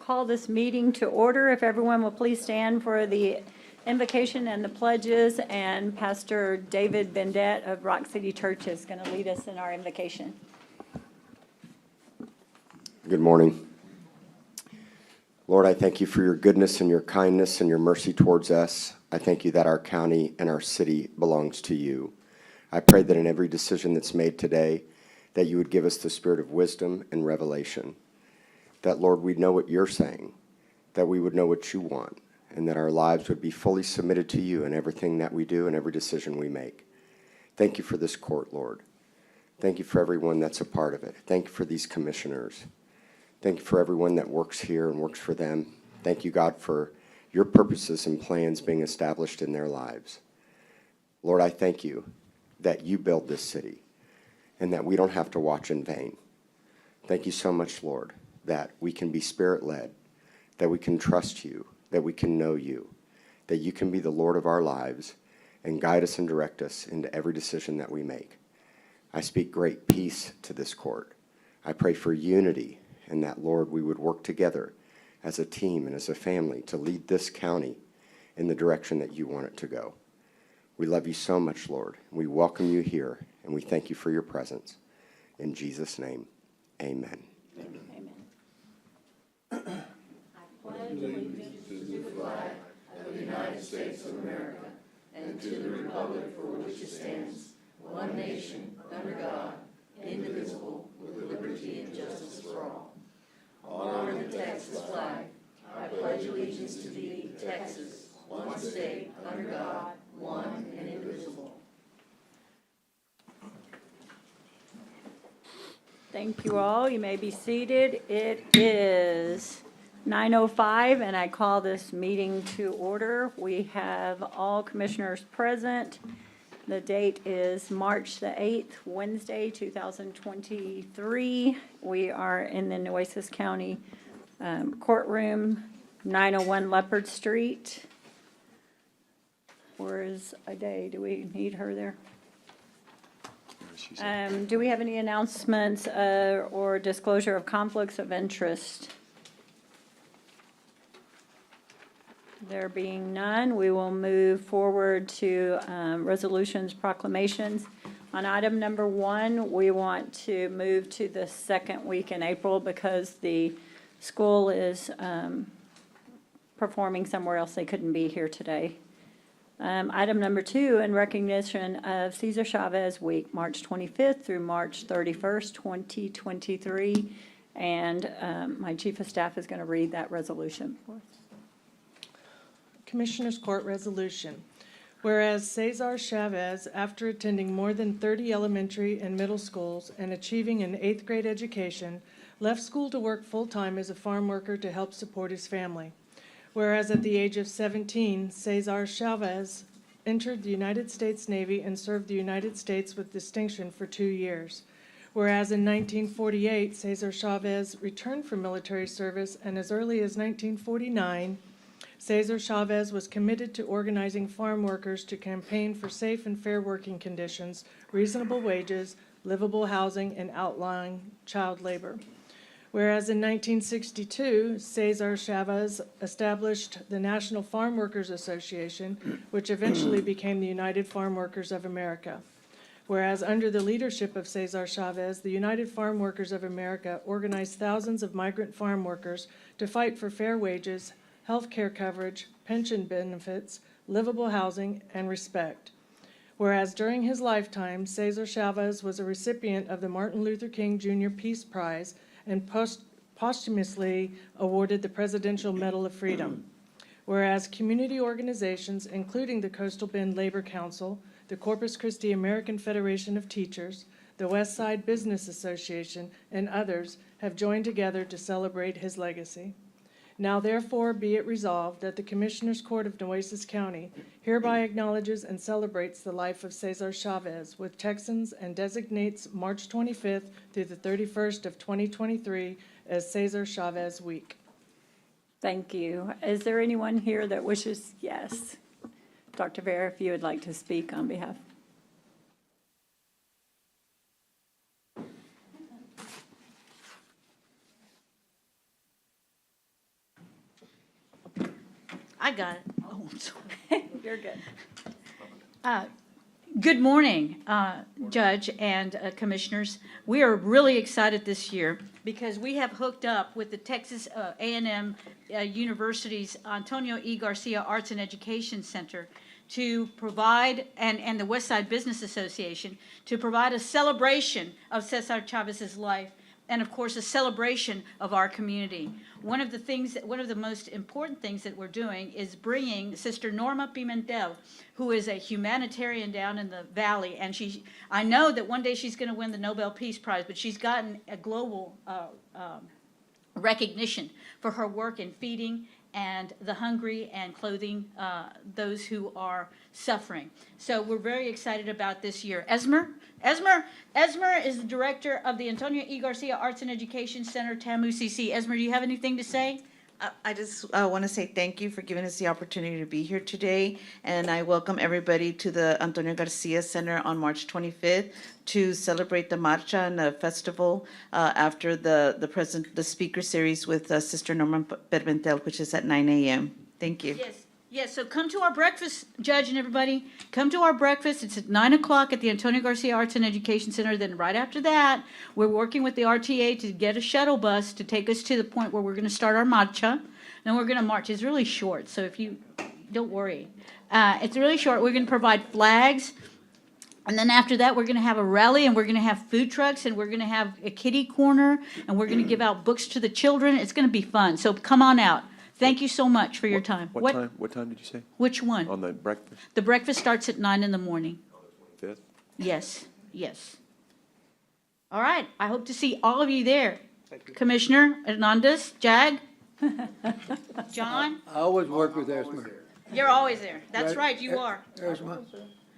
call this meeting to order. If everyone will please stand for the invocation and the pledges, and Pastor David Bendette of Rock City Church is going to lead us in our invocation. Good morning. Lord, I thank you for your goodness and your kindness and your mercy towards us. I thank you that our county and our city belongs to you. I pray that in every decision that's made today, that you would give us the spirit of wisdom and revelation. That, Lord, we'd know what you're saying, that we would know what you want, and that our lives would be fully submitted to you in everything that we do and every decision we make. Thank you for this court, Lord. Thank you for everyone that's a part of it. Thank you for these commissioners. Thank you for everyone that works here and works for them. Thank you, God, for your purposes and plans being established in their lives. Lord, I thank you that you build this city and that we don't have to watch in vain. Thank you so much, Lord, that we can be spirit-led, that we can trust you, that we can know you, that you can be the Lord of our lives and guide us and direct us into every decision that we make. I speak great peace to this court. I pray for unity, and that, Lord, we would work together as a team and as a family to lead this county in the direction that you want it to go. We love you so much, Lord. We welcome you here, and we thank you for your presence. In Jesus' name, amen. Amen. I pledge allegiance to the flag of the United States of America and to the republic for which it stands, one nation, under God, indivisible, with liberty and justice for all. Honor the Texas flag. I pledge allegiance to thee, Texas, one state, under God, one and indivisible. Thank you all. You may be seated. It is 9:05, and I call this meeting to order. We have all commissioners present. The date is March the 8th, Wednesday, 2023. We are in the Nueces County courtroom, 901 Leopard Street. Where is Ade? Do we need her there? Do we have any announcements or disclosure of conflicts of interest? There being none, we will move forward to resolutions, proclamations. On item number 1, we want to move to the second week in April because the school is performing somewhere else. They couldn't be here today. Item number 2, in recognition of Cesar Chavez Week, March 25th through March 31st, 2023. And my chief of staff is going to read that resolution for us. Commissioners Court Resolution. Whereas Cesar Chavez, after attending more than 30 elementary and middle schools and achieving an 8th grade education, left school to work full-time as a farm worker to help support his family. Whereas at the age of 17, Cesar Chavez entered the United States Navy and served the United States with distinction for 2 years. Whereas in 1948, Cesar Chavez returned from military service, and as early as 1949, Cesar Chavez was committed to organizing farm workers to campaign for safe and fair working conditions, reasonable wages, livable housing, and outlawing child labor. Whereas in 1962, Cesar Chavez established the National Farm Workers Association, which eventually became the United Farm Workers of America. Whereas under the leadership of Cesar Chavez, the United Farm Workers of America organized thousands of migrant farm workers to fight for fair wages, health care coverage, pension benefits, livable housing, and respect. Whereas during his lifetime, Cesar Chavez was a recipient of the Martin Luther King Jr. Peace Prize and posthumously awarded the Presidential Medal of Freedom. Whereas community organizations, including the Coastal Bend Labor Council, the Corpus Christi American Federation of Teachers, the West Side Business Association, and others have joined together to celebrate his legacy. Now therefore be it resolved that the Commissioners Court of Nueces County hereby acknowledges and celebrates the life of Cesar Chavez with Texans and designates March 25th through the 31st of 2023 as Cesar Chavez Week. Thank you. Is there anyone here that wishes? Yes. Dr. Vera, if you would like to speak on behalf. I got it. Oh, I'm sorry. You're good. Good morning, Judge and Commissioners. We are really excited this year because we have hooked up with the Texas A&M University's Antonio E. Garcia Arts and Education Center to provide, and the Westside Business Association, to provide a celebration of Cesar Chavez's life and, of course, a celebration of our community. One of the most important things that we're doing is bringing Sister Norma Pimentel, who is a humanitarian down in the valley, and I know that one day she's going to win the Nobel Peace Prize, but she's gotten a global recognition for her work in feeding and the hungry and clothing those who are suffering. So we're very excited about this year. Esmer is the director of the Antonio E. Garcia Arts and Education Center, TAMU-CC. Esmer, do you have anything to say? I just want to say thank you for giving us the opportunity to be here today, and I welcome everybody to the Antonio Garcia Center on March 25th to celebrate the Marcha and the festival after the speaker series with Sister Norma Pimentel, which is at 9 a.m. Thank you. Yes, so come to our breakfast, Judge and everybody. Come to our breakfast. It's at 9 o'clock at the Antonio Garcia Arts and Education Center. Then right after that, we're working with the RTA to get a shuttle bus to take us to the point where we're going to start our marcha. Then we're going to march. It's really short, so if you don't worry. It's really short. We're going to provide flags. And then after that, we're going to have a rally, and we're going to have food trucks, and we're going to have a kiddie corner, and we're going to give out books to the children. It's going to be fun. So come on out. Thank you so much for your time. What time did you say? Which one? On the breakfast? The breakfast starts at 9 in the morning. 5th? Yes. All right. I hope to see all of you there. Commissioner Hernandez, Jag, John, I always work with Esmer. you're always there. That's right, you are. Esmer.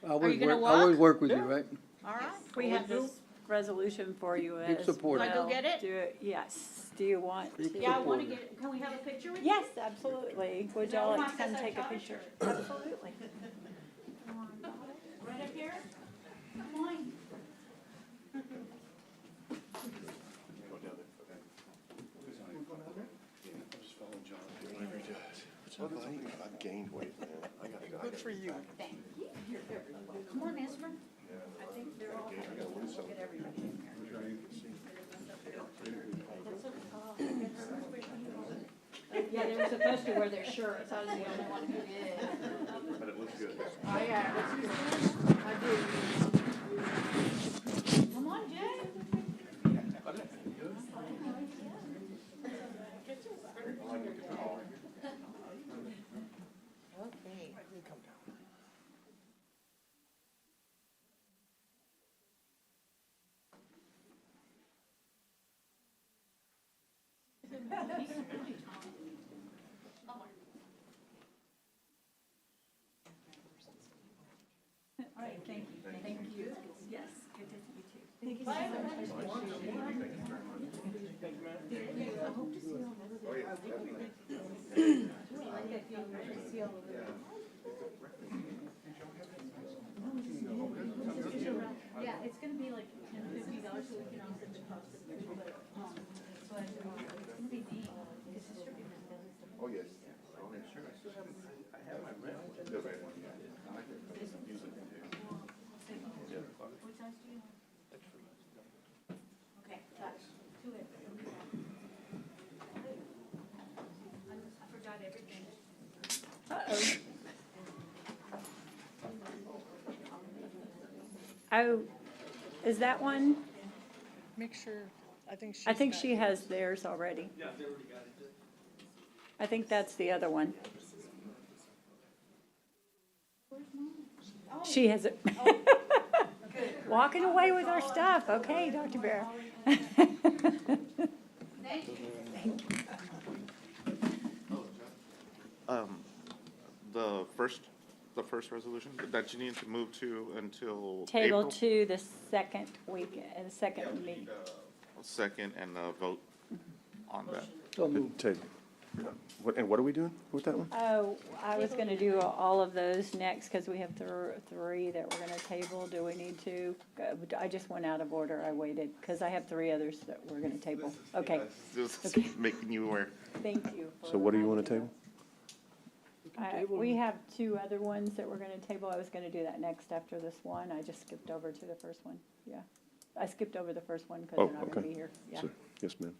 Are you gonna I always walk? work with you, right? All right. We have this resolution for you Big as supporter. Can I go get it? Do it, yes. Do you want? Yeah, I want to get, can we have a picture with you? Yes, absolutely. Would y'all like to come take a picture? Absolutely. Right up here? Come on. I've gained weight, man. I gotta go. Good for you. Thank you. Come on, Esmer. I think they're all. Get everybody in there. Yeah, they were supposed to wear their shirts. I was the only one who did. But it looks good. Oh, yeah, it looks good. I do. Come on, Jay. Okay. All right, thank you. Thank you. Yes, good to see you too. Thank you so much. I hope to see you all over there. Yeah, it's gonna be like $50 so we can offset the cost of the but it's gonna be neat. Because Sister Pimentel is the Oh, yes. Oh, yeah, sure. I have my red one. The red one, yeah. I like it. Use it. Yeah. What size do you want? Okay, got it. To it. I forgot everything. Uh-oh. Oh, is that one? Make sure, I think she's I think got- she has theirs already. I think that's the other one. She has it. Walking away with our stuff. Okay, Dr. Bear. The first resolution that you need to move to until Table April to the second week, the second meeting. 2nd and vote on that. So moved. Table. And what are we doing with that one? Oh, I was gonna do all of those next, because we have three that we're gonna table. Do we need to? I just went out of order. I waited, because I have 3 others that we're gonna table. Okay, Just Okay. making you aware. thank you. So what do you want to table? We have two other ones that we're gonna table. I was gonna do that next after this one. I just skipped over to the first one, yeah. I skipped over the first one because Oh, they're not gonna okay. be here, yeah. So- Yes, ma'am.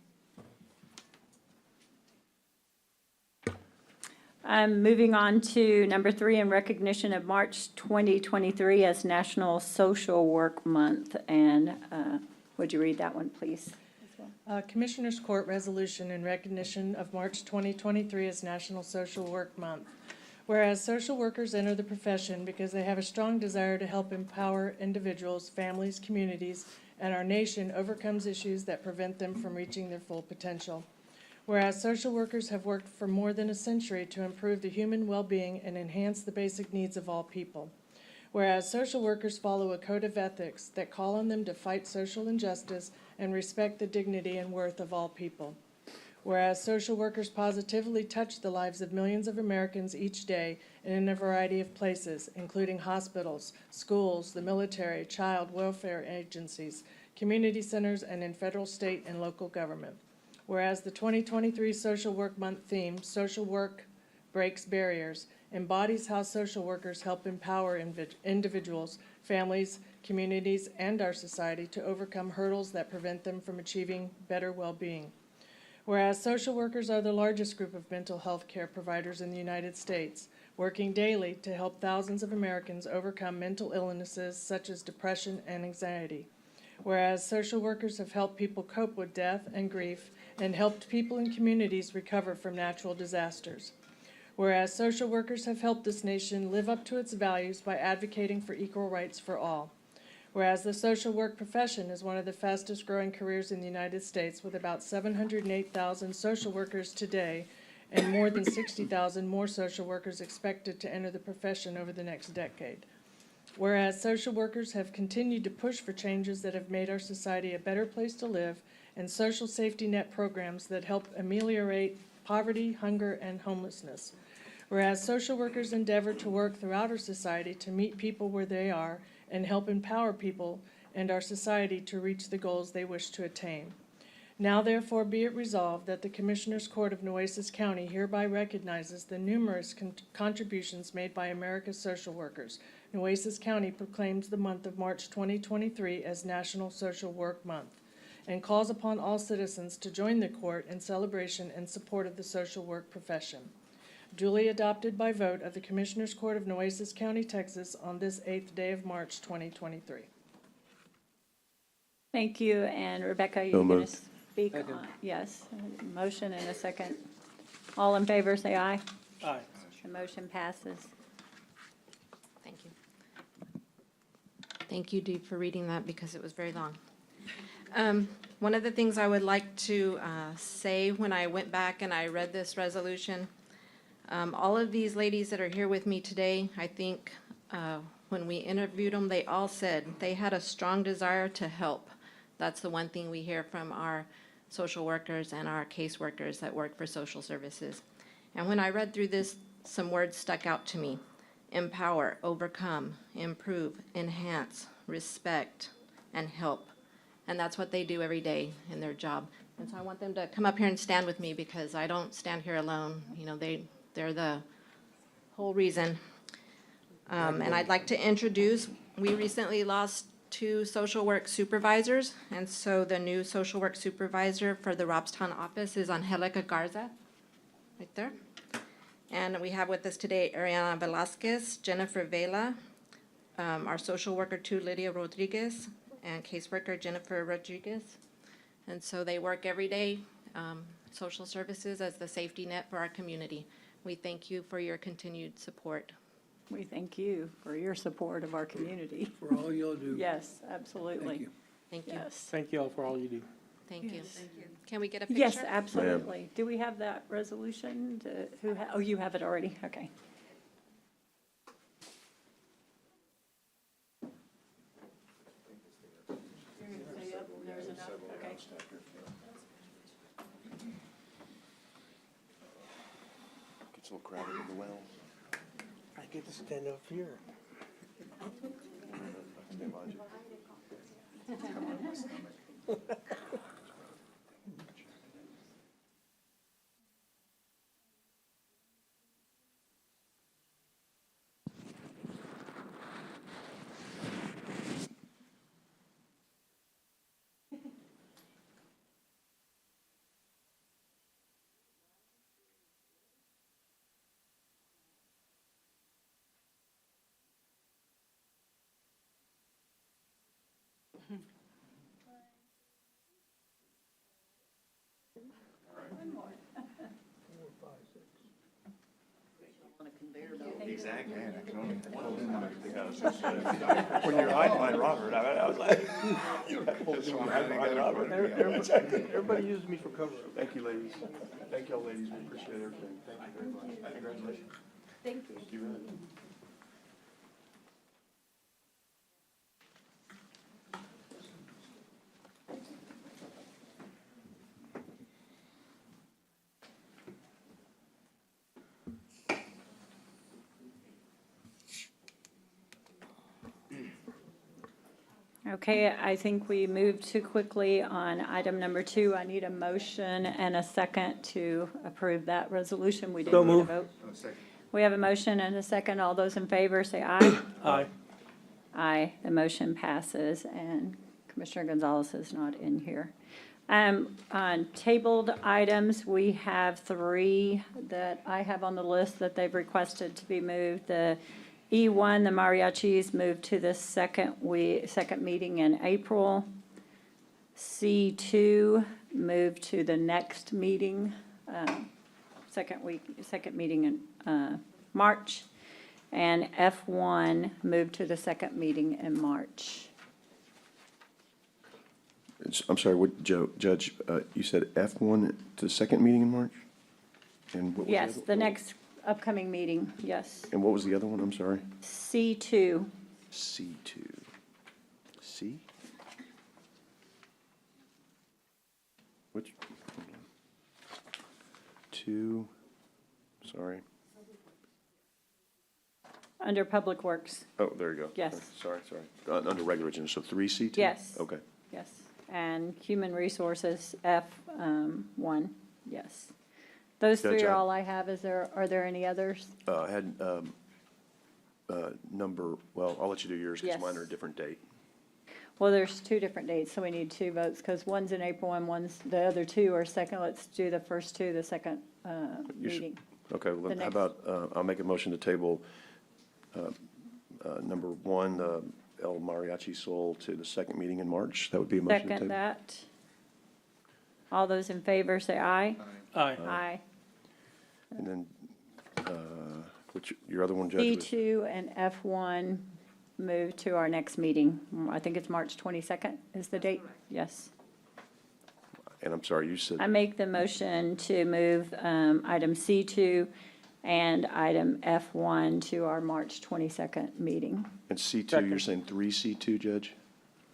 Moving on to number 3, in recognition of March 2023 as National Social Work Month. And would you read that one, please? as well? Commissioners Court Resolution in recognition of March 2023 as National Social Work Month. Whereas social workers enter the profession because they have a strong desire to help empower individuals, families, communities, and our nation overcomes issues that prevent them from reaching their full potential. Whereas social workers have worked for more than a century to improve the human well-being and enhance the basic needs of all people. Whereas social workers follow a code of ethics that call on them to fight social injustice and respect the dignity and worth of all people. Whereas social workers positively touch the lives of millions of Americans each day and in a variety of places, including hospitals, schools, the military, child welfare agencies, community centers, and in federal, state, and local government. Whereas the 2023 Social Work Month theme, Social Work Breaks Barriers, embodies how social workers help empower individuals, families, communities, and our society to overcome hurdles that prevent them from achieving better well-being. Whereas social workers are the largest group of mental health care providers in the United States, working daily to help thousands of Americans overcome mental illnesses such as depression and anxiety. Whereas social workers have helped people cope with death and grief and helped people in communities recover from natural disasters. Whereas social workers have helped this nation live up to its values by advocating for equal rights for all. Whereas the social work profession is one of the fastest growing careers in the United States, with about 708,000 social workers today and more than 60,000 more social workers expected to enter the profession over the next decade. Whereas social workers have continued to push for changes that have made our society a better place to live and social safety net programs that help ameliorate poverty, hunger, and homelessness. Whereas social workers endeavor to work throughout our society to meet people where they are and help empower people and our society to reach the goals they wish to attain. Now therefore be it resolved that the Commissioners Court of Nueces County hereby recognizes the numerous contributions made by America's social workers. Nueces County proclaims the month of March 2023 as National Social Work Month and calls upon all citizens to join the court in celebration and support of the social work profession. Duly adopted by vote of the Commissioners Court of Nueces County, Texas on this 8th day of March 2023. Thank you. And Rebecca, So you're going to moved. speak on? Yes, motion and a second. All in favor, say aye. Aye. The motion passes. Thank you. Thank you, Dee, for reading that because it was very long. One of the things I would like to say when I went back and I read this resolution, all of these ladies that are here with me today, I think when we interviewed them, they all said they had a strong desire to help. That's the one thing we hear from our social workers and our caseworkers that work for social services. And when I read through this, some words stuck out to me. Empower, overcome, improve, enhance, respect, and help. And that's what they do every day in their job. And so I want them to come up here and stand with me because I don't stand here alone. You know, they're the whole reason. And I'd like to introduce, we recently lost 2 social work supervisors. And so the new social work supervisor for the Robstown office is Angelica Garza, right there. And we have with us today Ariana Velasquez, Jennifer Vela, our social worker 2, Lydia Rodriguez, and caseworker Jennifer Rodriguez. And so they work every day, social services as the safety net for our community. We thank you for your continued support. We thank you for your support of our community. For all you'll do. Yes, absolutely. Thank you. Thank you. Yes. Thank you all for all you do. Thank you. Can we get a picture? Yes, absolutely. Do we have that resolution? Oh, you have it already? Okay. Gets a little crowded in the well. I get to stand up here. Stand behind you. Exactly. Man, I can only hold in one thing I was just saying. When you're hiding behind Robert, I was like, you have to hold in one hiding behind Robert. Everybody uses me for cover. Thank you, ladies. Thank y'all, ladies. We appreciate everything. Thank you very much. Congratulations. Thank you. You bet. Okay, I think we moved too quickly on item number 2. I need a motion and a second to approve that resolution. We So didn't need a moved. vote. We have a motion and a second. All those in favor say aye. Aye. Aye, the motion passes, and Commissioner Gonzalez is not in here. On tabled items, we have 3 that I have on the list that they've requested to be moved. The E1, the mariachis, moved to the second meeting in April. C2 moved to the next meeting, second meeting in March. And F1 moved to the second meeting in March. I'm sorry, what, Judge, you said F1 to the second meeting in March? And what was Yes, other- the next upcoming meeting, yes. And what was the other one? I'm sorry. C2, C2. C? Which? Hold on. 2, sorry. under Public Works, Oh, there you go. Yes. Okay, Sorry. Under regular agenda, so 3C2? Yes. Okay. yes. And Human Resources, F1, yes. Those 3 Judge, are I- all I have. Are there any others? I had number, well, I'll let you do yours because Yes. mine are a different date. Well, there's 2 different dates, so we need 2 votes, because one's in April and the other 2 are second. Let's do the first 2, the second You should- meeting. Okay, well, The then how next- about, I'll make a motion to table number 1, El Mariachi Sol to the second meeting in March. That would be a motion to Second table. that. All those in favor say aye. Aye. Aye. And then, which, your other one, Judge, was? C2 and F1 move to our next meeting. I think it's March 22nd is the date. Yes. And I'm sorry, you I said, make the motion to move item C2 and item F1 to our March 22nd meeting. and C2, you're saying 3C2, Judge?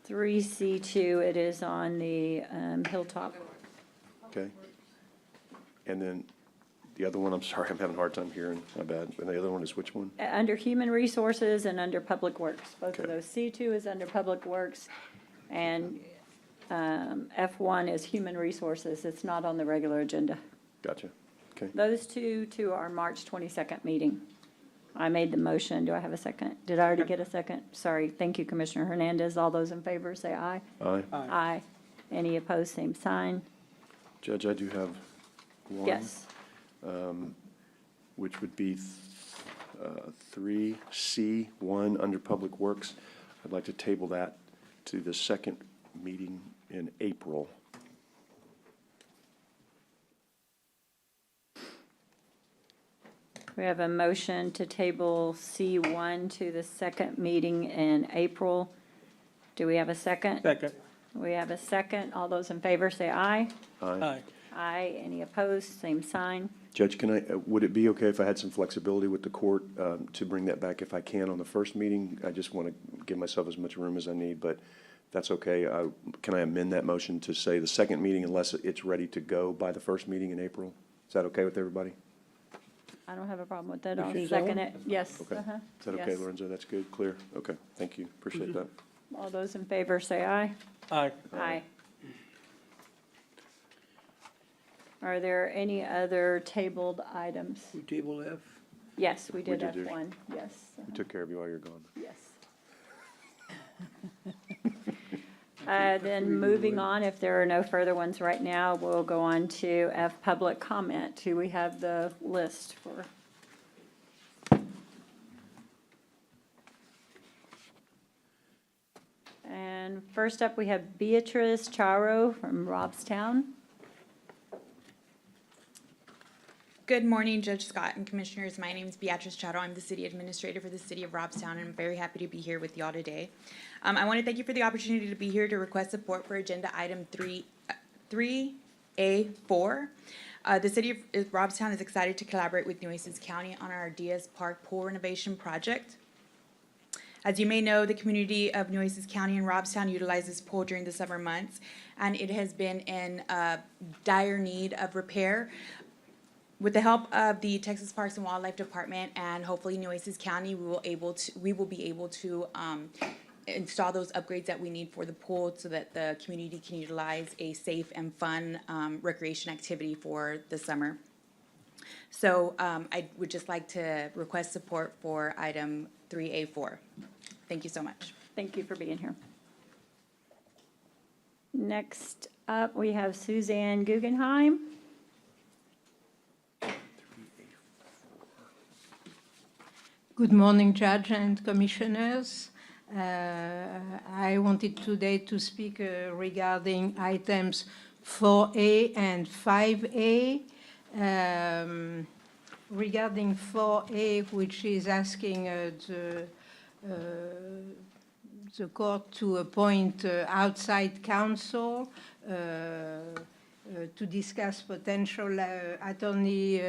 3C2, it is on the Hilltop. Okay. And then the other one, I'm sorry, I'm having a hard time hearing, my bad. And the other one is which one? Under Human Resources and under Public Works. Both of Okay. those. C2 is under Public Works, and F1 is Human Resources. It's not on the regular agenda. Gotcha. Okay. Those 2 to our March 22nd meeting. I made the motion. Do I have a second? Did I already get a second? Sorry. Thank you, Commissioner Hernandez. All those in favor say aye. Aye. Aye. Any opposed, same sign. Judge, I do have one. Yes. Which would be 3C1 under Public Works. I'd like to table that to the second meeting in April. We have a motion to table C1 to the second meeting in April. Do we have a second? Second. We have a second. All those in favor say aye. Aye. Aye. Aye. Any opposed? Same sign. Judge, can I, would it be okay if I had some flexibility with the court to bring that back if I can on the first meeting? I just want to give myself as much room as I need, but that's okay. Can I amend that motion to say the second meeting unless it's ready to go by the first meeting in April? Is that okay with everybody? I don't have a problem with that. I'll Commissioner second Zeller? it. Yes. Okay. uh-huh. Is that okay, Yes. Lorenzo? That's good, clear? Okay, thank you, appreciate that. All those in favor say aye. Aye. Aye. Are there any other tabled items? We table F. Yes, we did did do- F1. Yes, We took care of you while you're gone. yes. Then moving on, if there are no further ones right now, we'll go on to F, public comment. Do we have the list for? And And first up, we have Beatrice Charo from Robstown. Good morning, Judge Scott and Commissioners. My name is Beatrice Charo. I'm the City Administrator for the City of Robstown, and I'm very happy to be here with y'all today. I want to thank you for the opportunity to be here to request support for Agenda Item 3A4. The City of Robstown is excited to collaborate with Nueces County on our Diaz Park Pool renovation project. As you may know, the community of Nueces County and Robstown utilizes pool during the summer months, and it has been in dire need of repair. With the help of the Texas Parks and Wildlife Department and hopefully Nueces County, we will be able to install those upgrades that we need for the pool so that the community can utilize a safe and fun recreation activity for the summer. So I would just like to request support for item 3A4. Thank you so much. Thank you for being here. Next up, we have Suzanne Guggenheim. Good morning, Judge and Commissioners. I wanted today to speak regarding items 4A and 5A. Regarding 4A, which is asking the court to appoint outside counsel to discuss potential attorney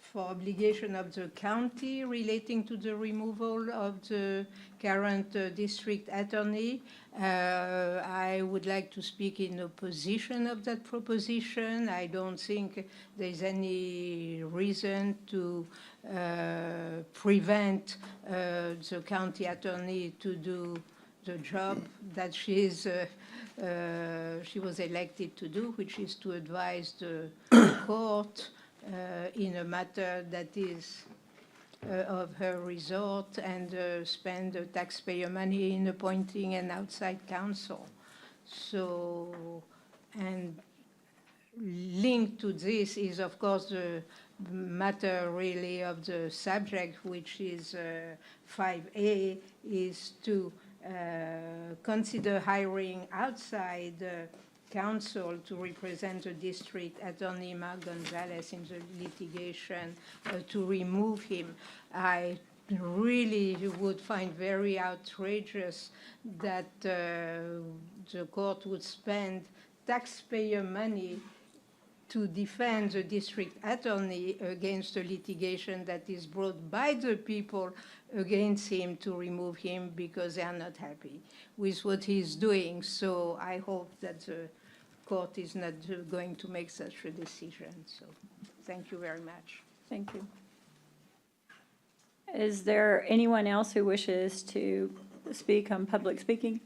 for obligation of the county relating to the removal of the current district attorney. I would like to speak in opposition of that proposition. I don't think there's any reason to prevent the county attorney to do the job that she was elected to do, which is to advise the court in a matter that is of her resort and spend taxpayer money in appointing an outside counsel. So, and linked to this is, of course, the matter really of the subject, which is 5A, is to consider hiring outside counsel to represent the district attorney, Mark Gonzalez, in the litigation to remove him. I really would find very outrageous that the court would spend taxpayer money to defend the district attorney against a litigation that is brought by the people against him to remove him because they are not happy with what he's doing. So I hope that the court is not going to make such a decision. So thank you very much. Thank you. Is there anyone else who wishes to speak on public speaking?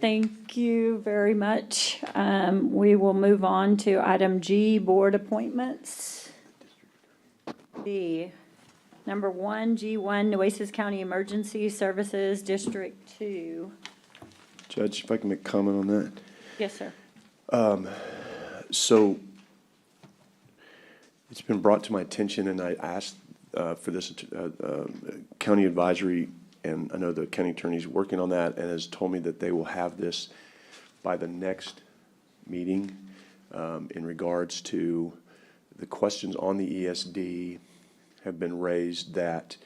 Thank you very much. We will move on to item G, board appointments. B, number 1, G1, Nueces County Emergency Services District 2. Judge, if I can make a comment on that. Yes, sir. So it's been brought to my attention, and I asked for this county advisory, and I know the county attorney's working on that and has told me that they will have this by the next meeting in regards to the questions on the ESD have been raised that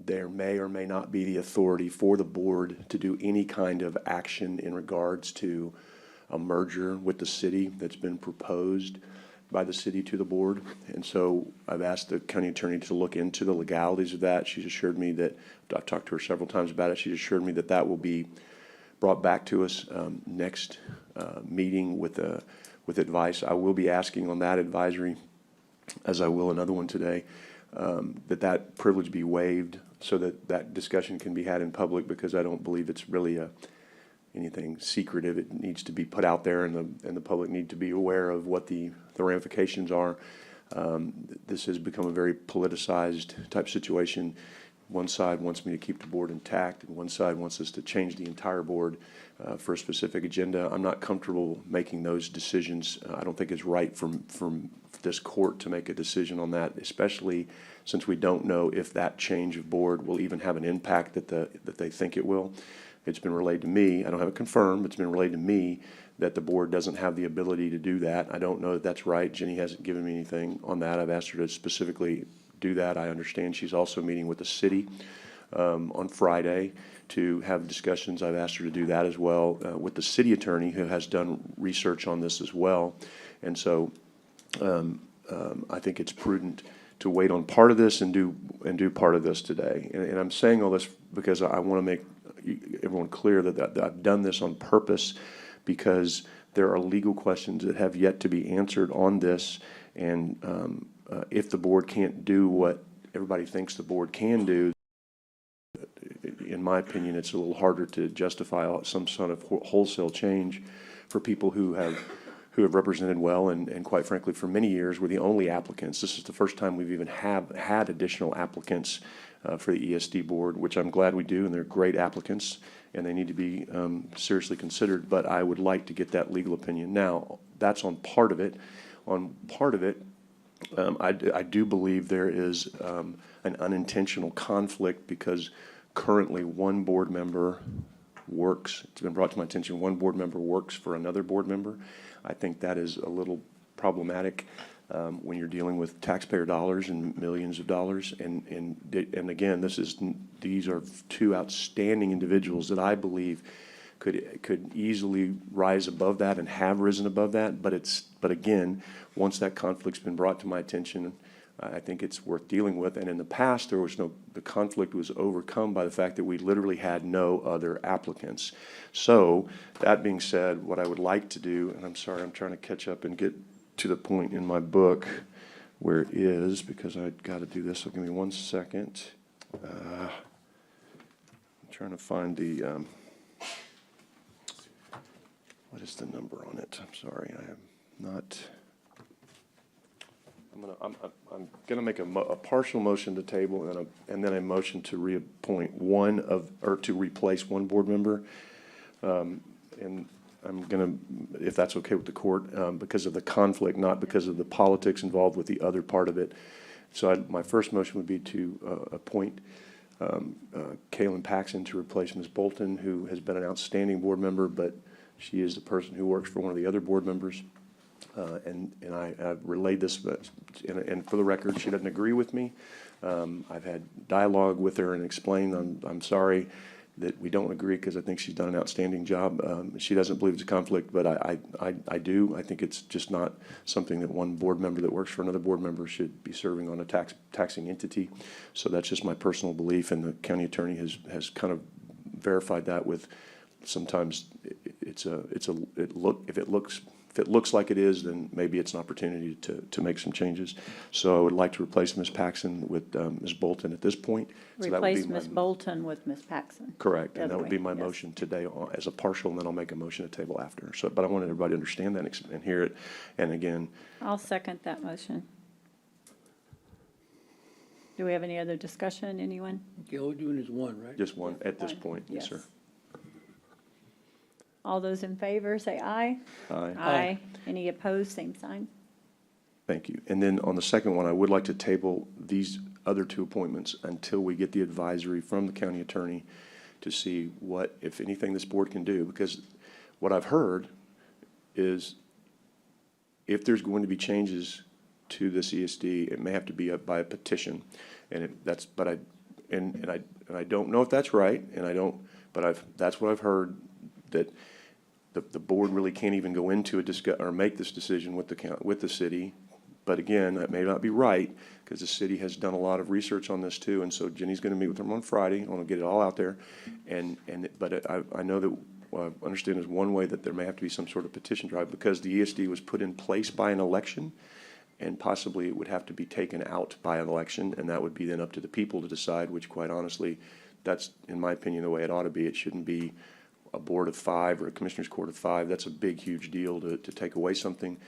there may or may not be the authority for the board to do any kind of action in regards to a merger with the city that's been proposed by the city to the board. And so I've asked the county attorney to look into the legalities of that. She's assured me that, I've talked to her several times about it, she's assured me that that will be brought back to us next meeting with advice. I will be asking on that advisory, as I will another one today, that privilege be waived so that that discussion can be had in public, because I don't believe it's really anything secretive. It needs to be put out there, and the public need to be aware of what the ramifications are. This has become a very politicized type situation. one side wants me to keep the board intact, and one side wants us to change the entire board for a specific agenda. I'm not comfortable making those decisions. I don't think it's right from this court to make a decision on that, especially since we don't know if that change of board will even have an impact that they think it will. It's been relayed to me, I don't have it confirmed, but it's been relayed to me that the board doesn't have the ability to do that. I don't know that that's right. Jenny hasn't given me anything on that. I've asked her to specifically do that. I understand she's also meeting with the city on Friday to have discussions. I've asked her to do that as well with the city attorney, who has done research on this as well. And so I think it's prudent to wait on part of this and do part of this today. And I'm saying all this because I want to make everyone clear that I've done this on purpose, because there are legal questions that have yet to be answered on this. And if the board can't do what everybody thinks the board can do, in my opinion, it's a little harder to justify some sort of wholesale change for people who have represented well, and quite frankly, for many years, were the only applicants. This is the first time we've even had additional applicants for the ESD board, which I'm glad we do, and they're great applicants, and they need to be seriously considered, but I would like to get that legal opinion. Now, that's on part of it. On part of it, I do believe there is an unintentional conflict, because currently one board member works, it's been brought to my attention, one board member works for another board member. I think that is a little problematic when you're dealing with taxpayer dollars and millions of dollars. And again, these are two outstanding individuals that I believe could easily rise above that and have risen above that. But again, once that conflict's been brought to my attention, I think it's worth dealing with. And in the past, the conflict was overcome by the fact that we literally had no other applicants. So that being said, what I would like to do, and I'm sorry, I'm trying to catch up and get to the point in my book where it is, because I got to do this. So give me 1 second. I'm trying to find the, what is the number on it? I'm sorry, I am not. I'm gonna make a partial motion to table and then a motion to reappoint to replace one board member. And I'm gonna, if that's okay with the court, because of the conflict, not because of the politics involved with the other part of it. So my first motion would be to appoint Kaylin Paxson to replace Ms. Bolton, who has been an outstanding board member, but she is the person who works for one of the other board members. And I relayed this, and for the record, she doesn't agree with me. I've had dialogue with her and explained I'm sorry that we don't agree, because I think she's done an outstanding job. She doesn't believe it's a conflict, but I do. I think it's just not something that one board member that works for another board member should be serving on a taxing entity. So that's just my personal belief, and the county attorney has kind of verified that with sometimes if it looks like it is, then maybe it's an opportunity to make some changes. So I would like to replace Ms. Paxson with Ms. Bolton at this point. So that would be Replace Ms. Bolton with Ms. Paxson. Correct, The and that other would be way, my yes. motion today as a partial, and then I'll make a motion to table after. So, but I wanted everybody to understand that and hear it. And again, I'll second that motion. Do we have any other discussion, anyone? Okay, all we're doing is one, right? just one at this One, point, yes, sir. All those in favor, say aye. Aye. Aye. Any opposed, same sign. Thank you. And then on the second one, I would like to table these other two appointments until we get the advisory from the county attorney to see what, if anything, this board can do. Because what I've heard is if there's going to be changes to this ESD, it may have to be up by a petition. And I don't know if that's right, but that's what I've heard, that the board really can't even go into or make this decision with the city. But again, that may not be right, because the city has done a lot of research on this too. And so Jenny's going to meet with them on Friday. I want to get it all out there. But I know that, well, I understand there's one way that there may have to be some sort of petition drive, because the ESD was put in place by an election, and possibly it would have to be taken out by an election, and that would be then up to the people to decide, which quite honestly, that's, in my opinion, the way it ought to be. It shouldn't be a board of 5 or a commissioner's court of 5. That's a big, huge deal to take away something.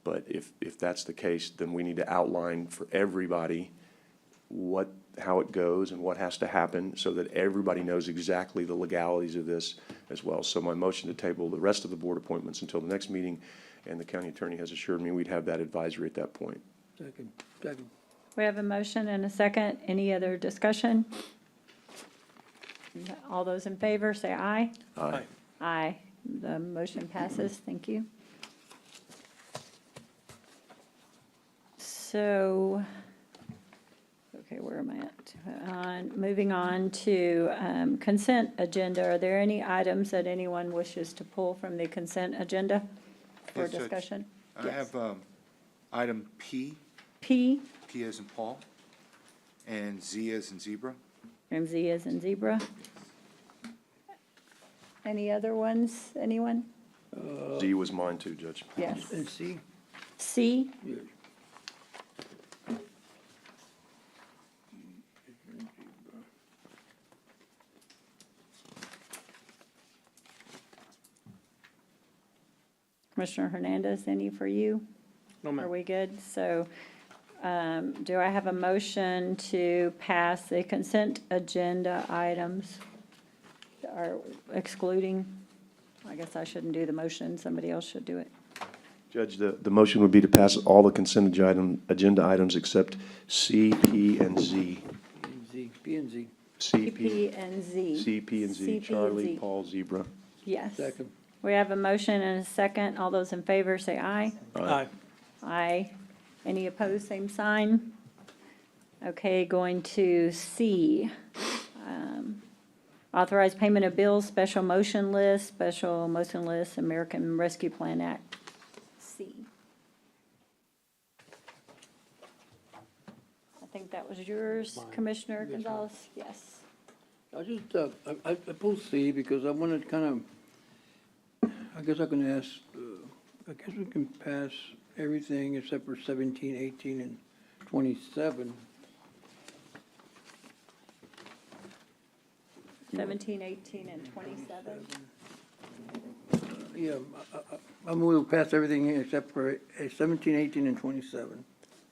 But if that's the case, then we need to outline for everybody how it goes and what has to happen so that everybody knows exactly the legalities of this as well. So my motion to table the rest of the board appointments until the next meeting, and the county attorney has assured me we'd have that advisory at that point. Second. We have a motion and a second. Any other discussion? All those in favor, say aye. Aye. Aye. The motion passes. Thank you. So, okay, where am I at? Moving on to consent agenda. Are there any items that anyone wishes to pull from the consent agenda for Yes, Judge. discussion? I Yes. have item P, P P as in Paul, and Z as in zebra. and Z as in zebra. Any other ones? Anyone? Z was mine too, Judge. Yes. And C? C? Yeah. Commissioner Hernandez, any for you? No, Are ma'am. we good? So, do I have a motion to pass the consent agenda items? Are excluding, I guess I shouldn't do the motion, somebody else should do it. Judge, the motion would be to pass all the consent agenda items except C, P, and Z. P and Z. C, P and Z. C, P, and C, Z, P, and Charlie, Z. Paul, zebra. Yes. Second. We have a motion and a second. All those in favor say aye. Aye. Aye. Any opposed, same sign? Okay, going to C. Authorize payment of bills, special motion list, American Rescue Plan Act. C. I think that was yours, Commissioner Gonzalez? Yes. I just, I pulled C because I wanted to kind of, I guess I can ask, I guess we can pass everything except for 17, 18, and 27. 17, 18, and 27. Yeah, I'm going to pass everything except for 17, 18, and 27.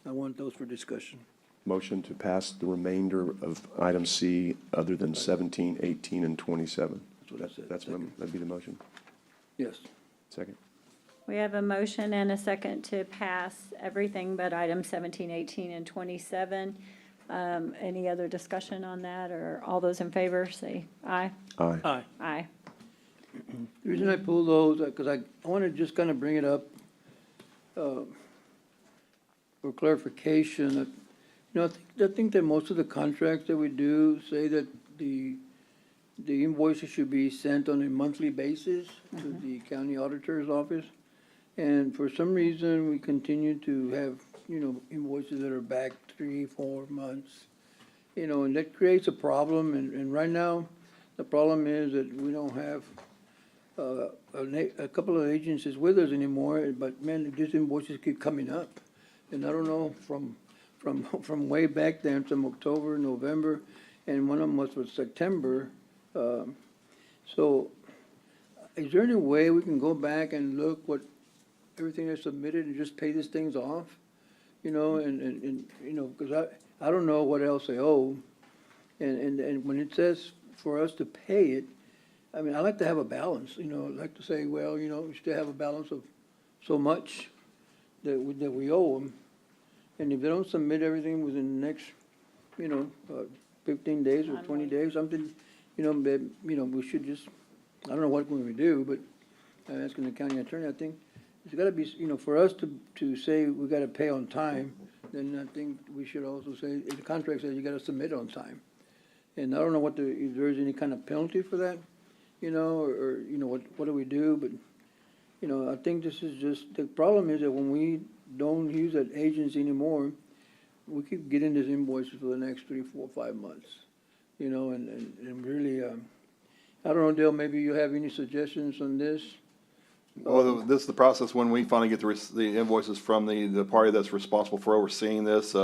I want those for discussion. Motion to pass the remainder of item C other than 17, 18, and 27. That's what I said. That'd be the motion. Yes. Second. We have a motion and a second to pass everything but items 17, 18, and 27. Any other discussion on that, or all those in favor, say aye. Aye. Aye. Aye. The reason I pulled those, because I want to just kind of bring it up for clarification. That, you know, I think that most of the contracts that we do say that the invoices should be sent on a monthly basis to the county auditor's office. And for some reason, we continue to have, you know, invoices that are back 3-4 months. You know, and that creates a problem, and right now, the problem is that we don't have a couple of agencies with us anymore, but man, these invoices keep coming up. And I don't know, from way back then, from October, November, and one of them was for September. So is there any way we can go back and look what everything that's submitted and just pay these things off? You know, and you know, because I don't know what else they owe. And when it says for us to pay it, I mean, I like to have a balance, you know, I like to say, well, you know, we still have a balance of so much that we owe them. And if they don't submit everything within the next, you know, 15 days or 20 days, something, you know, we should just, I don't know what we're going to do, but I'm asking the county attorney, I think it's got to be, you know, for us to say we got to pay on time, then I think we should also say, if the contract says you got to submit on time. And I don't know if there is any kind of penalty for that, you know, or you know, what do we do? But, you know, I think this is just, the problem is that when we don't use that agency anymore, we keep getting these invoices for the next 3, 4, 5 months, you know, and really, I don't know, Dale, maybe you have any suggestions on this? Well, this is the process when we finally get the invoices from the party that's responsible for overseeing this.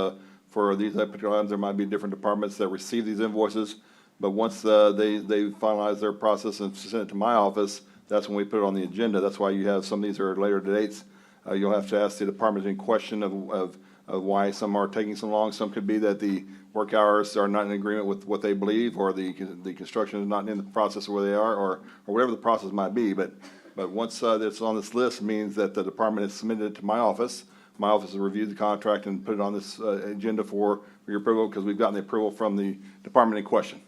For these particular items, there might be different departments that receive these invoices. But once they finalize their process and send it to my office, that's when we put it on the agenda. That's why you have some of these are later dates. You'll have to ask the department in question of why some are taking so long. Some could be that the work hours are not in agreement with what they believe, or the construction is not in the process of where they are, or whatever the process might be. But once it's on this list, it means that the department has submitted it to my office. My office has reviewed the contract and put it on this agenda for your approval, because we've gotten the approval from the department in question.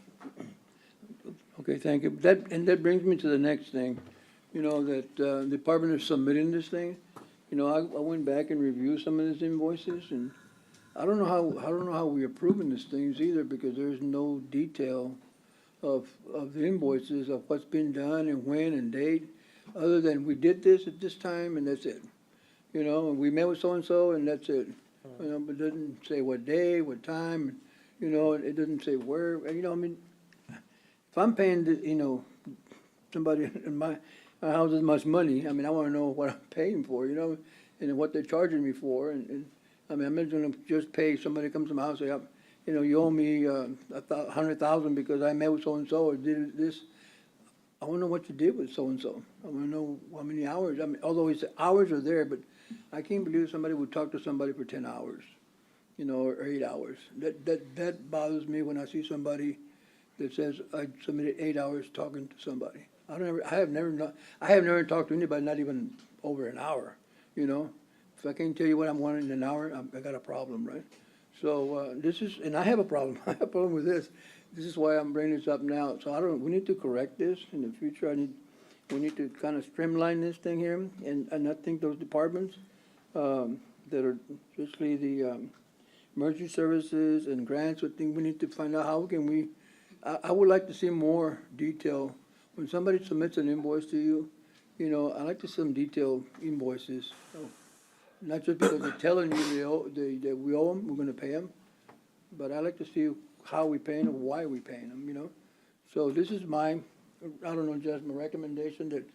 Okay, thank you. That brings me to the next thing, that the department is submitting this thing. I went back and reviewed some of these invoices, and I don't know how we're approving these things either, because there's no detail of the invoices, of what's been done and when and date, other than we did this at this time and that's it. And we met with so-and-so and that's it. But it doesn't say what day, what time, it doesn't say where, if I'm paying, somebody in my house this much money, I wanna know what I'm paying for, and what they're charging me for, and I'm not gonna just pay, somebody comes to my house and say, you owe me, $100,000 because I met with so-and-so or did this. I wanna know what you did with so-and-so. I wanna know how many hours, although hours are there, but I can't believe somebody would talk to somebody for 10 hours, or 8 hours. That bothers me when I see somebody that says, I submitted 8 hours talking to somebody. I have never talked to anybody, not even over an hour, If I can't tell you what I'm wanting in an hour, I got a problem, right? So, and I have a problem. I have a problem with this. This is why I'm bringing this up now. So we need to correct this in the future. We need to kind of streamline this thing here. And I think those departments, that are, especially the, emergency services and grants, I think we need to find out how can I would like to see more detail. When somebody submits an invoice to you, I like to see some detailed invoices. Not just because they're telling you that we owe them, we're gonna pay them, but I like to see how we paying them, why we paying them, So this is I don't know, just my recommendation that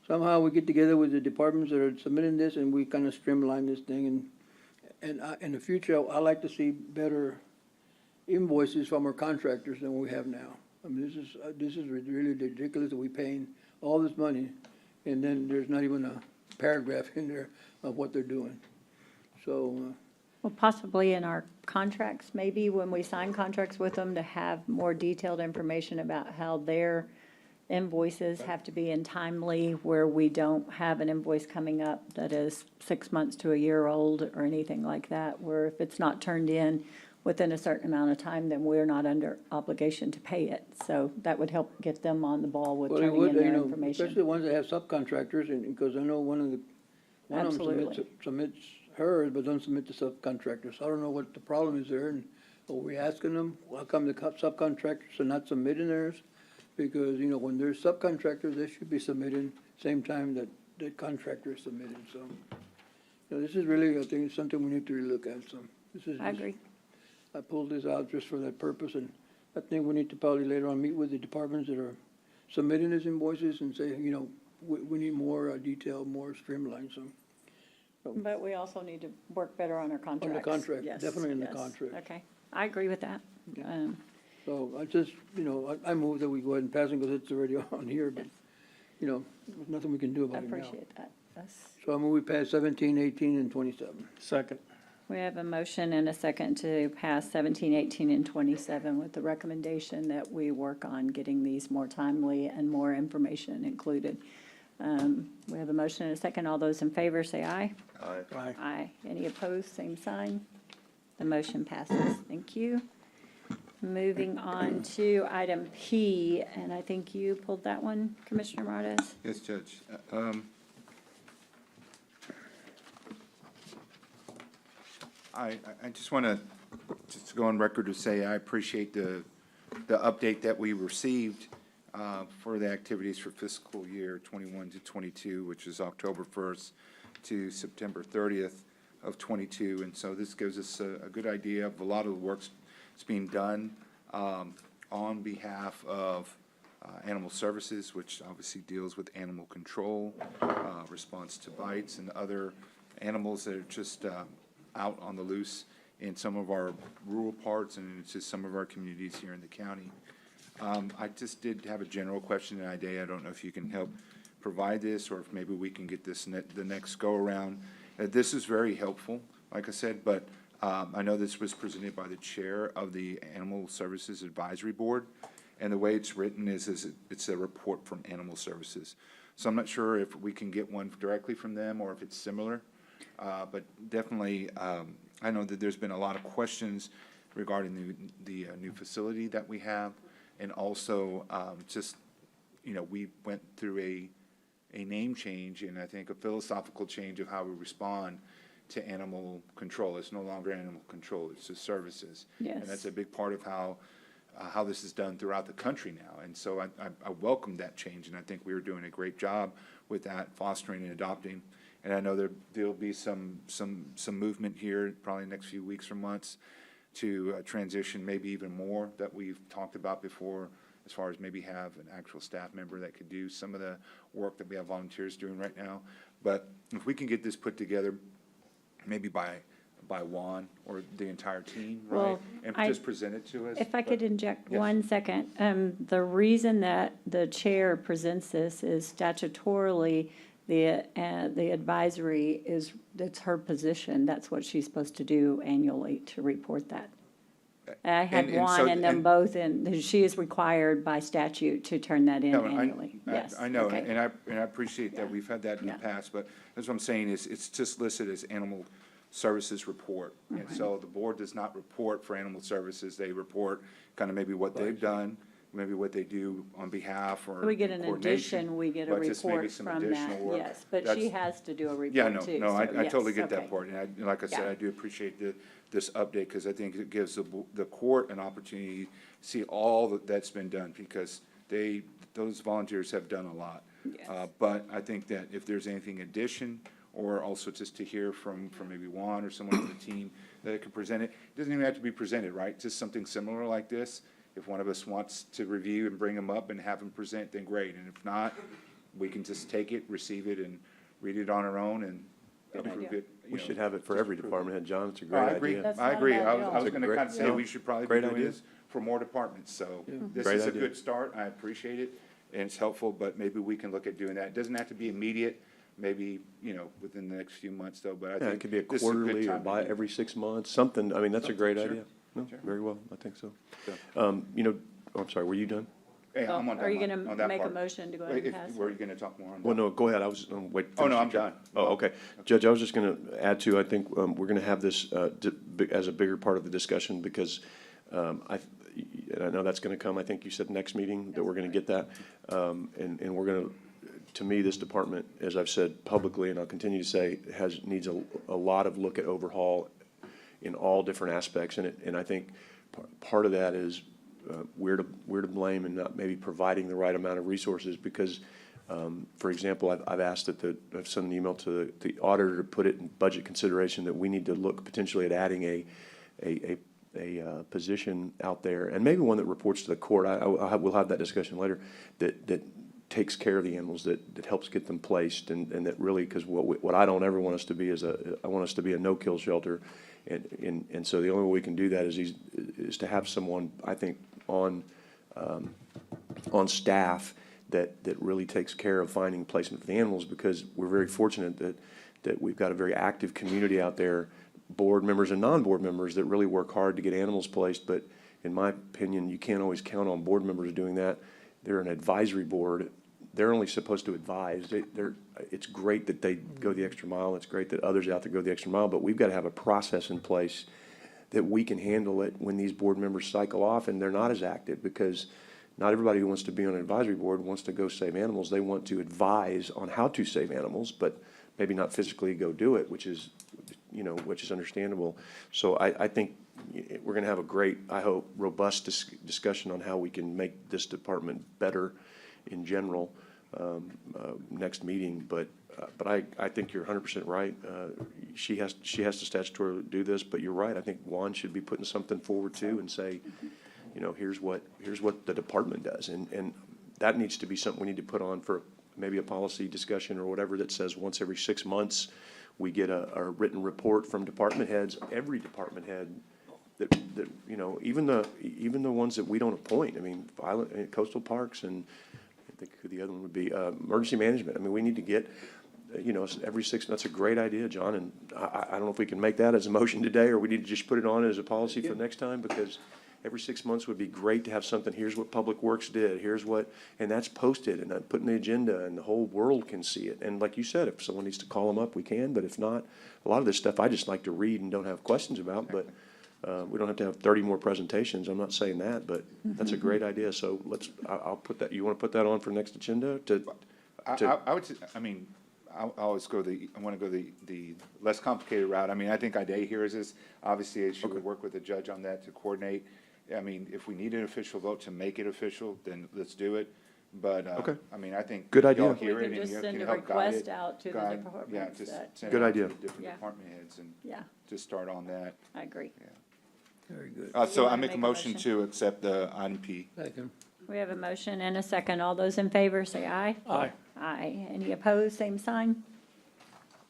somehow we get together with the departments that are submitting this and we kind of streamline this thing. And in the future, I like to see better invoices from our contractors than we have now. This is really ridiculous that we're paying all this money and then there's not even a paragraph in there of what they're doing. So, Well, possibly in our contracts, maybe when we sign contracts with them, to have more detailed information about how their invoices have to be in timely, where we don't have an invoice coming up that is 6 months to a year old or anything like that, where if it's not turned in within a certain amount of time, then we're not under obligation to pay it. So that would help get them on the ball with well, it turning would, in their especially information. the ones that have subcontractors, and because I know one of them Absolutely. submits hers, but doesn't submit to subcontractors. So I don't know what the problem is there, and are we asking them, how come the subcontractors are not submitting theirs? Because, when there's subcontractors, they should be submitting same time that the contractor is submitting, so. This is really, I think, something we need to really look at, so. This is I agree. I pulled this out just for that purpose, and I think we need to probably later on meet with the departments that are submitting these invoices and say, we need more detail, more streamlined, so. But we also need to work better on our contracts. On the contract, Yes, definitely in the yes. contract. Okay, I agree with that. So I just, I move that we go ahead and pass it because it's already on here, but, there's nothing we can do I about it now. appreciate that. Yes. So I move we pass 17, 18, and 27. Second. We have a motion and a second to pass 17, 18, and 27 with the recommendation that we work on getting these more timely and more information included. We have a motion and a second. All those in favor say aye. Aye. Aye. Any opposed, same sign. The motion passes. Thank you. Moving on to item P, and I think you pulled that one, Commissioner Martis? Yes, Judge. I just want to go on record to say I appreciate the update that we received for the activities for fiscal year 21 to 22, which is October 1st to September 30th of 22. And so this gives us a good idea of a lot of the work that's being done on behalf of Animal Services, which obviously deals with animal control, response to bites and other animals that are just out on the loose in some of our rural parts and into some of our communities here in the county. I just did have a general question and idea. I don't know if you can help provide this, or if maybe we can get this the next go around. This is very helpful, like I said, but I know this was presented by the chair of the Animal Services Advisory Board, and the way it's written is it's a report from Animal Services. So I'm not sure if we can get one directly from them or if it's similar, but definitely, I know that there's been a lot of questions regarding the new facility that we have, and also just, we went through a name change and I think a philosophical change of how we respond to animal control. It's no longer animal control, it's just services. Yes. And that's a big part of how this is done throughout the country now. And so I welcome that change, and I think we are doing a great job with that, fostering and adopting. And I know there'll be some movement here, probably next few weeks or months, to transition maybe even more that we've talked about before, as far as maybe have an actual staff member that could do some of the work that we have volunteers doing right now. But if we can get this put together, maybe by Juan or the entire team, right? Well, And I- just present it to us. If I could But- inject Yes. 1 second, the reason that the chair presents this is statutorily, the advisory it's her position. That's what she's supposed to do annually, to report that. I had And so- Juan and them and- both, and she is required by statute to turn that in No, annually. Yes. I know, okay. and I appreciate that, we've had that in the Yeah. past, but that's what I'm saying, is it's just listed as Animal Services Report. And so the board does not report for Animal Services, they report kind of maybe what they've done, maybe what they do on behalf or We get in an coordination, addition, we get a but just maybe report some from additional that, work. yes. But she That's- has to do a report Yeah, no, too. no, so I yes, totally get that okay. part, and like I said, Yeah. I do appreciate this update, because I think it gives the court an opportunity to see all that's been done, because those volunteers have done a lot. Yes. But I think that if there's anything addition, or also just to hear from maybe Juan or someone on the team that can present it, it doesn't even have to be presented, right? Just something similar like this. If one of us wants to review and bring them up and have them present, then great, and if not, we can just take it, receive it, and read it on our own and approve it. We should have it for every department head, John. It's a No, great I agree, idea. That's I not a agree. bad I deal. was It's a gonna great- kind of say, yeah. we should probably be Great doing idea. this for more departments, so this Great is a idea. good start, I appreciate it, and it's helpful, but maybe we can look at doing that. It doesn't have to be immediate, maybe, within the next few months though, but I Yeah, think it could be a this is good quarterly or time to by do it. every 6 months, something. I mean, that's a great Sure. idea. No, Sure. very well, I think so. Yeah. I'm sorry, were you done? Hey, I'm on that Are you line, going on to that make a part. motion to go ahead Wait, and pass? Were you gonna talk more on that? Well, no, go ahead, I was, wait. Oh, no, finish I'm your- done. Oh, okay. Judge, I was just going to add to, I think we're going to have this as a bigger part of the discussion, because and I know that's going to come, I think you said next meeting, that we're going to get that. And we're going to me, this department, as I've said publicly, and I'll continue to say, needs a lot of look at overhaul in all different aspects. And I think part of that is we're to blame in not maybe providing the right amount of resources, because, for example, I've asked I've sent an email to the auditor to put it in budget consideration that we need to look potentially at adding a position out there, and maybe one that reports to the court. We'll have that discussion later, that takes care of the animals, that helps get them placed, and that really, because what I don't ever want us to be is I want us to be a no-kill shelter. And so the only way we can do that is to have someone, I think, on staff that really takes care of finding placement for the animals, because we're very fortunate that we've got a very active community out there, board members and non-board members, that really work hard to get animals placed. But in my opinion, you can't always count on board members doing that. They're an advisory board. They're only supposed to advise. It's great that they go the extra mile. It's great that others out there go the extra mile, but we've got to have a process in place that we can handle it when these board members cycle off and they're not as active, because not everybody who wants to be on an advisory board wants to go save animals. They want to advise on how to save animals, but maybe not physically go do it, which is understandable. So I think we're going to have a great, I hope, robust discussion on how we can make this department better in general next meeting. But I think you're 100% right. She has to statutorily do this, but you're right. I think Juan should be putting something forward too and say, here's what the department does, and that needs to be something we need to put on for maybe a policy discussion or whatever, that says once every 6 months we get a written report from department heads, every department head, that even the ones that we don't appoint. I mean, coastal parks, and I think who the other one would be, emergency management. I mean, we need to get every 6 months, that's a great idea, John, and I don't know if we can make that as a motion today, or we need to just put it on as a policy for next time, because every 6 months would be great to have something, here's what Public Works did, here's what, and that's posted, and put in the agenda, and the whole world can see it. And like you said, if someone needs to call them up, we can, but if not, a lot of this stuff I just like to read and don't have questions about, but we don't have to have 30 more presentations, I'm not saying that, but that's a great idea, so I'll put that, you want to put that on for next agenda I would, I always go I want to go the less complicated route. I mean, I think idea here is this, obviously, I should work with the judge on that to coordinate. I mean, if we need an official vote to make it official, then let's do it. But, Okay. I mean, I think. Good idea. y'all hear We it can and just you send can a help guide request it. out to the Yeah, departments just that- send Good it out idea. to the different Yeah. department heads and Yeah, just start on that. I agree. Very good. So I wanna make a make a motion motion? to accept the item P. Second. We have a motion and a second. All those in favor, say aye. Aye. Aye. Any opposed, same sign?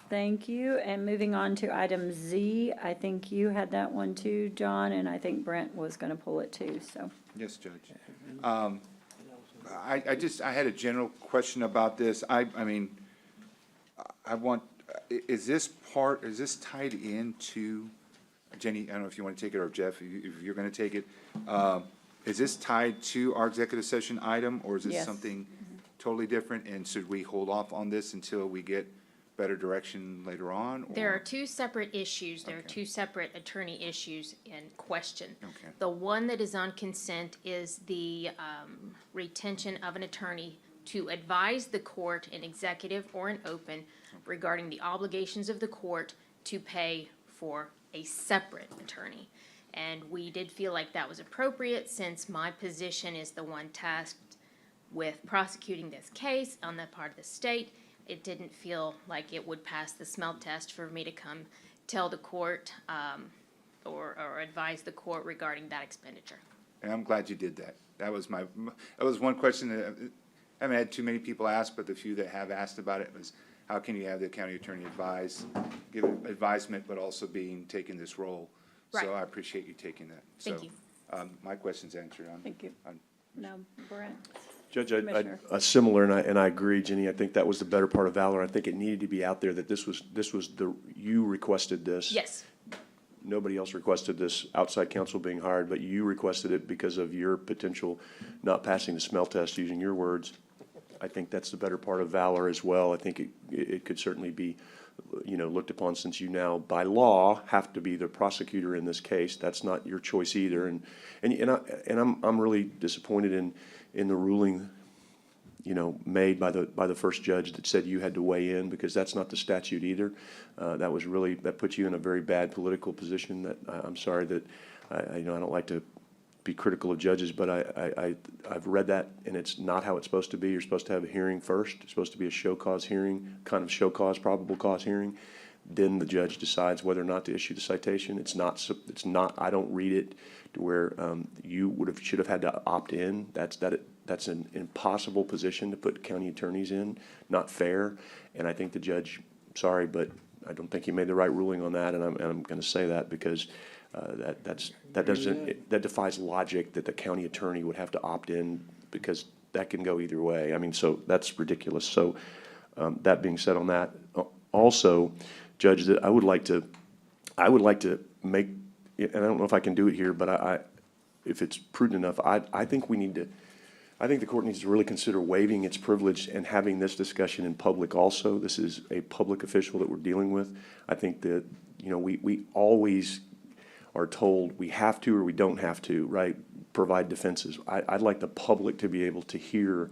Thank you. And moving on to item Z, I think you had that one too, John, and I think Brent was going to pull it too, so. Yes, Judge. I had a general question about this. I mean, I want, is this tied into, Jenny, I don't know if you want to take it, or Jeff, if you're going to take it. Is this tied to our executive session item, or is this Yes. something totally different? And should we hold off on this until we get better direction later on? There or- are two separate issues. There are Okay. two separate attorney issues in question. Okay. The one that is on consent is the retention of an attorney to advise the court in executive or in open regarding the obligations of the court to pay for a separate attorney. And we did feel like that was appropriate, since my position is the one tasked with prosecuting this case on the part of the state. It didn't feel like it would pass the smell test for me to come tell the court or advise the court regarding that expenditure. And I'm glad you did that. That was one question that I haven't had too many people ask, but the few that have asked about it was, how can you have the county attorney give advisement, but also taking this role? Right. So I appreciate you taking that. Thank So, you. my question's answered. Thank you. No, Brent? Judge, Commissioner. similar, and I agree, Jenny, I think that was the better part of Valor. I think it needed to be out there that you requested this. Yes, Nobody else requested this, outside counsel being hired, but you requested it because of your potential not passing the smell test, using your words. I think that's the better part of Valor as well. I think it could certainly be, looked upon, since you now, by law, have to be the prosecutor in this case. That's not your choice either. And I'm really disappointed in the ruling, made by the first judge that said you had to weigh in, because that's not the statute either. That puts you in a very bad political position. That I'm sorry that I don't like to be critical of judges, but I've read that, and it's not how it's supposed to be. You're supposed to have a hearing first. It's supposed to be a show cause hearing, kind of show cause, probable cause hearing. Then the judge decides whether or not to issue the citation. It's not, I don't read it to where you should have had to opt in. That's an impossible position to put county attorneys in, not fair. And I think the judge, sorry, but I don't think he made the right ruling on that, and I'm gonna say that because that defies logic that the county attorney would have to opt in, because that can go either way. I mean, so that's ridiculous. So, that being said on that, also, Judge, that I would like to make, and I don't know if I can do it here, but if it's prudent enough, I think the court needs to really consider waiving its privilege and having this discussion in public also. This is a public official that we're dealing with. I think that, we always are told we have to or we don't have to, right, provide defenses. I'd like the public to be able to hear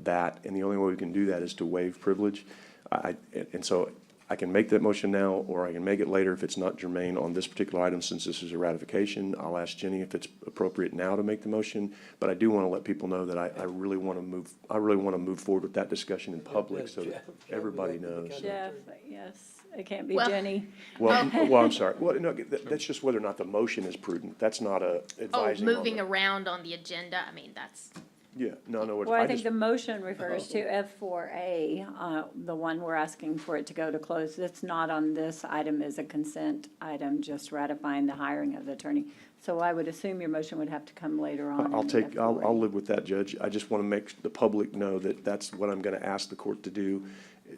that, and the only way we can do that is to waive privilege. And so I can make that motion now, or I can make it later if it's not germane on this particular item, since this is a ratification. I'll ask Jenny if it's appropriate now to make the motion, but I do want to let people know that I really want to move forward with that discussion in public so that everybody knows. Jeff, yes, it can't be Well- Jenny. Well, I'm sorry. Well, no, that's just whether or not the motion is prudent. That's not advising. moving around on the agenda, I mean, that's, Yeah, no. Well, I think the motion refers to F4A, the one we're asking for it to go to close. It's not on this item as a consent item, just ratifying the hiring of the attorney. So I would assume your motion would have to come later on. I'll in I'll F4A. live with that, Judge. I just want to make the public know that that's what I'm going to ask the court to do.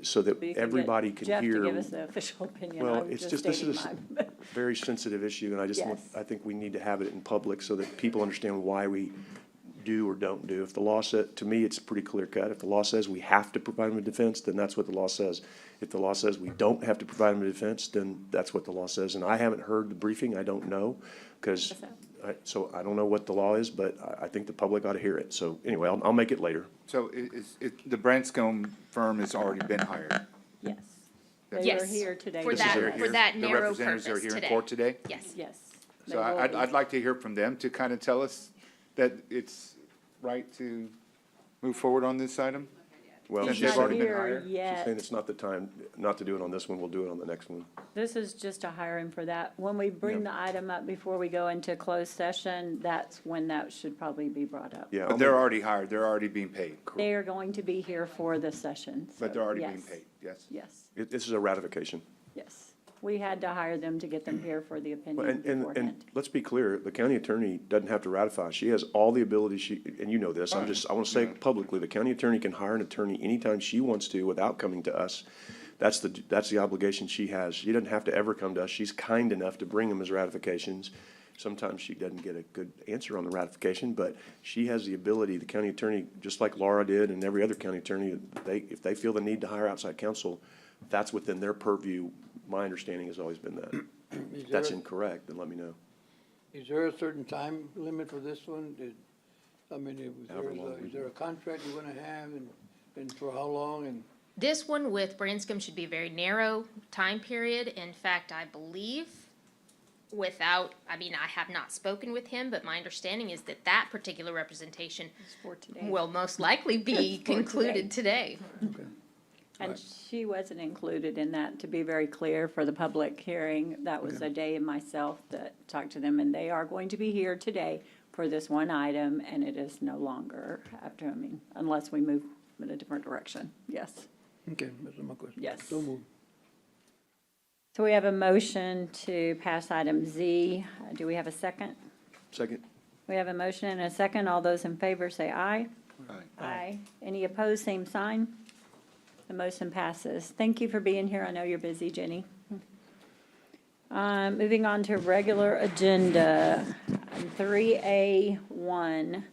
so that You can get everybody can Jeff to hear. give us the official opinion. Well, I'm it's just just, this stating is mine. a very sensitive issue, and Yes. I think we need to have it in public so that people understand why we do or don't do. If the law said, to me, it's pretty clear cut. If the law says we have to provide them a defense, then that's what the law says. If the law says we don't have to provide them a defense, then that's what the law says. And I haven't heard the briefing, I don't know, because, so I don't know what the law is, but I think the public ought to hear it. So anyway, I'll make it later. So the Branscombe firm has already been hired? Yes. That's They were Yes. here today. For to that- hear. for that The narrow representatives are purpose here in today. court today? Yes. Yes. So They will I'd be. like to hear from them to kind of tell us that it's right to move forward on this item? Well, Since she's they've Not already been here hired? She's yet. saying it's not the time, not to do it on this one, we'll do it on the next one. This is just a hiring for that. When we bring the item up before we go into closed session, that's when that should probably be brought up. Yeah, But they're already hired, they're already being paid, They are going to be here for the session. but so they're already being yes. paid, yes? Yes, This is a ratification. yes. We had to hire them to get them here for the Well, opinion and beforehand. let's be clear, the county attorney doesn't have to ratify. She has all the ability, and you know this, I want to say it publicly, the county attorney can hire an attorney anytime she wants to without coming to us. That's the obligation she has. She doesn't have to ever come to us. She's kind enough to bring them as ratifications. Sometimes she doesn't get a good answer on the ratification, but she has the ability, the county attorney, just like Laura did and every other county attorney, if they feel the need to hire outside counsel, that's within their purview. My understanding has always been that. If that's incorrect, then let me know. Is there a certain time limit for this one? However long we Is there a contract you're gonna have and for how long and? This one with Branscombe should be a very narrow time period. In fact, I believe I have not spoken with him, but my understanding is that that particular representation It's for today. will most likely be For concluded today. And she wasn't included in that, to be very clear for the public hearing. That was a day and myself that talked to them, and they are going to be here today for this one item, and it is no longer unless we move in a different direction. Yes. Okay, that's my question. Yes. So moved. So we have a motion to pass item Z. Do we have a second? Second? We have a motion and a second. All those in favor say aye. Aye. Any opposed, same sign. The motion passes. Thank you for being here. I know you're busy, Jenny. Moving on to regular agenda, 3A1.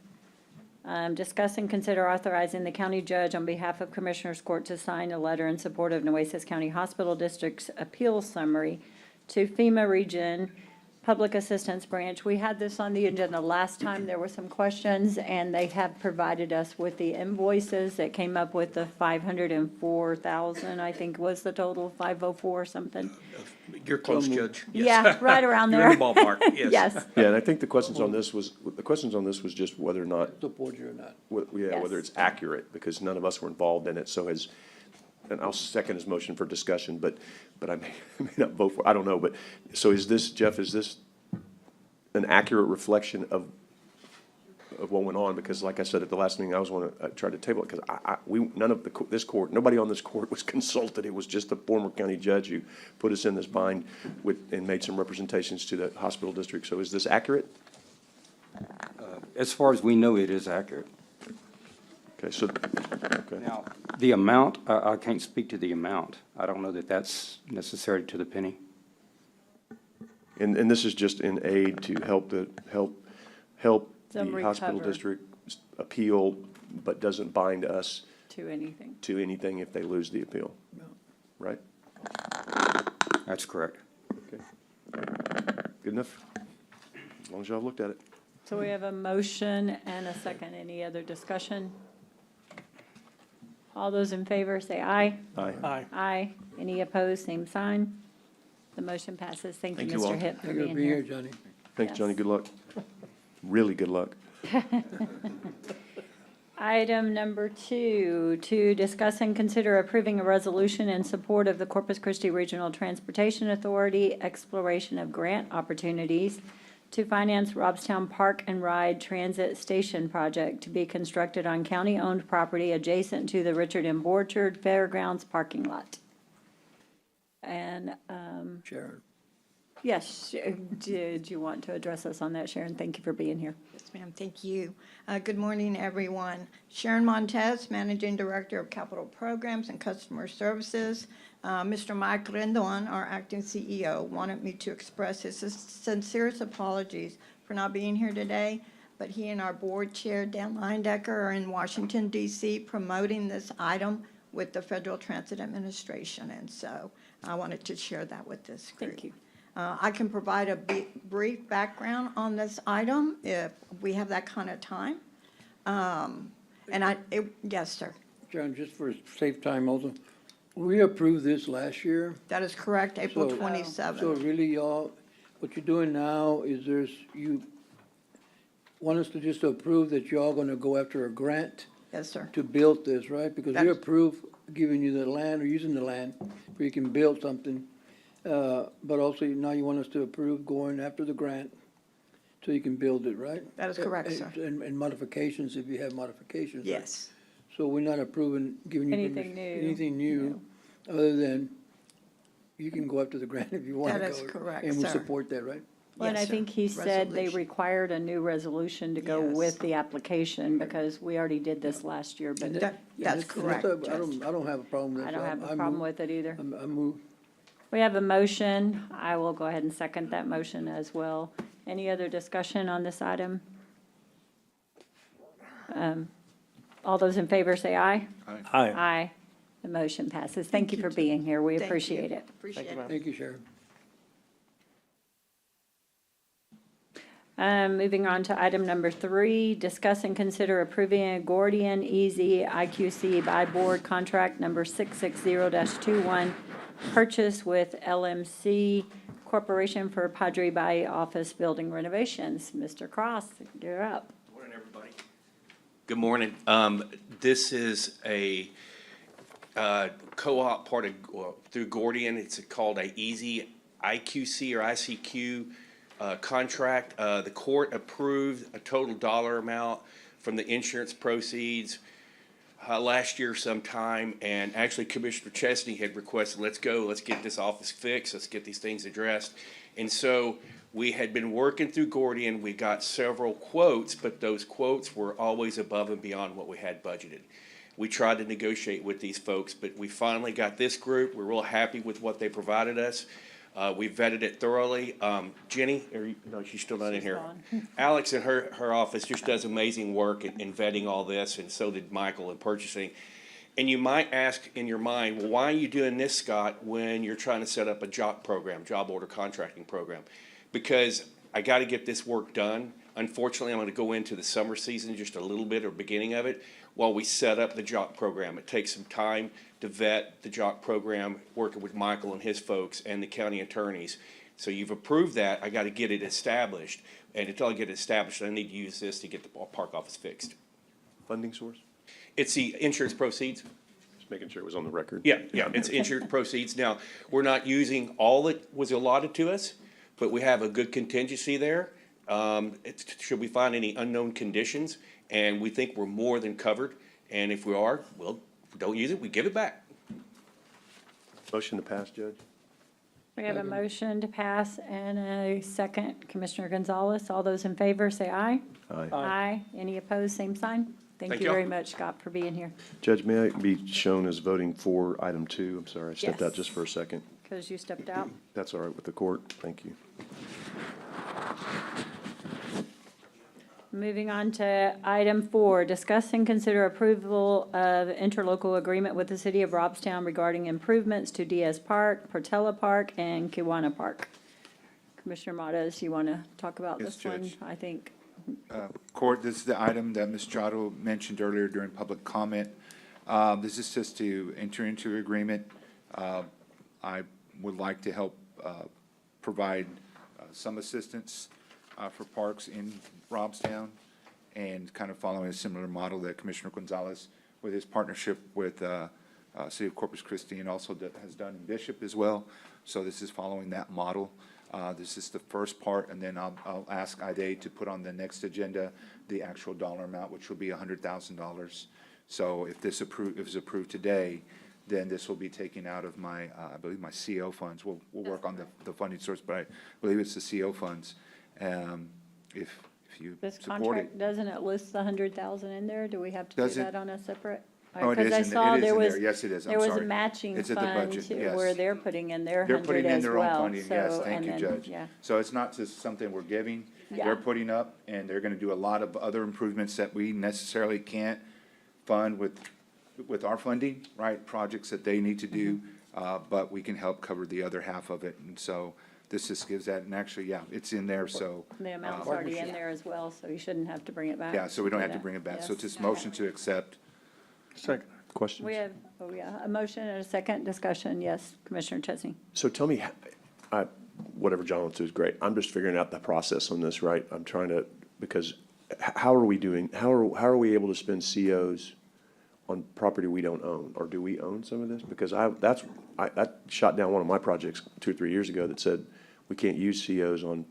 Discuss and consider authorizing the county judge on behalf of Commissioners Court to sign a letter in support of Nueces County Hospital District's appeal summary to FEMA Region Public Assistance Branch. We had this on the agenda last time. There were some questions, and they have provided us with the invoices that came up with the 504,000, I think was the total, 504 or something. You're close, Judge. Yeah, right around there. You're in the ballpark, yes. Yes. Yeah, and I think the questions on this was just whether or not, Support you or not? whether it's accurate, because none of us were involved in it, and I'll second his motion for discussion, but I may not vote for, I don't know, but, so is this, Jeff, is this an accurate reflection of what went on? Because like I said at the last meeting, I tried to table it, because none of this court, nobody on this court was consulted. It was just the former county judge who put us in this bind and made some representations to the hospital district. So is this accurate? As far as we know, it is accurate. Okay, okay. Now, the amount, I can't speak to the amount. I don't know that that's necessary to the penny. And this is just in aid to help the Them hospital recover. district appeal, but doesn't bind us To anything. to anything if they lose the appeal, right? That's correct. Okay. Good enough? As long as y'all have looked at it. So we have a motion and a second. Any other discussion? All those in favor say aye. Aye. Aye. Any opposed, same sign. The motion passes. Thank you, Thank you all. Mr. Hipp, for Thank you being for being here, here. Johnny. Thanks, Yes. Johnny. Good luck. Really good luck. Item number 2, to discuss and consider approving a resolution in support of the Corpus Christi Regional Transportation Authority exploration of grant opportunities to finance Robstown Park and Ride Transit Station project to be constructed on county-owned property adjacent to the Richard M. Borchard Fairgrounds parking lot. And Sharon. Yes, did you want to address us on that, Sharon? Thank you for being here. Yes, ma'am, thank you. Good morning, everyone. Sharon Montez, Managing Director of Capital Programs and Customer Services. Mr. Mike Rendon, our acting CEO, wanted me to express his sincerest apologies for not being here today, but he and our board chair, Dan Leindecker, are in Washington, D.C. promoting this item with the Federal Transit Administration, and so I wanted to share that with this group. Thank you. I can provide a brief background on this item if we have that kind of time. Yes, sir. John, just for safe time also, we approved this last year. That is correct, April So- 27th. So really, y'all, what you're doing now is you want us to just approve that y'all gonna go after a grant Yes, sir. to build this, right? Because we That's- approve giving you the land or using the land where you can build something. But also now you want us to approve going after the grant so you can build it, right? That is correct, sir. And modifications, if you have modifications. right? Yes. So we're not approving, giving you Anything permission- new. anything new, other than you can go after the grant if you want to go. That is correct, And we sir. support that, right? Well, and I Yes, sir. think he said they Resolution. required a new resolution to go Yes. with the application because we already did this last year, but That's And correct, I Judge. don't have a problem with that. I don't so have a I problem move- with it either. I move. We have a motion. I will go ahead and second that motion as well. Any other discussion on this item? All those in favor say aye. Aye. Aye. The motion passes. Thank you for being here. We Thank you. appreciate it. Appreciate it. Thank you, Sharon. Moving on to item number 3, discuss and consider approving a Gordian Easy IQC by board contract number 660-21, purchase with LMC Corporation for Padre Bay office building renovations. Mr. Cross, you're up. Morning, everybody. Good morning. This is a co-op part of, through Gordian. It's called a Easy IQC or ICQ contract. The court approved a total dollar amount from the insurance proceeds last year sometime, and actually Commissioner Chesney had requested, let's get this office fixed, let's get these things addressed. And so we had been working through Gordian. We got several quotes, but those quotes were always above and beyond what we had budgeted. We tried to negotiate with these folks, but we finally got this group. We're real happy with what they provided us. We vetted it thoroughly. Jenny, no, she's still not in here. Alex in her office just does amazing work in vetting all this, and so did Michael in purchasing. And you might ask in your mind, well, why are you doing this, Scott, when you're trying to set up a job program, job order contracting program? Because I got to get this work done. Unfortunately, I'm going to go into the summer season just a little bit or beginning of it while we set up the job program. It takes some time to vet the job program, working with Michael and his folks and the county attorneys. So you've approved that. I got to get it established. And until I get it established, I need to use this to get the park office fixed. Funding source? It's the insurance proceeds. Just making sure it was on the record. Yeah, it's insurance proceeds. Now, we're not using all that was allotted to us, but we have a good contingency there. Should we find any unknown conditions, and we think we're more than covered, and if we are, well, if we don't use it, we give it back. Motion to pass, Judge? We have a motion to pass and a second. Commissioner Gonzalez, all those in favor say aye. Aye. Aye. Any opposed, same sign. Thank Thank you you. very much, Scott, for being here, Judge, may I be shown as voting for item 2? I'm sorry, I stepped out Yes. just for a second. because you stepped out. That's all right with the court. Thank you. Moving on to item 4, discuss and consider approval of interlocal agreement with the city of Robstown regarding improvements to Diaz Park, Portela Park, and Kiwanis Park. Commissioner Modas, you want to talk about Yes, this one? Judge. I think, Court, this is the item that Ms. Chado mentioned earlier during public comment. This is just to enter into an agreement. I would like to help provide some assistance for parks in Robstown, and kind of following a similar model that Commissioner Gonzalez, with his partnership with City of Corpus Christi, and also has done in Bishop as well. So this is following that model. This is the first part, and then I'll ask Ida to put on the next agenda the actual dollar amount, which will be $100,000. So if this is approved today, then this will be taken out of my, I believe my CO funds. We'll work on the funding source, but I believe it's the CO funds. If you This support it. contract, doesn't it list the 100,000 in there? Do we have to do Does it? that on a separate? Oh, it is Because I in there. saw It is there in there. was, Yes, it is. I'm there was a sorry. matching It's at the fund budget, to yes. where they're putting in their They're 100 putting in as their own well. funding, yes, So, thank and you, then- Judge. Yeah. So it's not just something we're giving, Yeah. they're putting up, and they're gonna do a lot of other improvements that we necessarily can't fund with our funding, right? Projects that they need to do, but we can help cover the other half of it, and so this just gives that, and actually, yeah, it's in there, so. The amount's already in there as well, so you shouldn't have to bring it back. Yeah, so we don't have to that. bring it back, so Yes. it's just motion to accept. Second. Questions? We have, oh yeah, a motion and a second discussion. Yes, Commissioner Chesney. So tell me, whatever John wants to do is great. I'm just figuring out the process on this, right? I'm trying to, because how are we doing, how are we able to spend COs on property we don't own? Or do we own some of this? Because that shot down one of my projects 2 or 3 years ago that said we can't use COs on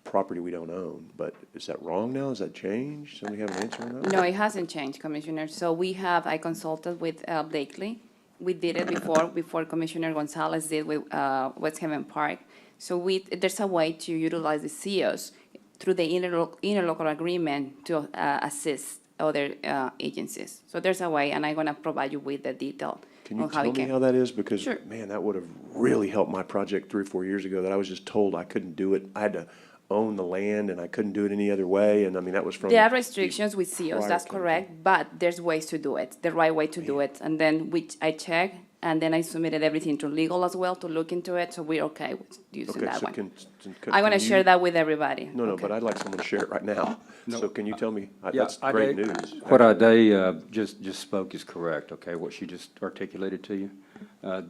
property we don't own. But is that wrong now? Has that changed? Somebody have an answer on that? No, it hasn't changed, Commissioner. So I consulted with Blakely. We did it before Commissioner Gonzalez did with West Haven Park. So there's a way to utilize the COs through the interlocal agreement to assist other agencies. So there's a way, and I'm gonna provide you with the detail Can you on how tell it me can. how that is? Because, Sure. man, that would have really helped my project 3 or 4 years ago that I was just told I couldn't do it. I had to own the land and I couldn't do it any other way. And I mean, that was from. There are restrictions with COs, prior that's council. correct, but there's ways to do it, the right way to do it. And then I check, and then I submitted everything to legal as well to look into it, so we're okay with using Okay, that so one. can I'm gonna you- share that with everybody. No, Okay. but I'd like someone to share it right now. So can you tell me? That's Yeah, great Ade- news. What Ade just spoke is correct, okay, what she just articulated to you.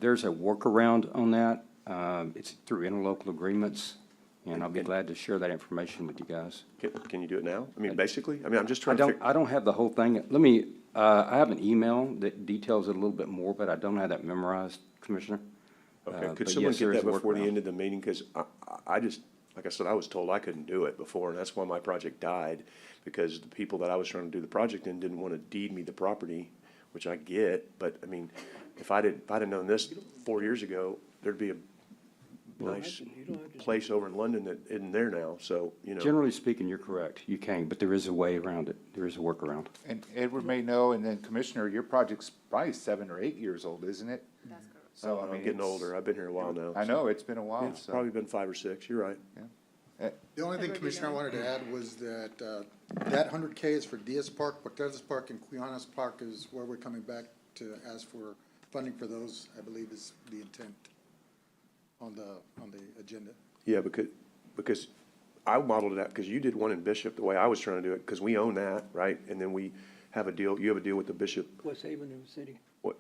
There's a workaround on that. It's through interlocal agreements, and I'll be glad to share that information with you guys. Can you do it now? I mean, basically, I mean, I'm just trying to figure. I don't have the whole thing. Let me, I have an email that details it a little bit more, but I don't have that memorized, Commissioner. Okay, could But someone yes, get there is that a before the workaround. end of the meeting? Because I just, like I said, I was told I couldn't do it before, and that's why my project died. Because the people that I was trying to do the project in didn't want to deed me the property, which I get. But, I mean, if I'd have known this 4 years ago, there'd be a nice place over in London that isn't there now, so, you know. Generally speaking, you're correct. You can, but there is a way around it. There is a workaround. And Edward may know, and then Commissioner, your project's probably 7 or 8 years old, isn't it? That's correct. So, I I'm mean, getting it's- older. I've been here a while now. I know, it's been a while, It's so. probably been 5 or 6. You're right. The only thing, Commissioner, I wanted to add was that, that 100K is for Diaz Park, Cortez Park, and Quianas Park is where we're coming back to ask for funding for those, I believe is the intent on the agenda. Yeah, because I modeled it out, because you did one in Bishop, the way I was trying to do it, because we own that, right? And then we have a deal, you have a deal with the Bishop, West Haven in the city.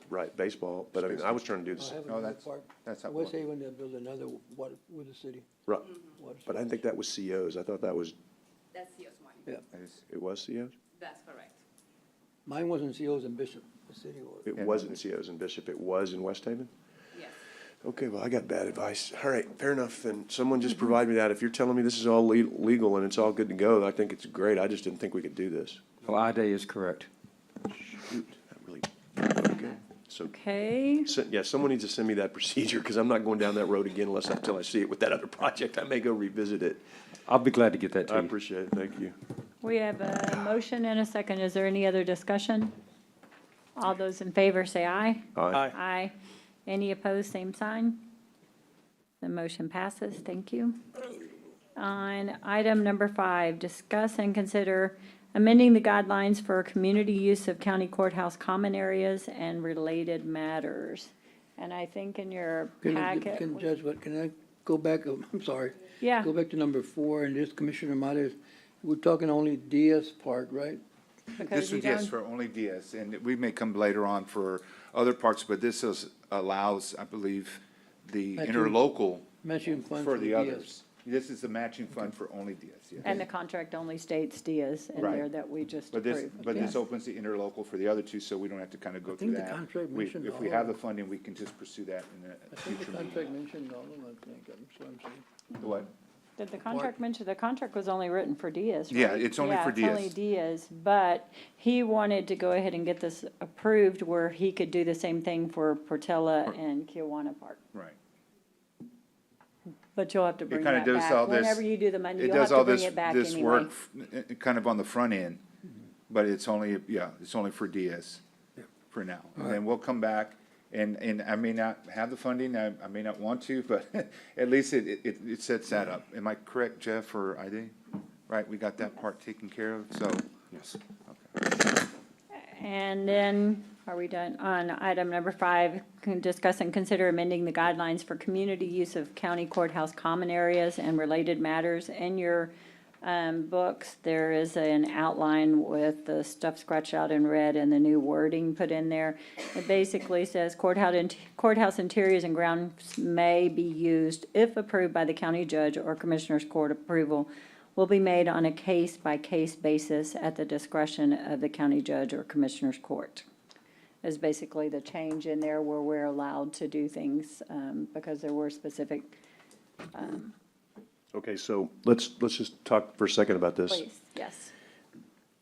right, baseball, but I mean, I was trying to do this, I have No, another that's- park. that's not West what- Haven, they built another water with the city. right, water but I didn't think that was COs, I thought that was, That's CO's money. Yeah, it was COs? That's correct. mine wasn't COs in Bishop, the city was. It wasn't COs in Bishop, it was in West Haven? Yes. Okay, well, I got bad advice. All right, fair enough, then someone just provide me that. If you're telling me this is all legal and it's all good to go, I think it's great. I just didn't think we could do this. Well, Ade is correct. Shoot, that really, okay. So, Okay, yeah, someone needs to send me that procedure, because I'm not going down that road again until I see it with that other project. I may go revisit it. I'll be glad to get that to I you. appreciate it, thank you. we have a motion and a second. Is there any other discussion? All those in favor say aye. Aye. Aye. Any opposed, same sign. The motion passes. Thank you. On item number 5, discuss and consider amending the guidelines for community use of county courthouse common areas and related matters. And I think in your packet. Judge, what, can I go back, I'm sorry. Yeah. Go back to number 4, and this Commissioner Morales, we're talking only Diaz Park, right? because This you was, yes, don't- for only Diaz, and we may come later on for other parks, but this allows, I believe, the Matching- interlocal Matching funds for the Diaz. others. This is the matching fund for only Diaz, yes. And the contract only states Diaz in Right. there that we just But this, approved. but this Yes. opens the interlocal for the other two, so we don't have to kind of go I through think the that. contract We- mentioned If we all have of the funding, we can just pursue that in I a think the future meeting. contract mentioned all of them, I think, that's what I'm saying. What? Did the contract mention, the contract was only written for Diaz, right? Yeah, it's only for Yeah, it's only Diaz, but he wanted to go ahead and get this approved where he could do the same thing for Portela and Kiwanis Park. Right. But you'll have to bring kinda that does all back. this- Whenever you do the money, It you'll have does all to bring this, it back this anyway. work kind of on the front end, but it's only, it's only for Diaz for now. And then we'll come back, and I may not have the funding, I may not want to, but at least it sets that up. Am I correct, Jeff or ID? Right, we got that part taken care of, so, yes, okay. And then, are we done? On item number 5, discuss and consider amending the guidelines for community use of county courthouse common areas and related matters. In your books, there is an outline with the stuff scratched out in red and the new wording put in there. It basically says courthouse interiors and grounds may be used if approved by the county judge or commissioner's court. Approval will be made on a case-by-case basis at the discretion of the county judge or commissioner's court. Is basically the change in there where we're allowed to do things because there were specific, Okay, so let's just talk for a second about this. please, yes.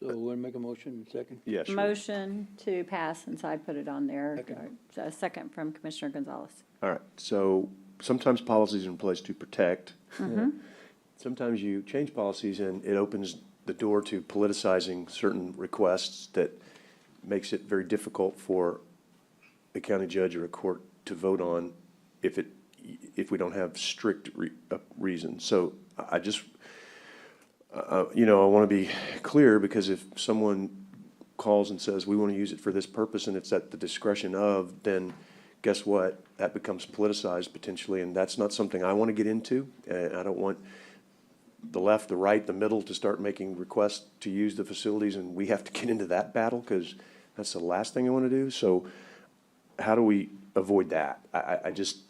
So we'll make a motion, second? Yeah, sure. Motion to pass, since I put it on there. Second. A second from Commissioner Gonzalez. All right, so sometimes policies are in place to protect. Mm-hmm. Sometimes you change policies and it opens the door to politicizing certain requests that makes it very difficult for a county judge or a court to vote on if we don't have strict reasons. So I just, I want to be clear, because if someone calls and says, we want to use it for this purpose, and it's at the discretion of, then guess what? That becomes politicized potentially, and that's not something I want to get into. And I don't want the left, the right, the middle to start making requests to use the facilities, and we have to get into that battle, because that's the last thing I want to do. So how do we avoid that? I just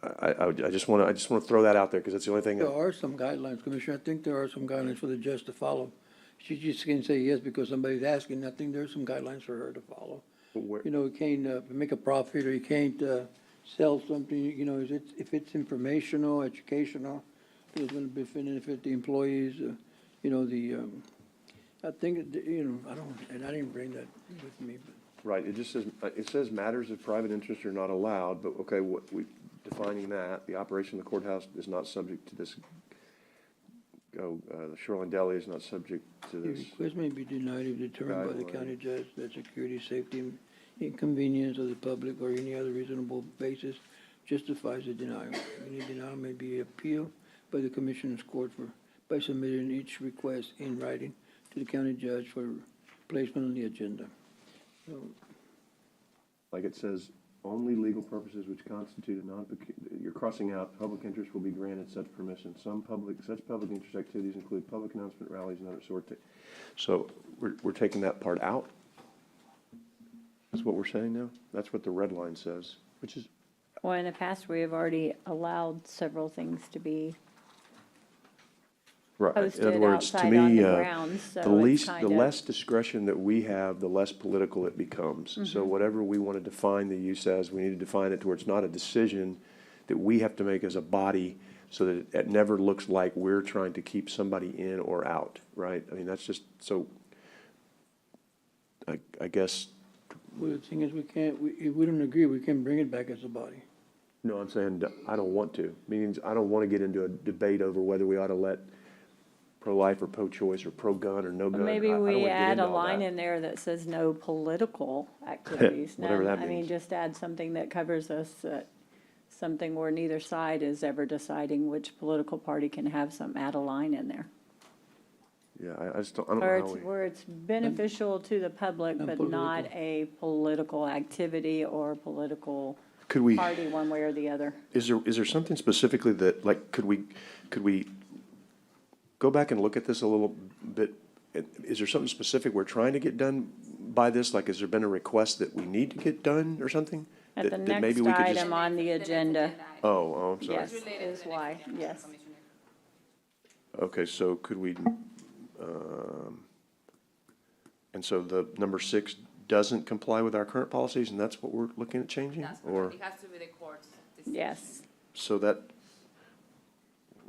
want to throw that out there, because that's the only thing. There are some guidelines, Commissioner. I think there are some guidelines for the judge to follow. She just can't say yes because somebody's asking. I think there's some guidelines for her to follow. Where- You can't make a profit, or you can't sell something, if it's informational, educational, it's going to benefit the employees, I think, I didn't bring that with me, but. Right, it says matters of private interest are not allowed, but okay, defining that, the operation of the courthouse is not subject to this. The Shoreline Deli is not subject to The this. request may be denied if determined by the Guideline. county judge that security, safety, and inconvenience of the public or any other reasonable basis justifies the denial. Any denial may be appealed by the commissioner's court by submitting each request in writing to the county judge for placement on the agenda. So, Like it says, only legal purposes which constitute you're crossing out, public interest will be granted such permission. Such public interest activities include public announcement, rallies, and other sort. So we're taking that part out? That's what we're saying now? That's what the red line says, which is, Well, in the past, we have already allowed several things to be right. In posted other words, to outside on me, the grounds, so the it's the less discretion that we have, the less political it becomes. So whatever we want to define the use as, we need to define it to where it's not a decision that we have to make as a body, so that it never looks like we're trying to keep somebody in or out, right? I mean, that's just, so, I guess, well, the thing is, if we don't agree, we can bring it back as a body. no, I'm saying I don't want to. Means I don't want to get into a debate over whether we ought to let pro-life or pro-choice or pro-gun or no gun. Maybe I don't wanna we get add into a all line that. in there that says no political activities. Whatever None. that I mean, means. just add something that covers us, something where neither side is ever deciding which political party can have some, add a line in there. Yeah, I just don't, I don't Or know it's how we. where it's beneficial to the public, but not a political activity or political Could we, party one way or the other. is there something specifically that, like, could we go back and look at this a little bit? Is there something specific we're trying to get done by this? Like, has there been a request that we need to get done or something? At the That next maybe we could just- item on the agenda, Oh, I'm sorry. yes, is why, yes. Okay, so could we, and so the number 6 doesn't comply with our current policies, and that's what we're looking at changing? Or, It has to be the court's Yes. so that,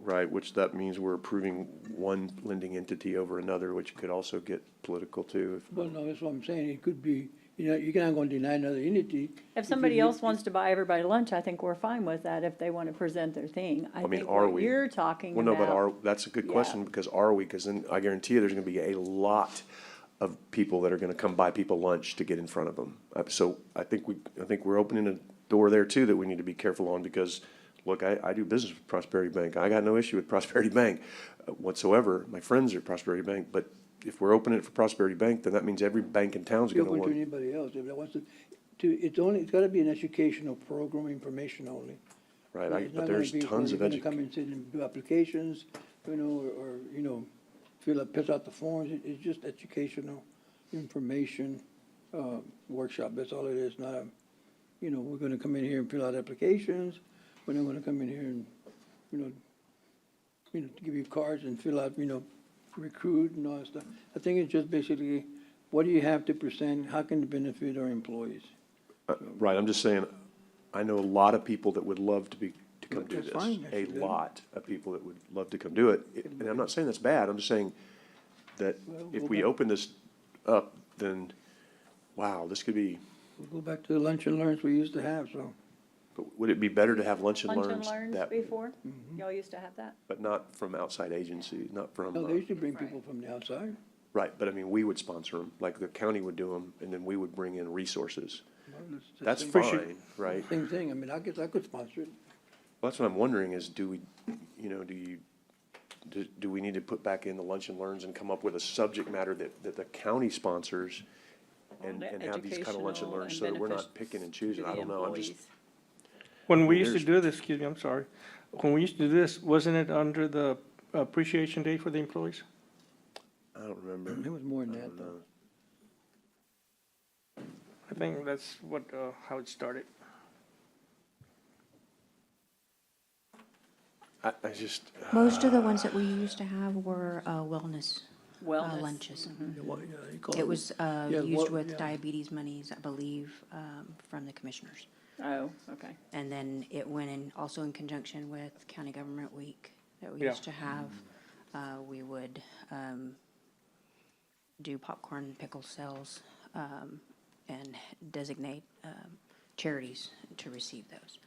Right, which that means we're approving one lending entity over another, which could also get political too. Well, no, that's what I'm saying. It could be, you know, you're not gonna deny another entity. If somebody else wants to buy everybody lunch, I think we're fine with that if they want to present their thing. I mean, think are what we? you're talking Well, no, but about. that's a good Yeah. question, because are we? Because then I guarantee you, there's gonna be a lot of people that are gonna come buy people lunch to get in front of them. So I think we're opening a door there too that we need to be careful on, because, look, I do business with Prosperity Bank. I got no issue with Prosperity Bank whatsoever. My friends are at Prosperity Bank, but if we're opening it for Prosperity Bank, then that means every bank in town's Be gonna open to want. anybody else. If that wants it's gotta be an educational program, information only. Right, It's but not there's gonna be tons where of you're gonna come and sit and do applications, you know, or, you know, fill out the forms. It's just educational information, workshop. That's all it is, not a, you know, we're gonna come in here and fill out applications. We're not gonna come in here and, you know, to give you cards and fill out, you know, recruit and all that stuff. I think it's just basically, what do you have to present? How can it benefit our employees? Right, I'm just saying, I know a lot of people that would love to come do That's this. fine, A actually. lot of people that would love to come do it. And I'm not saying that's bad, I'm just saying that Well, if go we back- open this up, then, wow, this could be, We'll go back to the lunch and learns we used to have, so. but would it be better to have lunch and Lunch and learns learns that, before? Y'all used to have that? but not from outside agencies, not from, No, they used to bring people from the outside. right, but I mean, we would sponsor them, like the county would do them, and then we would bring in resources. Well, it's the That's same- fine, right? Same thing. I mean, I guess I could sponsor it. Well, that's what I'm wondering is, do we, you know, do we need to put back in the lunch and learns and come up with a subject matter that the county sponsors and have these kind of lunch and Educational learns and so that we're not benefits picking and to choosing? the I don't know, I'm just, employees. When we used to There's- do this, excuse me, I'm sorry, when we used to do this, wasn't it under the appreciation day for the employees? I don't remember. It was more than I that, don't though. know. I think that's what, how it started. I just, Most of the ones that we used to have were wellness Wellness. lunches. Yeah, well, yeah, you call It was yeah, used well, with yeah. diabetes monies, I believe, from the commissioners. Oh, okay. And then it went in, also in conjunction with County Government Week that we Yeah. used to have. We would do popcorn pickle sales and designate charities to receive those.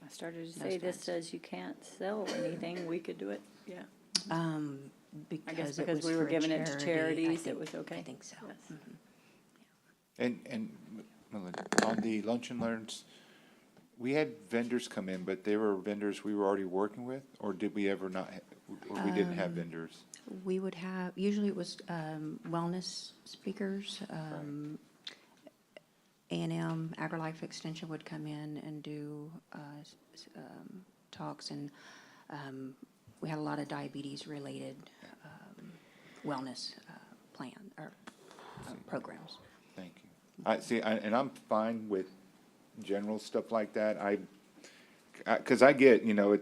I started to Those say this times. says you can't sell anything, we could do it, yeah. Because it because was we were for giving it to charity, charities, I it was okay. I think so. Yes. Mhm. And Melinda, on the lunch and learns, we had vendors come in, but they were vendors we were already working with, or did we ever not, or we didn't have vendors? We would have, usually it was wellness speakers. A&M AgriLife Extension would come in and do talks, and we had a lot of diabetes-related wellness plan or programs. Thank you. And I'm fine with general stuff like that. Because I get, you know,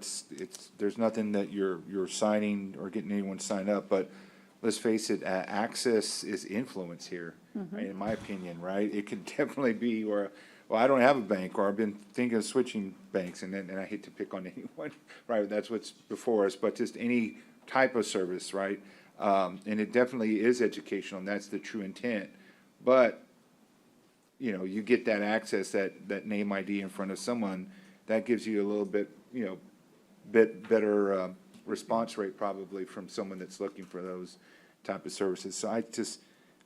there's nothing that you're signing or getting anyone to sign up, but let's face it, access is influence here, in my opinion, right? It could definitely be where, well, I don't have a bank, or I've been thinking of switching banks, and I hate to pick on anyone, right? That's what's before us, but just any type of service, right? And it definitely is educational, and that's the true intent. But, you know, you get that access, that name ID in front of someone, that gives you a little bit, you know, bit better response rate probably from someone that's looking for those type of services. So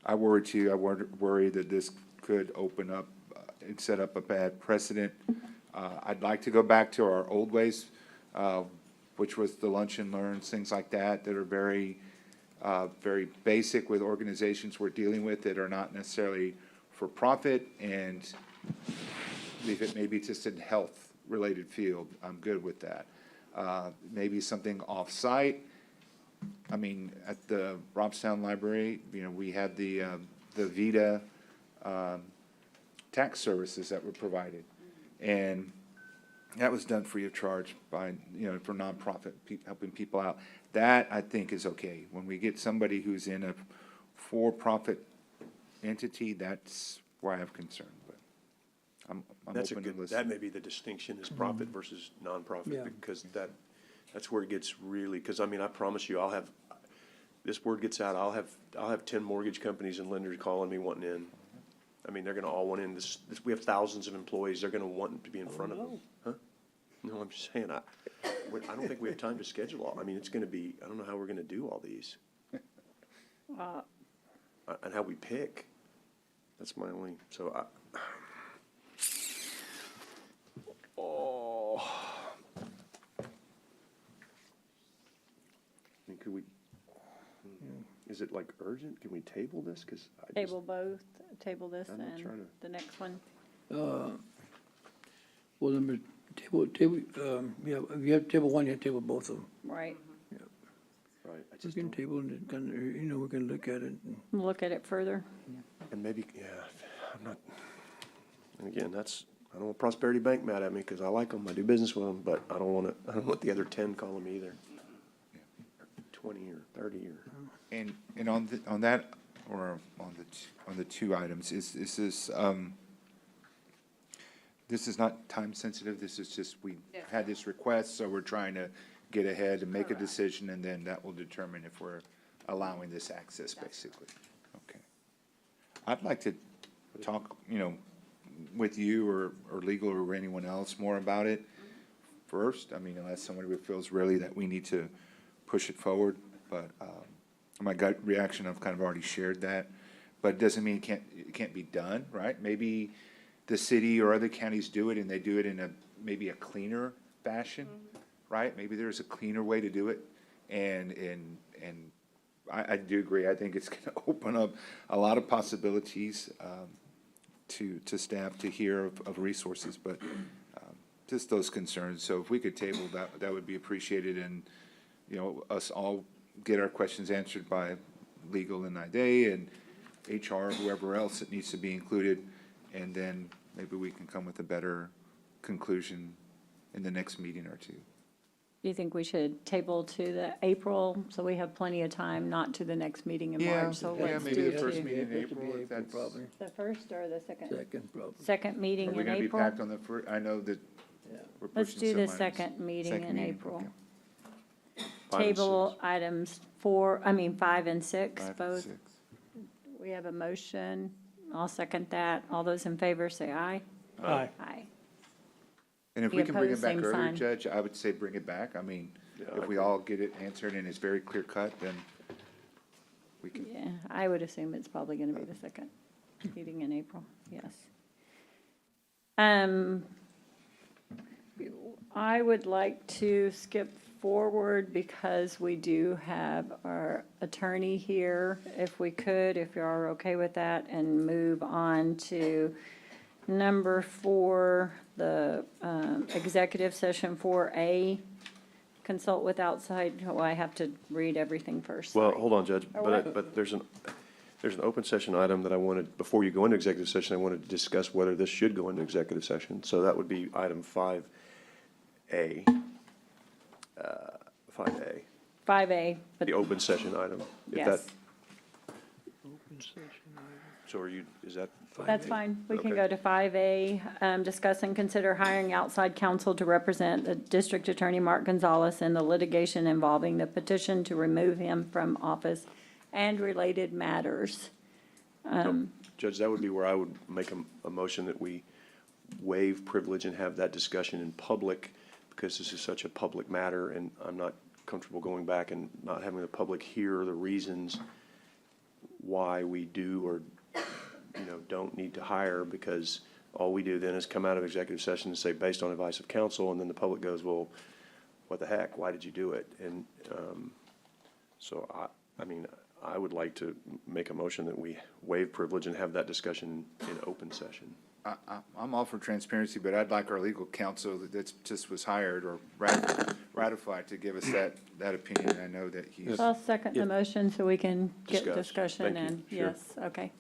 I worry too, I worry that this could open up and set up a bad precedent. I'd like to go back to our old ways, which was the lunch and learns, things like that are very, very basic with organizations we're dealing with that are not necessarily for profit, and leave it maybe just in health-related field. I'm good with that. Maybe something off-site. I mean, at the Robstown Library, you know, we had the VITA tax services that were provided. And that was done free of charge by, you know, for nonprofit, helping people out. That, I think, is okay. When we get somebody who's in a for-profit entity, that's where I have concern, but I'm that's a open to good, listen. that may be the distinction is profit versus nonprofit, Yeah. because that, That's where it gets really, because I mean, I promise you, this word gets out, I'll have 10 mortgage companies and lenders calling me wanting in. I mean, they're gonna all want in. We have thousands of employees, they're gonna want to be in front of them. Huh? No, I'm just saying, I don't think we have time to schedule all, I mean, it's gonna be, I don't know how we're gonna do all these. And how we pick. That's my only, oh. I mean, could we, is it like urgent? Can we table this? Because Table both, table this I'm not and trying to- the next one. Well, number, yeah, if you have table one, you have to table both of them. Right. Right, I We just can don't, table and kind of, we can look at it. Look at it further. and maybe, yeah, I'm not, and again, I don't want Prosperity Bank mad at me, because I like them, I do business with them, but I don't want the other 10 calling me either. 20 or 30 or. And on that, or on the two items, is this is not time sensitive, this is just, we had this request, so we're trying to get ahead and make a decision, and then that will determine if we're allowing this access, basically. Okay. I'd like to talk, with you or legal or anyone else more about it first. I mean, unless somebody feels really that we need to push it forward, but, my gut reaction, I've kind of already shared that, but it doesn't mean it can't be done, right? Maybe the city or other counties do it, and they do it in maybe a cleaner fashion, right? Maybe there's a cleaner way to do it, and I do agree. I think it's going to open up a lot of possibilities to staff to hear of resources, but just those concerns. So if we could table that would be appreciated, and us all get our questions answered by legal and IDA and HR, whoever else that needs to be included, and then maybe we can come with a better conclusion in the next meeting or two. Do you think we should table to the April, so we have plenty of time, not to the next meeting in March? So let's maybe do the first two. meeting in April, if that's. Probably. The first or the second? Second, probably. Second Are meeting we in gonna be April? packed on the first? I know that we're Let's pushing do the some items. second meeting in April. Okay. 5 and Table items 5 and 6, 5 and both. 6. We have a motion. I'll second that. All those in favor say aye. Aye. Aye. And if Be we can bring it opposed, back same earlier, sign. Judge, I would say bring it back. I mean, if we all get it answered and it's very clear cut, then we can. Yeah, I would assume it's probably going to be the second meeting in April, yes. I would like to skip forward because we do have our attorney here, if we could, if you are okay with that, and move on to number 4, the executive session 4A, consult with outside, I have to read everything first. Well, sorry. hold on, Judge, Or but, what? but there's an open session item that I wanted, before you go into executive session, I wanted to discuss whether this should go into executive session. So that would be item 5A. 5A, 5A, but the open session item. If yes, that- So are you, is that? that's fine. We can Okay. go to 5A, discuss and consider hiring outside counsel to represent the District Attorney Mark Gonzalez in the litigation involving the petition to remove him from office and related matters. Judge, that would be where I would make a motion that we waive privilege and have that discussion in public, because this is such a public matter, and I'm not comfortable going back and not having the public hear the reasons why we do or, don't need to hire, because all we do then is come out of executive session and say, based on advice of counsel, and then the public goes, well, what the heck, why did you do it? And so I would like to make a motion that we waive privilege and have that discussion in open session. I'm all for transparency, but I'd like our legal counsel that just was hired or ratified to give us that opinion. I know that he's. I'll second the motion so we can get Discuss. discussion Thank you. and, Sure. yes, okay.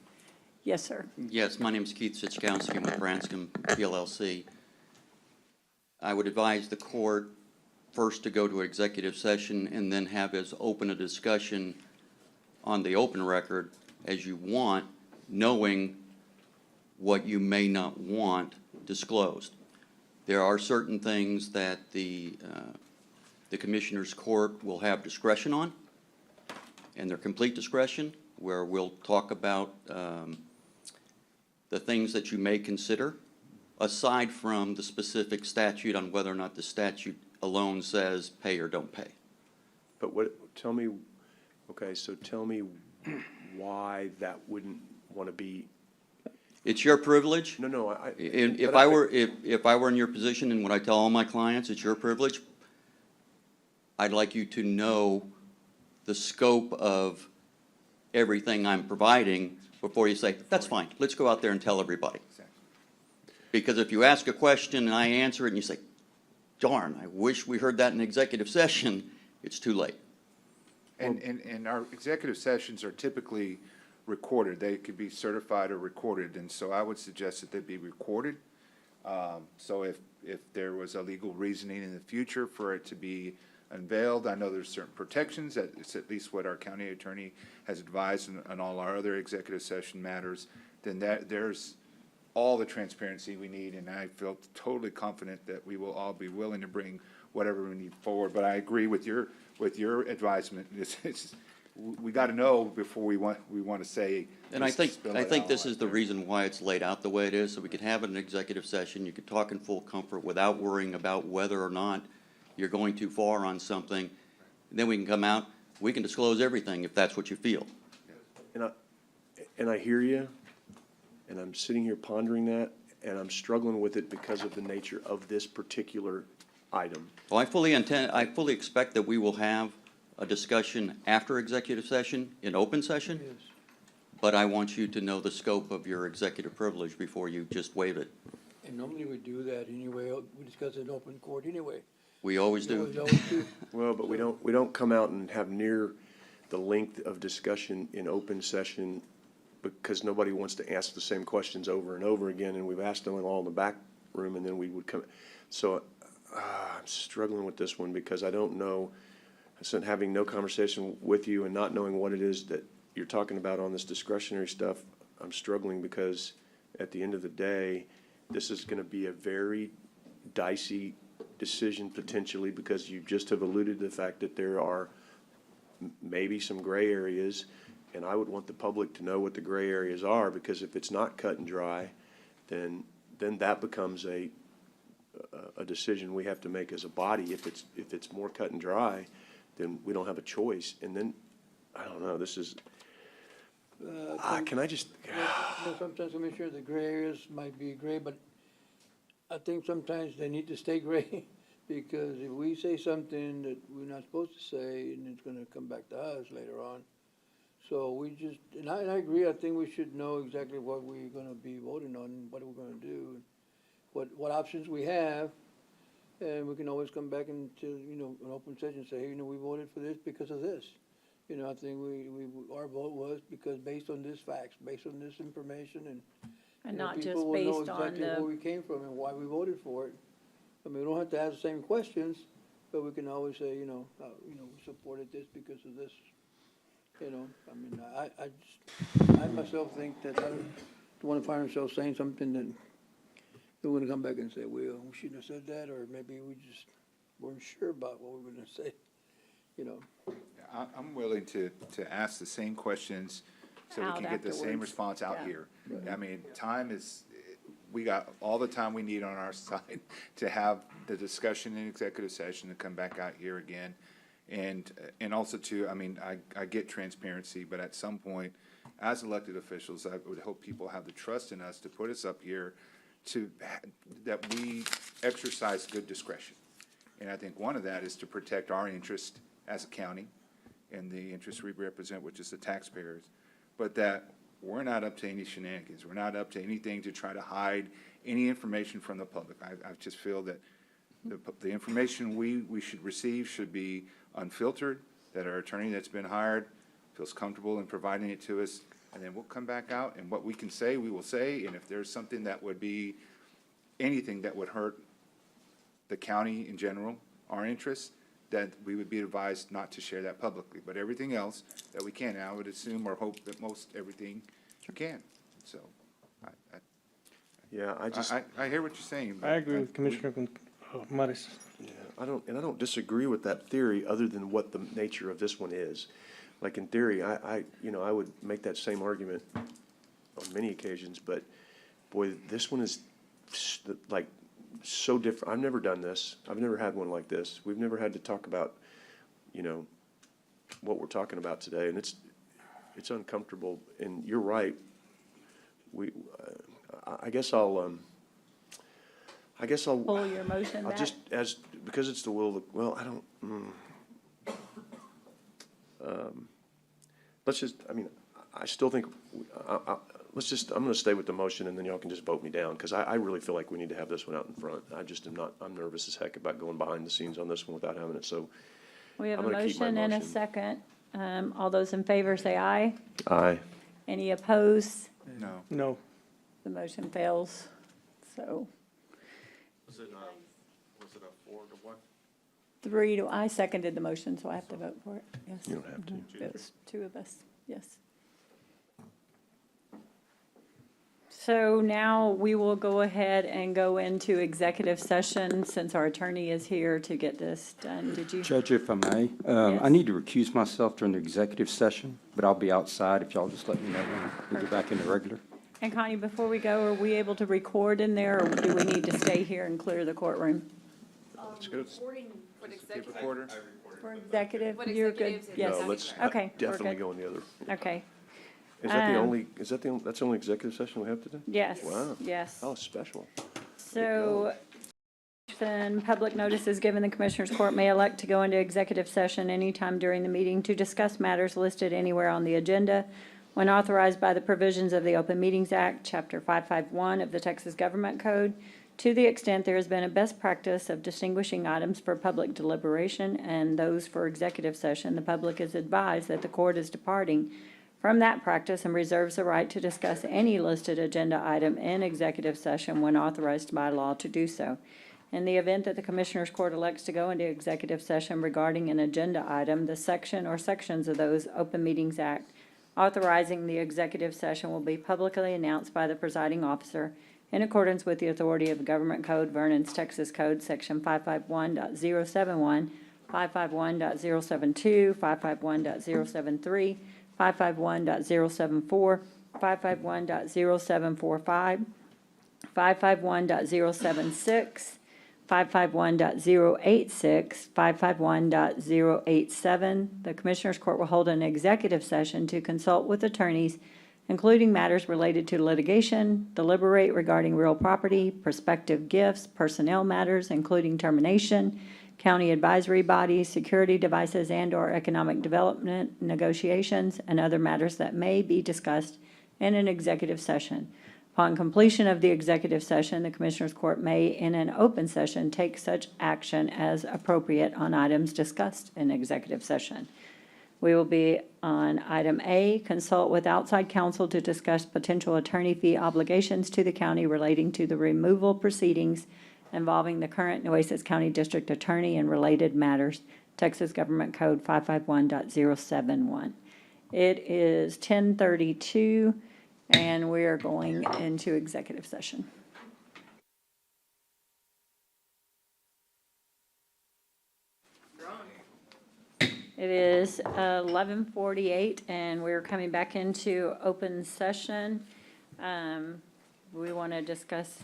Yes, sir. Yes, my name is Keith Sichkowski. I'm with Branscombe PLLC. I would advise the court first to go to executive session and then have as open a discussion on the open record as you want, knowing what you may not want disclosed. There are certain things that the the Commissioners Court will have discretion on, and their complete discretion, where we'll talk about the things that you may consider, aside from the specific statute on whether or not the statute alone says pay or don't pay. But what, tell me, okay, so tell me why that wouldn't want to be. It's your privilege. No, If I were in your position, and what I tell all my clients, it's your privilege, I'd like you to know the scope of everything I'm providing before you say, that's fine, let's go out there and tell everybody. Because if you ask a question and I answer it and you say, darn, I wish we heard that in executive session, it's too late. And our executive sessions are typically recorded. They could be certified or recorded, and so I would suggest that they be recorded. So if there was a legal reasoning in the future for it to be unveiled, I know there's certain protections, that it's at least what our county attorney has advised on all our other executive session matters, then there's all the transparency we need, and I feel totally confident that we will all be willing to bring whatever we need forward. But I agree with your advisement. We got to know before we want to say. And I think this is the reason why it's laid out the way it is, so we could have an executive session, you could talk in full comfort without worrying about whether or not you're going too far on something. And then we can come out, we can disclose everything if that's what you feel. And I hear you, and I'm sitting here pondering that, and I'm struggling with it because of the nature of this particular item. Well, I fully expect that we will have a discussion after executive session, in open session. Yes. But I want you to know the scope of your executive privilege before you just waive it. And normally we do that anyway, we discuss it in open court anyway. We always do. We always do. Well, but we don't come out and have near the length of discussion in open session because nobody wants to ask the same questions over and over again, and we've asked them all in the back room, and then we would come. So I'm struggling with this one because I don't know, having no conversation with you and not knowing what it is that you're talking about on this discretionary stuff, I'm struggling because at the end of the day, this is going to be a very dicey decision potentially, because you just have alluded to the fact that there are maybe some gray areas, and I would want the public to know what the gray areas are, because if it's not cut and dry, then that becomes a decision we have to make as a body. If it's more cut and dry, then we don't have a choice. And then, I don't know, this is, can I just? Sometimes, Commissioner, the gray areas might be gray, but I think sometimes they need to stay gray, because if we say something that we're not supposed to say, and it's gonna come back to us later on. So we just, and I agree, I think we should know exactly what we're gonna be voting on, what we're gonna do, what options we have, and we can always come back into, an open session and say, hey, we voted for this because of this. I think our vote was because based on this facts, based on this information, And not just people will know based on exactly where the, we came from and why we voted for it. I mean, we don't have to ask the same questions, but we can always say, we supported this because of this. I mean, I myself think that I don't want to find ourselves saying something that we're going to come back and say, well, we shouldn't have said that, or maybe we just weren't sure about what we were going to say, I'm willing to ask the same questions so we Out can get the same afterwards. response out Yeah. here. I mean, time is, we got all the time we need on our side to have the discussion in executive session and come back out here again. And also too, I mean, I get transparency, but at some point, as elected officials, I would hope people have the trust in us to put us up here that we exercise good discretion. And I think one of that is to protect our interest as a county and the interests we represent, which is the taxpayers, but that we're not up to any shenanigans. We're not up to anything to try to hide any information from the public. I just feel that the information we should receive should be unfiltered, that our attorney that's been hired feels comfortable in providing it to us, and then we'll come back out, and what we can say, we will say, and if there's something that would be, anything that would hurt the county in general, our interests, that we would be advised not to share that publicly. But everything else that we can, and I would assume or hope that most everything you can. So, Yeah, I hear what you're saying. I agree with Commissioner Maris. Yeah, I don't disagree with that theory, other than what the nature of this one is. Like, in theory, I would make that same argument on many occasions, but boy, this one is like so different. I've never done this. I've never had one like this. We've never had to talk about, what we're talking about today, and it's uncomfortable. And you're right. I guess I'll Pull your motion I'll back? just, because it's the will of the, well, I don't, let's just, I still think, I'm gonna stay with the motion, and then y'all can just vote me down, because I really feel like we need to have this one out in front. I'm nervous as heck about going behind the scenes on this one without having it, so. We have I'm a gonna keep my motion and a motion. second. All those in favor say aye. Aye. Any opposed? No. No. The motion fails, so Was it a 4-1? 3 to, I seconded the motion, so I have to vote for it, yes. You don't have to. It was 2 of us, yes. So now we will go ahead and go into executive session, since our attorney is here to get this done. Did you? Judge, if I may, Yes. I need to recuse myself during the executive session, but I'll be outside if y'all just let me know when we get back into regular. And Connie, before we go, are we able to record in there, or do we need to stay here and clear the courtroom? Let's go. Recorder? For executive, What you're good? executives? Yes. No, let's Okay, we're definitely good. go in the other. Okay, Is that that's the only executive session we have today? yes, Wow. yes. Oh, special. So, then public notice is given, the Commissioners Court may elect to go into executive session anytime during the meeting to discuss matters listed anywhere on the agenda when authorized by the provisions of the Open Meetings Act, Chapter 551 of the Texas Government Code, to the extent there has been a best practice of distinguishing items for public deliberation and those for executive session. The public is advised that the court is departing from that practice and reserves the right to discuss any listed agenda item in executive session when authorized by law to do so. In the event that the Commissioners Court elects to go into executive session regarding an agenda item, the section or sections of those Open Meetings Act authorizing the executive session will be publicly announced by the presiding officer in accordance with the authority of Government Code, Vernon's Texas Code, Section 551.071, 551.072, 551.073, 551.074, 551.0745, 551.076, 551.086, 551.087. The Commissioners Court will hold an executive session to consult with attorneys, including matters related to litigation, deliberate regarding real property, prospective gifts, personnel matters, including termination, county advisory bodies, security devices, and/or economic development negotiations, and other matters that may be discussed in an executive session. Upon completion of the executive session, the Commissioners Court may, in an open session, take such action as appropriate on items discussed in executive session. We will be on item A, consult with outside counsel to discuss potential attorney fee obligations to the county relating to the removal proceedings involving the current Nueces County District Attorney and related matters, Texas Government Code 551.071. It is 10:32, and we are going into executive session. It is 11:48, and we're coming back into open session. We want to discuss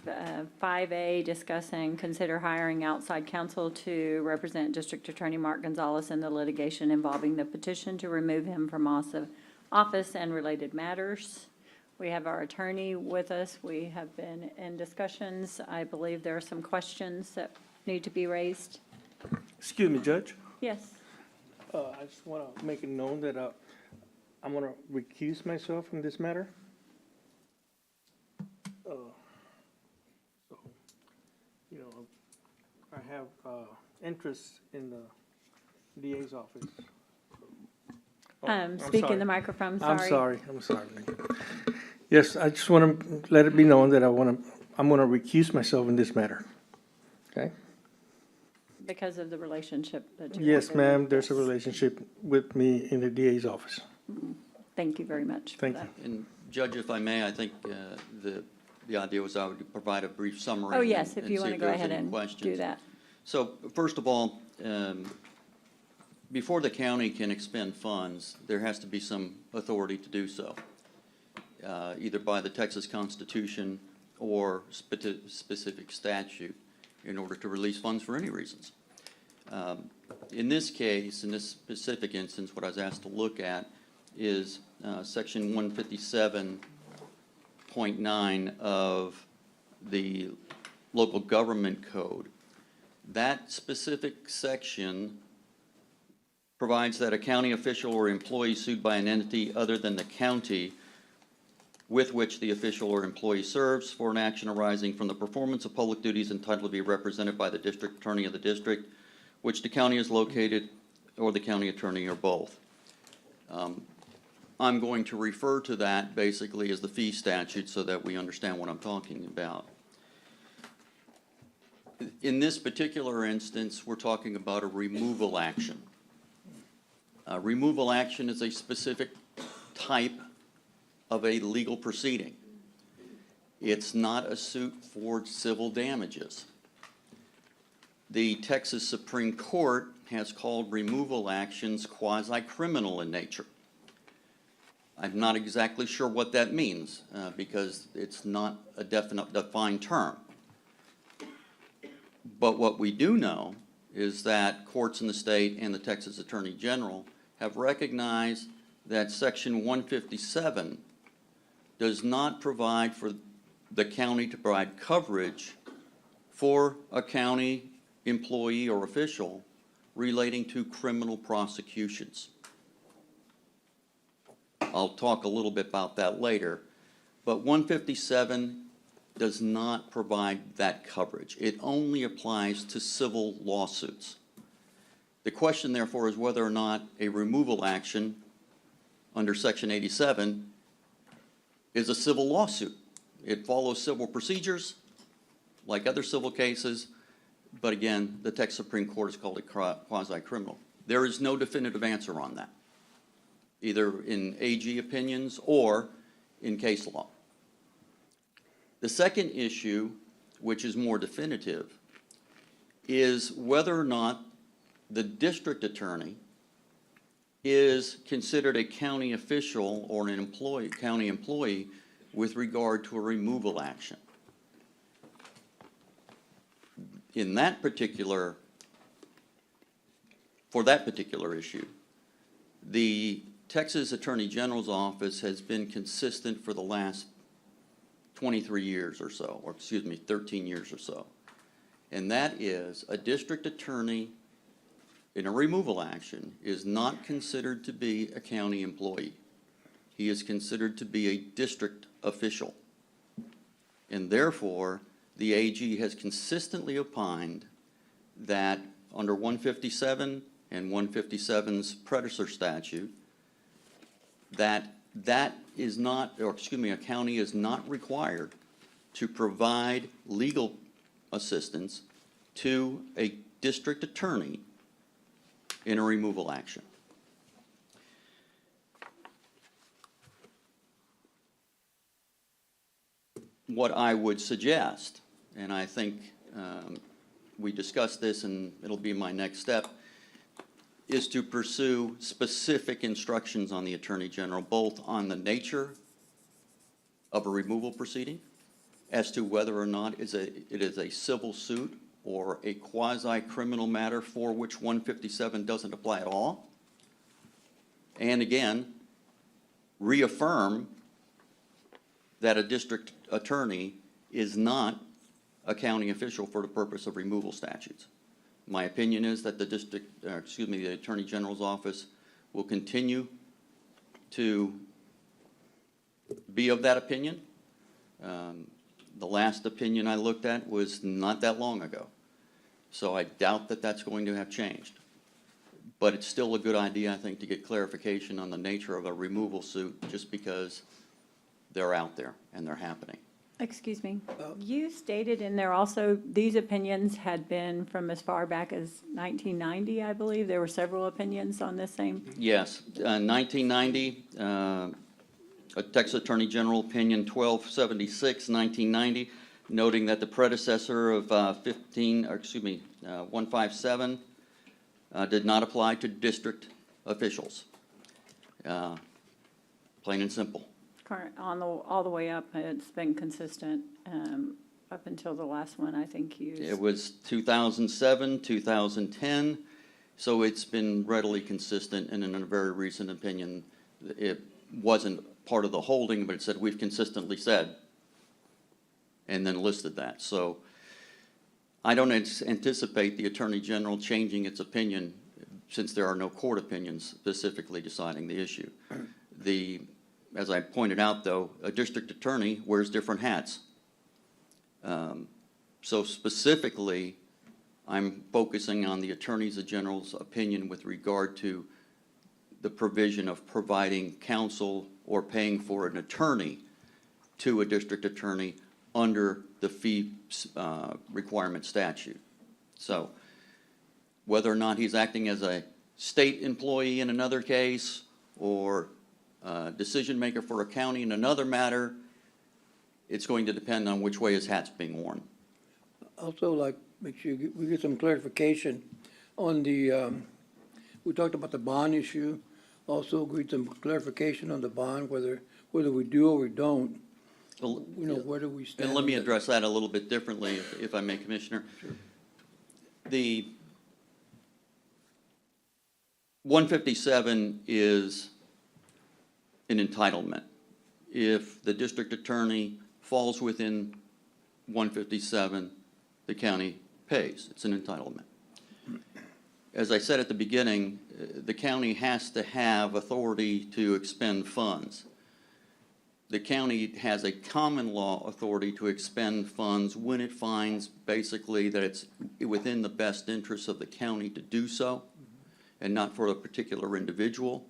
5A, discuss and consider hiring outside counsel to represent District Attorney Mark Gonzalez in the litigation involving the petition to remove him from office and related matters. We have our attorney with us. We have been in discussions. I believe there are some questions that need to be raised. Excuse me, Judge. Yes. I just want to make it known that I'm going to recuse myself from this matter. I have interest in the DA's office. I'm Speak in sorry. the microphone, sorry. I'm sorry. Yes, I just want to let it be known that I'm going to recuse myself in this matter. Okay? Because of the relationship that you have. Yes, there. ma'am, there's a Yes. relationship with me in the DA's office. Thank you very much for Thank that. And Judge, if I may, I think the idea was I would provide a brief summary. Oh, yes, if and you see want to go there's ahead any and questions. do that. So first of all, before the county can expend funds, there has to be some authority to do so, either by the Texas Constitution or specific statute in order to release funds for any reasons. In this case, in this specific instance, what I was asked to look at is Section 157.9 of the local government code. That specific section provides that a county official or employee sued by an entity other than the county with which the official or employee serves for an action arising from the performance of public duties entitled to be represented by the district attorney of the district which the county is located, or the county attorney, or both. I'm going to refer to that basically as the fee statute so that we understand what I'm talking about. In this particular instance, we're talking about a removal action. Removal action is a specific type of a legal proceeding. It's not a suit for civil damages. The Texas Supreme Court has called removal actions quasi-criminal in nature. I'm not exactly sure what that means because it's not a defined term. But what we do know is that courts in the state and the Texas Attorney General have recognized that Section 157 does not provide for the county to provide coverage for a county employee or official relating to criminal prosecutions. I'll talk a little bit about that later, but 157 does not provide that coverage. It only applies to civil lawsuits. The question, therefore, is whether or not a removal action under Section 87 is a civil lawsuit. It follows civil procedures like other civil cases, but again, the Texas Supreme Court has called it quasi-criminal. There is no definitive answer on that, either in AG opinions or in case law. The second issue, which is more definitive, is whether or not the district attorney is considered a county official or an county employee with regard to a removal action. For that particular issue, the Texas Attorney General's office has been consistent for the last 23 years or so, or excuse me, 13 years or so. And that is a district attorney in a removal action is not considered to be a county employee. He is considered to be a district official. And therefore, the AG has consistently opined that under 157 and 157's predecessor statute, that is not, or excuse me, a county is not required to provide legal assistance to a district attorney in a removal action. What I would suggest, and I think we discussed this and it'll be my next step, is to pursue specific instructions on the Attorney General, both on the nature of a removal proceeding, as to whether or not it is a civil suit or a quasi-criminal matter for which 157 doesn't apply at all. And again, reaffirm that a district attorney is not a county official for the purpose of removal statutes. My opinion is that the Attorney General's office will continue to be of that opinion. The last opinion I looked at was not that long ago. So I doubt that that's going to have changed. But it's still a good idea, I think, to get clarification on the nature of a removal suit just because they're out there and they're happening. Excuse me, you stated in there also, these opinions had been from as far back as 1990, I believe. There were several opinions on this same. Yes, 1990, a Texas Attorney General opinion 1276, 1990. noting that the predecessor of 157 did not apply to district officials. Plain and simple. All the way up, it's been consistent, up until the last one, I think used. It was 2007, 2010, so it's been readily consistent, and in a very recent opinion, it wasn't part of the holding, but it said, we've consistently said, and then listed that. So I don't anticipate the Attorney General changing its opinion, since there are no court opinions specifically deciding the issue. As I pointed out, though, a district attorney wears different hats. So specifically, I'm focusing on the Attorney General's opinion with regard to the provision of providing counsel or paying for an attorney to a district attorney under the fee requirement statute. So whether or not he's acting as a state employee in another case or decision maker for a county in another matter, it's going to depend on which way his hat's being worn. Also, like, make sure we get some clarification on the, we talked about the bond issue. Also agreed some clarification on the bond, whether we do or we don't. Well, Where do we stand? and let me with address that a little bit differently, if I may, Commissioner. Sure. The 157 is an entitlement. If the district attorney falls within 157, the county pays. It's an entitlement. As I said at the beginning, the county has to have authority to expend funds. The county has a common law authority to expend funds when it finds basically that it's within the best interest of the county to do so, and not for a particular individual.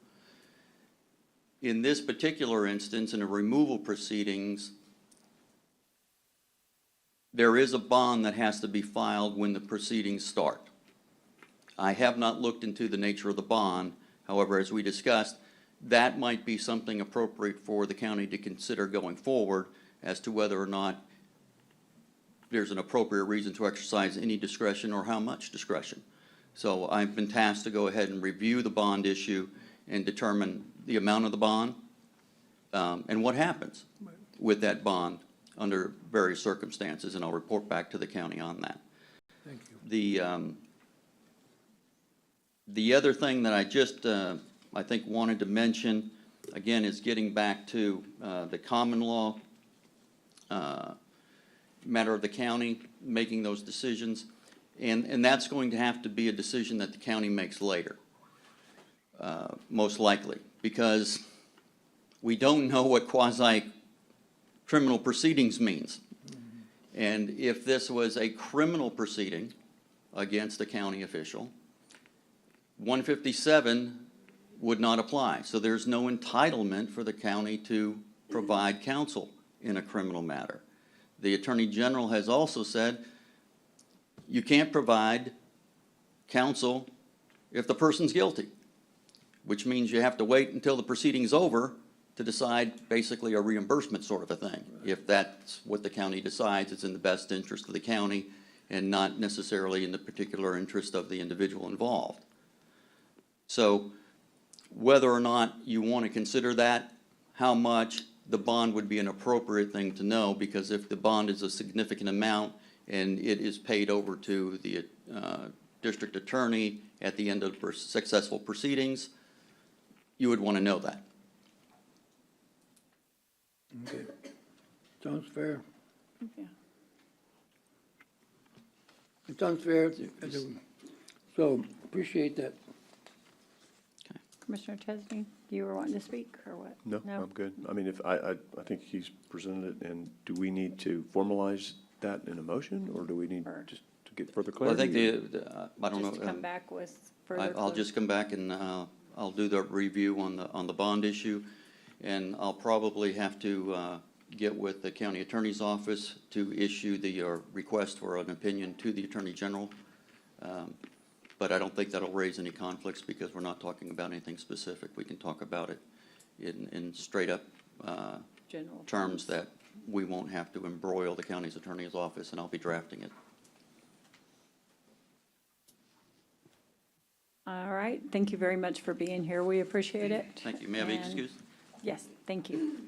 In this particular instance, in the removal proceedings, there is a bond that has to be filed when the proceedings start. I have not looked into the nature of the bond. However, as we discussed, that might be something appropriate for the county to consider going forward as to whether or not there's an appropriate reason to exercise any discretion or how much discretion. So I've been tasked to go ahead and review the bond issue and determine the amount of the bond and what happens with that bond under various circumstances, and I'll report back to the county on that. Thank you. The other thing that I just, I think, wanted to mention, again, is getting back to the common law matter of the county, making those decisions, and that's going to have to be a decision that the county makes later, most likely, because we don't know what quasi-criminal proceedings means. And if this was a criminal proceeding against a county official, 157 would not apply. So there's no entitlement for the county to provide counsel in a criminal matter. The Attorney General has also said you can't provide counsel if the person's guilty, which means you have to wait until the proceeding's over to decide basically a reimbursement sort of a thing. If that's what the county decides, it's in the best interest of the county and not necessarily in the particular interest of the individual involved. So whether or not you want to consider that, how much, the bond would be an appropriate thing to know, because if the bond is a significant amount and it is paid over to the district attorney at the end of successful proceedings, you would want to know that. Okay. Sounds fair. Yeah. It sounds fair. So appreciate that. Commissioner Chesney, you were wanting to speak, or what? No, I'm good. I mean, if I think he's presented it, and do we need to formalize that in a motion, or do we need just to get further Well, I clarity? think I don't know. Just come back with further. I'll just come back and I'll do the review on the bond issue, and I'll probably have to get with the county attorney's office to issue the request for an opinion to the Attorney General. But I don't think that'll raise any conflicts, because we're not talking about anything specific. We can talk about it in straight up General terms that we won't have to embroil the county's attorney's office, and I'll be drafting it. All right, thank you very much for being here. We appreciate it. Thank you. May I be And- excused? Yes, thank you.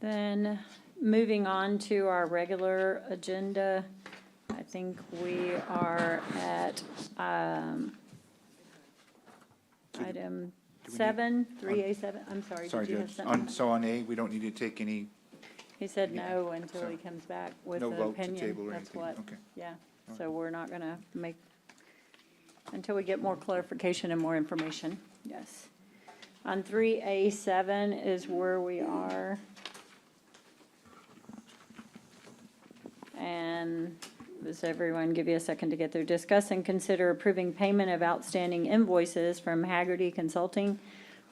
Then, moving on to our regular agenda, I think we are at item 7, 3A7. I'm sorry, Sorry, did you have Judge. something? So on A, we don't need to take any, He said no until he comes back with No an vote to opinion. table or That's anything. what, Okay. yeah. So we're not going to make, until we get more clarification and more information, yes. On 3A7 is where we are. And does everyone give you a second to get there? Discuss and consider approving payment of outstanding invoices from Haggerty Consulting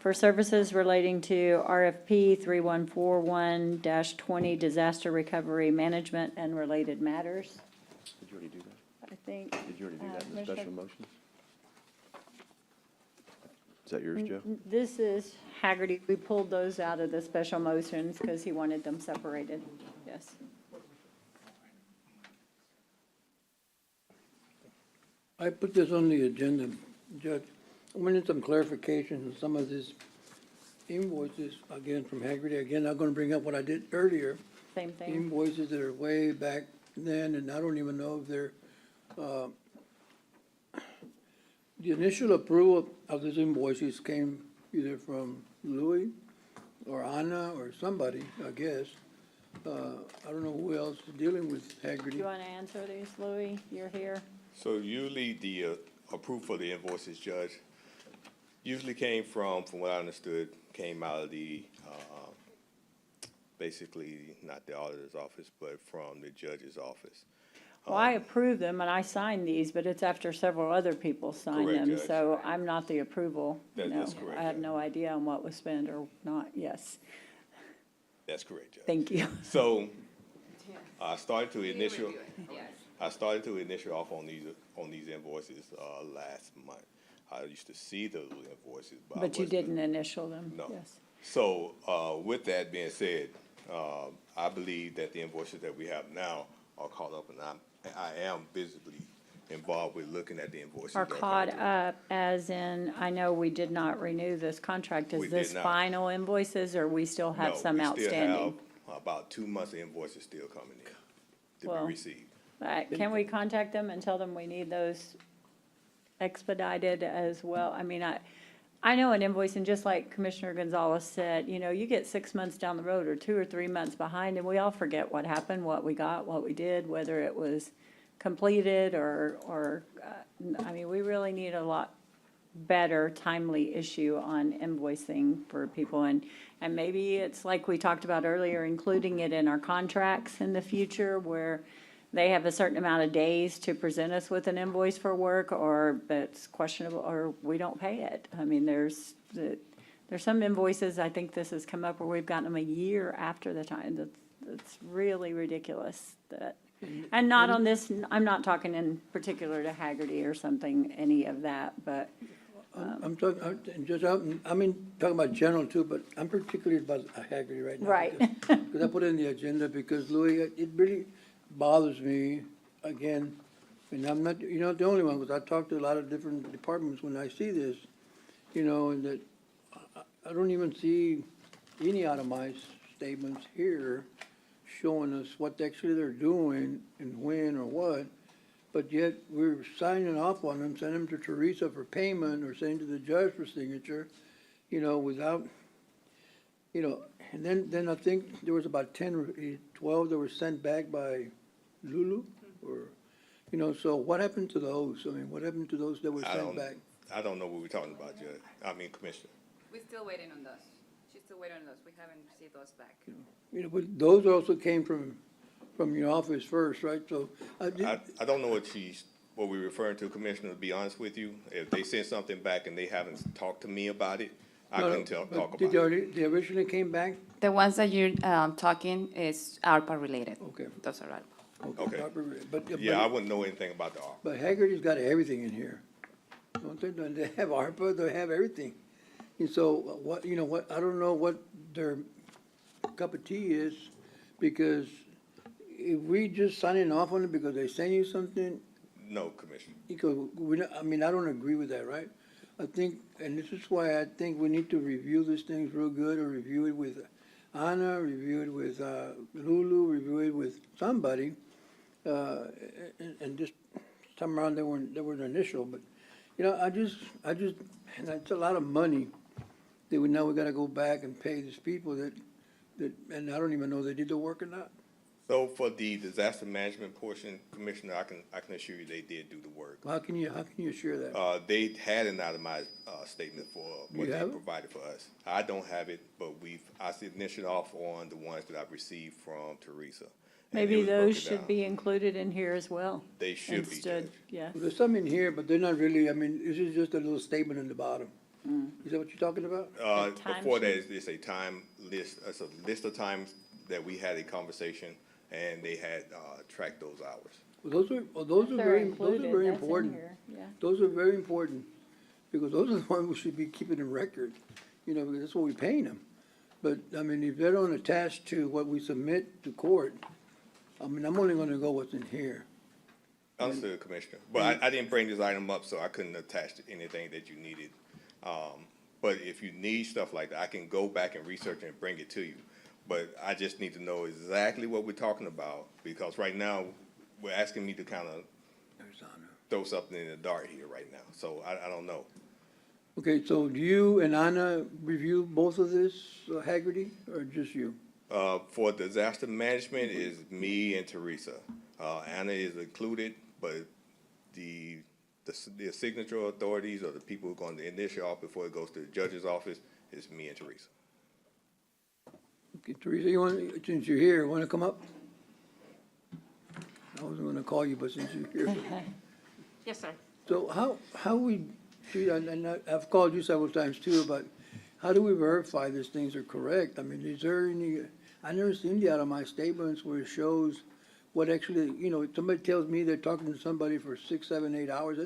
for services relating to RFP 3141-20 disaster recovery management and related matters. Did you already do that? I think. Did you already do that in the Commissioner- special motions? Is that yours, Joe? This is Haggerty. We pulled those out of the special motions because he wanted them separated. Yes. I put this on the agenda, Judge. I wanted some clarification on some of these invoices, again, from Haggerty. Again, I'm gonna bring up what I did earlier. Same thing. Invoices that are way back then, and I don't even know if they're, the initial approval of these invoices came either from Louis or Anna or somebody, I guess. I don't know who else is dealing with Do Haggerty. you want to answer these, Louis? You're here. So usually the approval for the invoices, Judge, usually came from what I understood, came out of the, basically, not the auditor's office, but from the judge's office. Well, I approve them and I sign these, but it's after several other people sign Correct, them. Judge. So I'm not the approval. That's No, correct, I had Judge. no idea on what was spent or not. Yes. That's correct, Judge. Thank you. So I started to initial off on these invoices, last month. I used to see those invoices, but I But you wasn't- didn't initial them? No. Yes. So, with that being said, I believe that the invoices that we have now are caught up, and I am visibly involved with looking at the invoices. Are that are caught coming through. up as in, I know we did not renew this contract. We Is did this not. final invoices or we still have No, some we outstanding? still have about 2 months of invoices still coming in to Well, be received. Can we contact them and tell them we need those expedited as well? I mean, I know an invoice, and just like Commissioner Gonzalez said, you know, you get 6 months down the road or 2 or 3 months behind, and we all forget what happened, what we got, what we did, whether it was completed or, I mean, we really need a lot better timely issue on invoicing for people. And maybe it's like we talked about earlier, including it in our contracts in the future where they have a certain amount of days to present us with an invoice for work, or that's questionable, or we don't pay it. I mean, there's some invoices, I think this has come up where we've gotten them a year after the time. That's really ridiculous that, and not on this, I'm not talking in particular to Haggerty or something, any of that, but, I'm talking, I mean, talking about general too, but I'm particularly about Haggerty right now. Right. Because I put it in the agenda because Louis, it really bothers me, again, and I'm not, you're not the only one, because I talk to a lot of different departments when I see this, you know, and that I don't even see any itemized statements here showing us what actually they're doing and when or what, but yet we're signing off on them, sending them to Teresa for payment or sending to the judge for signature, you know, without, you know, and then I think there was about 10 or 12 that were sent back by Lulu, or, you know, so what happened to those? I mean, what happened to those that were sent back? I don't know what we're talking about, Judge. I mean, Commissioner. We're still waiting on those. She's still waiting on those. We haven't received those back. You know, but those also came from your office first, right? So, I don't know what we're referring to, Commissioner, to be honest with you. If they sent something back and they haven't talked to me about it, I No, couldn't but talk did about it. they originally came back? The ones that you're talking is ARPA related. Okay. Those are ARPA. Okay. But, Yeah, I wouldn't know anything about the ARPA. but Haggerty's got everything in here. Don't they? Don't they have ARPA, they have everything. And so what, you know, what, I don't know what their cup of tea is, because if we just signing off on it because they send you something, No, Commissioner. because I mean, I don't agree with that, right? I think, and this is why I think we need to review these things real good, or review it with Anna, review it with, Lulu, review it with somebody, and just, some around they weren't initial, but, you know, I just, and it's a lot of money that now we gotta go back and pay these people that, and I don't even know if they did the work or not. So for the disaster management portion, Commissioner, I can assure you they did do the work. How can you assure that? They had an itemized, statement for what You they have it? provided for us. I don't have it, but I initiated off on the ones that I've received from Teresa. and it Maybe was broken those should down. be included in here as well. They should be, Instead, Judge. yeah. There's some in here, but they're not really, I mean, this is just a little statement in the bottom. Is that what you're talking about? Before that, it's a time list, it's a list of times that we had a conversation, and they had, tracked those hours. Well, those are They're very included, very that's in important. here, yeah. Those are very important, because those are the ones we should be keeping in record, you know, because that's what we're paying them. But, I mean, if they don't attach to what we submit to court, I mean, I'm only gonna go what's in here. Understood, Commissioner. But I didn't bring this item up, so I couldn't attach to anything that you needed. But if you need stuff like that, I can go back and research and bring it to you. But I just need to know exactly what we're talking about, because right now, we're asking me to kind of throw something in the dark here right now, so I don't know. Okay, so do you and Anna review both of this, Haggerty, or just you? For disaster management is me and Teresa. Anna is included, but the signature authorities or the people who are going to initiate off before it goes to the judge's office is me and Teresa. Okay, Teresa, since you're here, wanna come up? I wasn't gonna call you, but since you're here. Yes, sir. So how we treat, and I've called you several times too, but how do we verify these things are correct? I mean, is there any, I never seen the out of my statements where it shows what actually, you know, somebody tells me they're talking to somebody for 6, 7, 8 hours,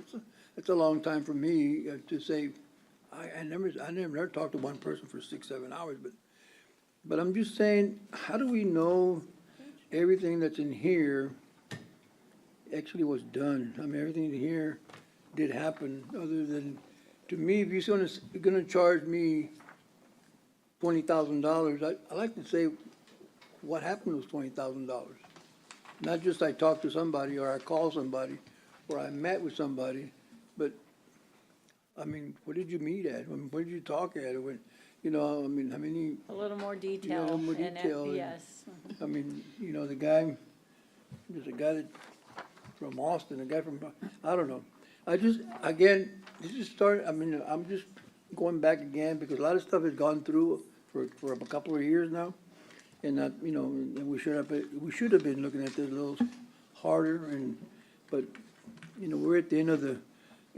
that's a long time for me to say, I never talked to one person for 6, 7 hours, but I'm just saying, how do we know everything that's in here actually was done? I mean, everything in here did happen, other than, to me, if you're gonna charge me $20,000, I like to say, what happened with $20,000? Not just I talked to somebody, or I called somebody, or I met with somebody, but, I mean, what did you meet at? I mean, what did you talk at? When, you know, I mean, how many? A little more Yeah, a detail little more in detail, and- FPS. I mean, you know, there's a guy that, from Austin, a guy from, I don't know. Again, this is I'm just going back again, because a lot of stuff has gone through for a couple of years now. And that, you know, and we should have been looking at this a little harder, but, you know, we're at the end of the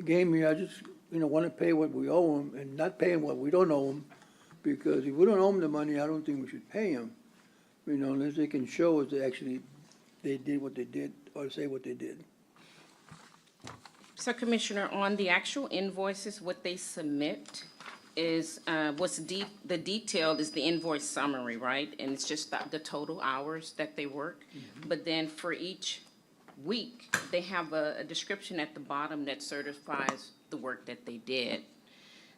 game here. I just, you know, wanna pay what we owe them, and not paying what we don't owe them, because if we don't owe them the money, I don't think we should pay them. You know, unless they can show us that actually they did what they did, or say what they did. So Commissioner, on the actual invoices, what they submit is, the detail is the invoice summary, right? And it's just the total hours that they work. But then for each week, they have a description at the bottom that certifies the work that they did.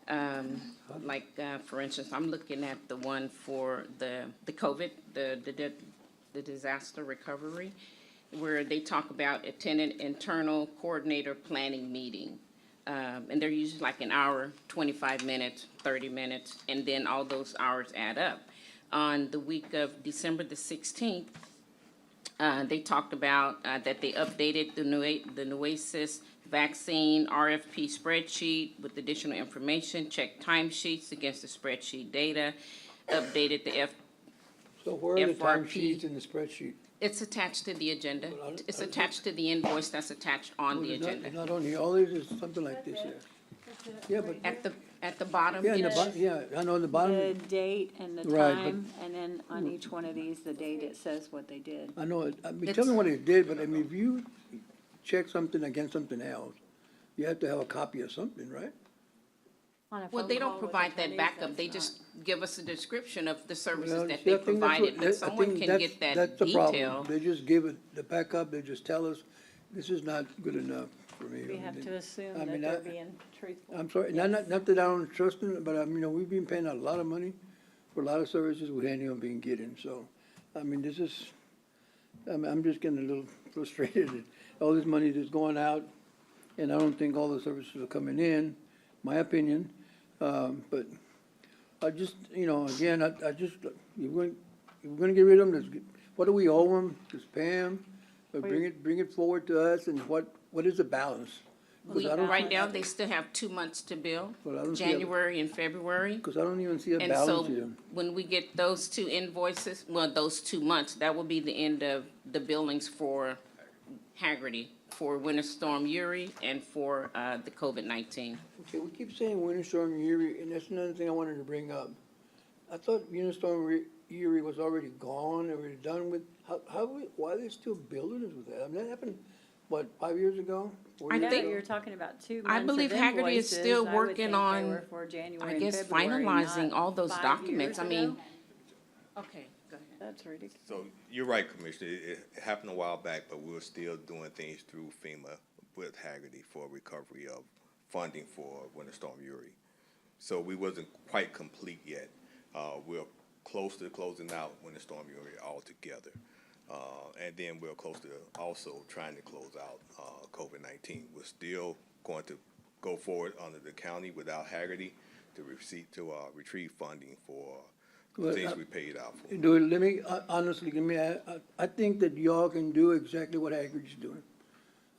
For instance, I'm looking at the one for the COVID, the disaster recovery, where they talk about attended internal coordinator planning meeting. And they're usually like an hour, 25 minutes, 30 minutes, and then all those hours add up. On the week of December the 16th, they talked about that they updated the Nueces vaccine RFP spreadsheet with additional information, checked timesheets against the spreadsheet data, updated the So where are the FRP. timesheets in the spreadsheet? It's attached to the agenda. It's attached to the invoice that's attached on the It's not- agenda. It's not on here, all this is something like this here. Yeah, but, At the bottom. yeah, in the it's- bottom, yeah, I know in the bottom, The date and the Right, time, and then on each one of these, the date it says what they did. I know it, I mean, tell me what it did, but I mean, if you check something against something else, you have to have a copy of something, right? On a Well, phone they call don't with provide that attorneys, backup. They that's just give us a description of the services Well, that see, they I think that's provided, what- but I someone think can that's- get that That's the problem. detail. They just give it the backup, they just tell us, this is not good enough for me. We I have mean, to assume I that mean, they're being truthful. I'm sorry, not that I don't trust them, but we've been paying a lot of money for a lot of services we ain't even been getting, so, this is, I'm just getting a little frustrated. All this money that's going out, and I don't think all the services are coming in, my opinion, but I just, again, I just, we're gonna get rid of them, what do we owe them? Just pay them, or bring it forward to us, and what is the balance? 'Cause I don't Right see- now, they still have 2 months to bill, But I don't see a- January and February. Because I don't even see a And balance so here. when we get those 2 invoices, well, those 2 months, that will be the end of the billings for Haggerty, for Winter Storm Uri and for the COVID-19. Okay, we keep saying Winter Storm Uri, and that's another thing I wanted to bring up. I thought Winter Storm Uri was already gone, already done with, why are they still building us with that? That happened, what, 5 years ago? 4 I years think- ago? You're talking about 2 months I of believe Haggerty is still invoices. I would working think they on, were for January I and guess, February, finalizing not all those 5 documents. years I mean, ago. okay, go ahead. That's ridiculous. So you're right, Commissioner. It happened a while back, but we were still doing things through FEMA with Haggerty for recovery of funding for Winter Storm Uri. So we wasn't quite complete yet. We're close to closing out Winter Storm Uri altogether. And then we're close to also trying to close out COVID-19. We're still going to go forward under the county without Haggerty to retrieve funding for Well, things we paid out for. Let me, honestly, I think that y'all can do exactly what Haggerty's doing.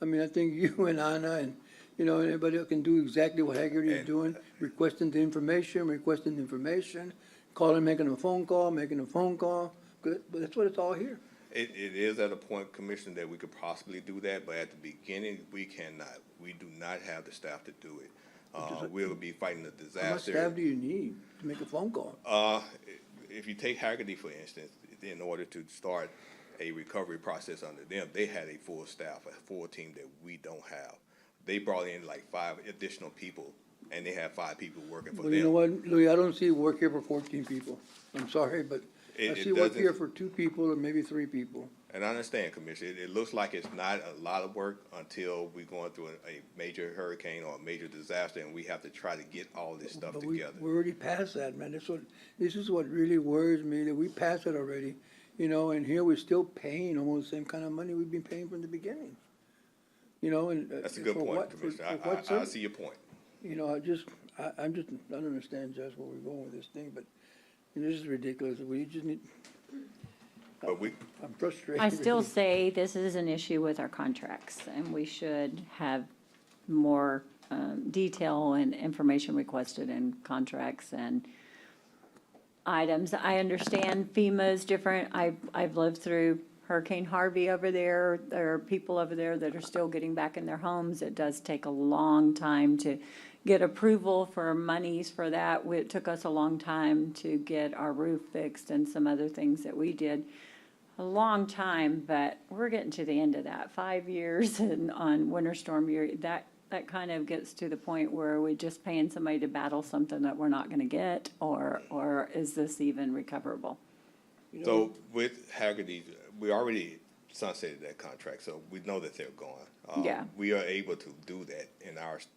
I think you and Anna and, everybody else can do exactly what Haggerty is doing, requesting the information, calling, making a phone call, good, but that's what it's all here. It is at a point, Commissioner, that we could possibly do that, but at the beginning, we cannot. We do not have the staff to do it. We'll be fighting a disaster. How much staff do you need to make a phone call? If you take Haggerty, for instance, in order to start a recovery process under them, they had a full staff, a full team that we don't have. They brought in like 5 additional people, and they have 5 people working for Well, them. you know what, Louis, I don't see work here for 14 people. I'm sorry, but I It see work doesn't- here for 2 people or maybe 3 people. And I understand, Commissioner, it looks like it's not a lot of work until we're going through a major hurricane or a major disaster, and we have to try to get all this stuff But together. we're already past that, man. This is what really worries me, that we passed it already, and here we're still paying almost the same kind of money we've been paying from the beginning. And. That's a good for point, what- for Commissioner. what I service? see your point. I don't understand just where we're going with this thing, but this is ridiculous. We just need, But I'm frustrated. I still say this is an issue with our contracts, and we should have more detail and information requested in contracts and items. I understand FEMA is different. I've lived through Hurricane Harvey over there. There are people over there that are still getting back in their homes. It does take a long time to get approval for monies for that. It took us a long time to get our roof fixed and some other things that we did. A long time, but we're getting to the end of that. 5 years and on Winter Storm Uri, that kind of gets to the point where we're just paying somebody to battle something that we're not gonna get, or is this even recoverable? So with Haggerty, we already sunsetted that contract, so we know that they're gone. Yeah. We are able to do that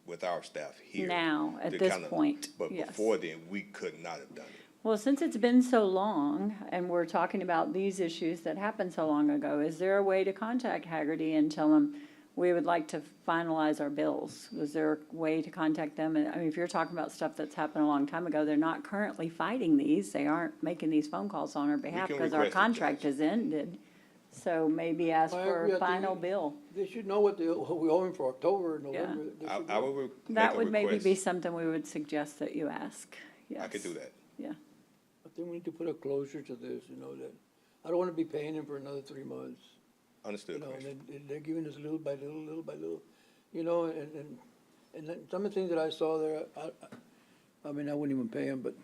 with our staff here. Now, at to this kinda- point, But yes. before then, we could not have done it. Well, since it's been so long, and we're talking about these issues that happened so long ago, is there a way to contact Haggerty and tell them, we would like to finalize our bills? Was there a way to contact them? And, if you're talking about stuff that's happened a long time ago, they're not currently fighting these. They aren't making these phone calls on our behalf can because our request it, contract has ended. So maybe ask I for agree. I a think final bill. They should know what we owe them for October, November. They should I know. would make That a would maybe request. be something we would suggest that you ask. Yes. I could do that. Yeah. I think we need to put a closure to this, that I don't want to be paying them for another 3 months. Understood, Commissioner. They're giving us little by little, and then some of the things that I saw there, I wouldn't even pay them, but,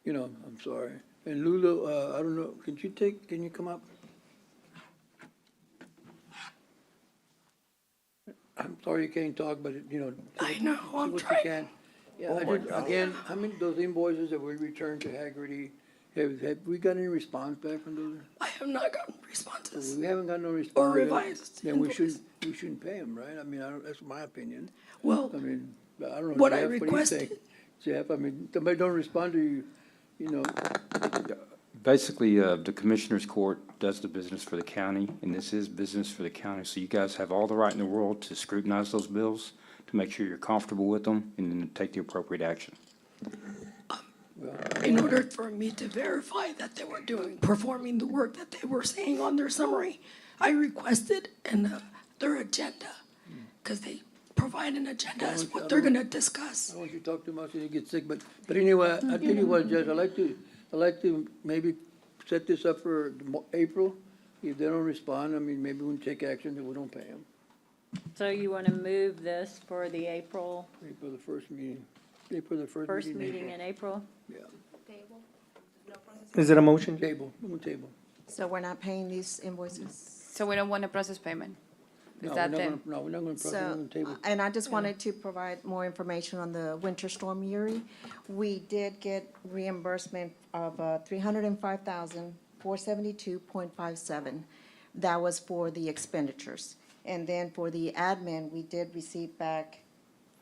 I'm sorry. And Lulu, I don't know, can you come up? I'm sorry you can't talk, but, I know, see I'm what you trying. can. Yeah, again, how many, those invoices that we returned to Haggerty, have we got any response back from those? I have not gotten responses. We haven't got no response. Or revised Then we invoice. shouldn't pay them, right? I mean, that's my opinion. Well, I mean, I don't know, what I Jeff, what do you requested- think? Jeff, I mean, somebody don't respond to you, you know, Basically, the Commissioners Court does the business for the county, and this is business for the county. So you guys have all the right in the world to scrutinize those bills, to make sure you're comfortable with them, and then take the appropriate action. in order for me to verify that they were performing the work that they were saying on their summary, I requested their agenda, because they provide an agenda as what they're gonna discuss. I don't want you to talk too much and you get sick, but anyway, I'll tell you what, Judge, I'd like to maybe set this up for April. If they don't respond, I mean, maybe we can take action that we don't pay them. So you want to move this for the April The first meeting, April the first first meeting. meeting in April? Yeah, Is it a motion? table, we'll table. So we're not paying these invoices? So we don't want to process payment? No, Is we're that not the? gonna, no, we're not gonna, we're gonna table. And I just wanted to provide more information on the winter storm Uri. We did get reimbursement of $305,472.57. That was for the expenditures. And then for the admin, we did receive back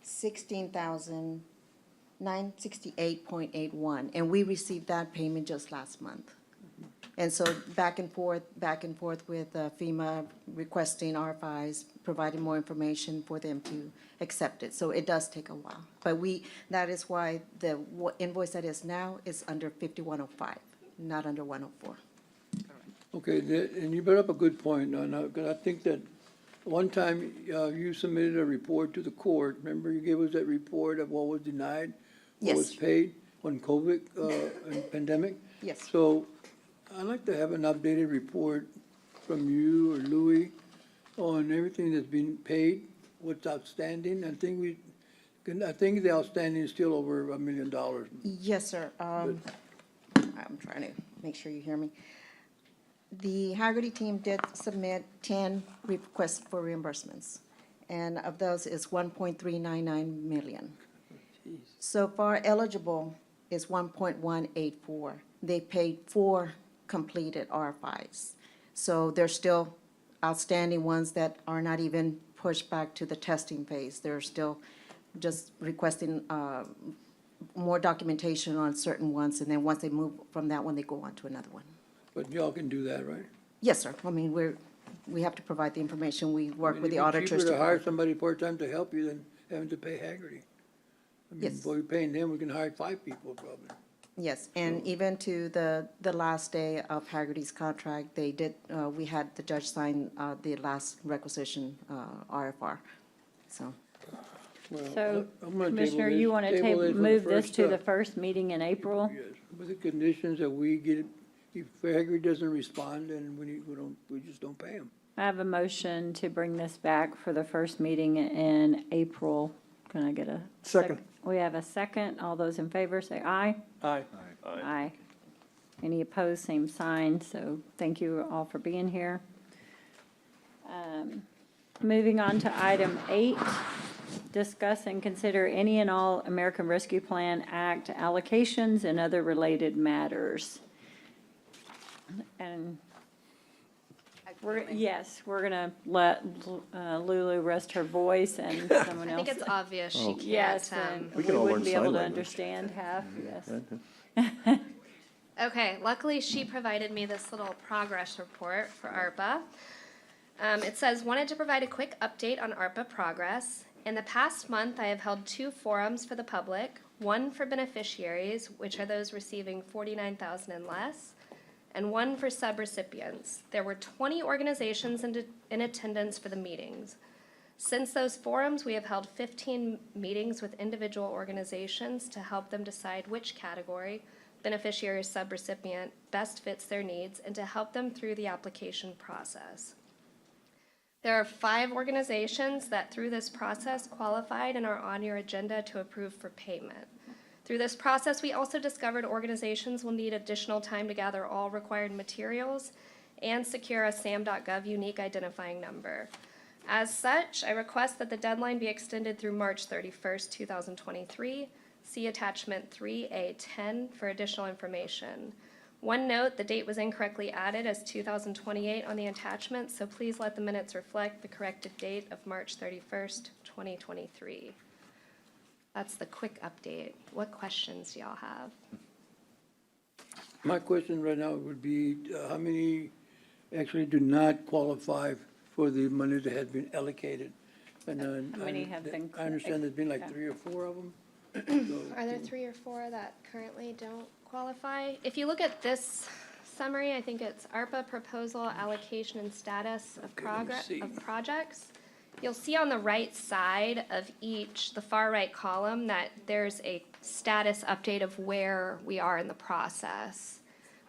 $16,968.81. And we received that payment just last month. And so back and forth with FEMA requesting RFIs, providing more information for them to accept it. So it does take a while. But that is why the invoice that is now is under 5105, not under 104. Okay, and you brought up a good point, because I think that one time, you submitted a report to the court. Remember, you gave us that report of what was denied? What was Yes. paid on COVID, and pandemic? Yes. So I'd like to have an updated report from you or Louis on everything that's been paid, what's outstanding. I think the outstanding is still over $1 million. Yes, sir. I'm trying to make sure you hear me. The Haggerty team did submit 10 requests for reimbursements, and of those is 1.399 million. So far eligible is 1.184. They paid 4 completed RFIs. So there's still outstanding ones that are not even pushed back to the testing phase. They're still just requesting more documentation on certain ones, and then once they move from that one, they go on to another one. But y'all can do that, right? Yes, sir. I mean, we have to provide the information. We work with the It'd be auditors. cheaper to hire provide- somebody part-time to help you than having to pay Haggerty. I mean, Yes. before we're paying them, we can hire 5 people probably. Yes, and even to the last day of Haggerty's contract, they did, we had the judge sign the last requisition RFR, so. So, I'm gonna table Commissioner, this- you want to table it for the move this first, to the first meeting in April? Yes, with the conditions that we get, if Haggerty doesn't respond, then we just don't pay them. I have a motion to bring this back for the first meeting in April. Can I get a? Second. We have a second. All those in favor say aye. Aye. Aye. Any opposed, same sign. So thank you all for being here. Moving on to item 8, discuss and consider any and all American Rescue Plan Act allocations and other related matters. And we're gonna let Lulu rest her voice and someone else. I think it's obvious she can't. Yes, and We we can all wouldn't learn be able sign to language. understand half, yes. Okay, luckily she provided me this little progress report for ARPA. It says, wanted to provide a quick update on ARPA progress. In the past month, I have held 2 forums for the public, one for beneficiaries, which are those receiving $49,000 and less, and one for subrecipients. There were 20 organizations in attendance for the meetings. Since those forums, we have held 15 meetings with individual organizations to help them decide which category, beneficiary or subrecipient, best fits their needs, and to help them through the application process. There are 5 organizations that through this process qualified and are on your agenda to approve for payment. Through this process, we also discovered organizations will need additional time to gather all required materials and secure a SAM.gov unique identifying number. As such, I request that the deadline be extended through March 31st, 2023 See attachment 3A10 for additional information. One note, the date was incorrectly added as 2028 on the attachment, so please let the minutes reflect the corrected date of March 31st, 2023. That's the quick update. What questions do y'all have? My question right now would be, how many actually do not qualify for the money that had been allocated? And How many have been? I understand there's been like yeah. 3 or 4 of them. Are there 3 or 4 that currently don't qualify? If you look at this summary, I think it's ARPA proposal, allocation, and status of progress of projects. You'll see on the right side of each, the far right column, that there's a status update of where we are in the process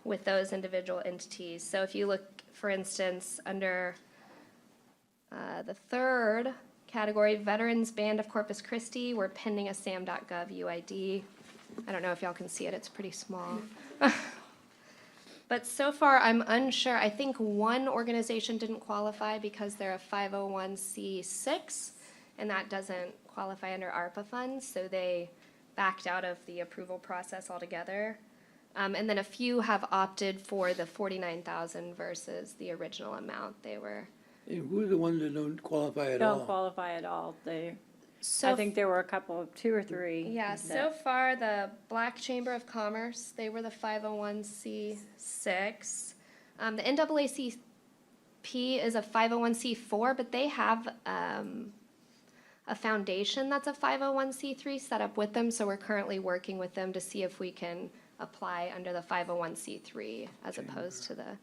with those individual entities. So if you look, for instance, under the third category, Veterans Band of Corpus Christi, we're pending a SAM.gov UID. I don't know if y'all can see it, it's pretty small. But so far, I'm unsure. I think one organization didn't qualify because they're a 501c6, and that doesn't qualify under ARPA funds, so they backed out of the approval process altogether. And then a few have opted for the $49,000 versus the original amount they were. And who are the ones that don't qualify at all? Don't qualify at all. They, So I think there were a couple, 2 or 3. Yeah, so far, the Black Chamber of Commerce, they were the 501c6. The NAACP is a 501c4, but they have a foundation that's a 501c3 set up with them, so we're currently working with them to see if we can apply under the 501c3 as opposed to the.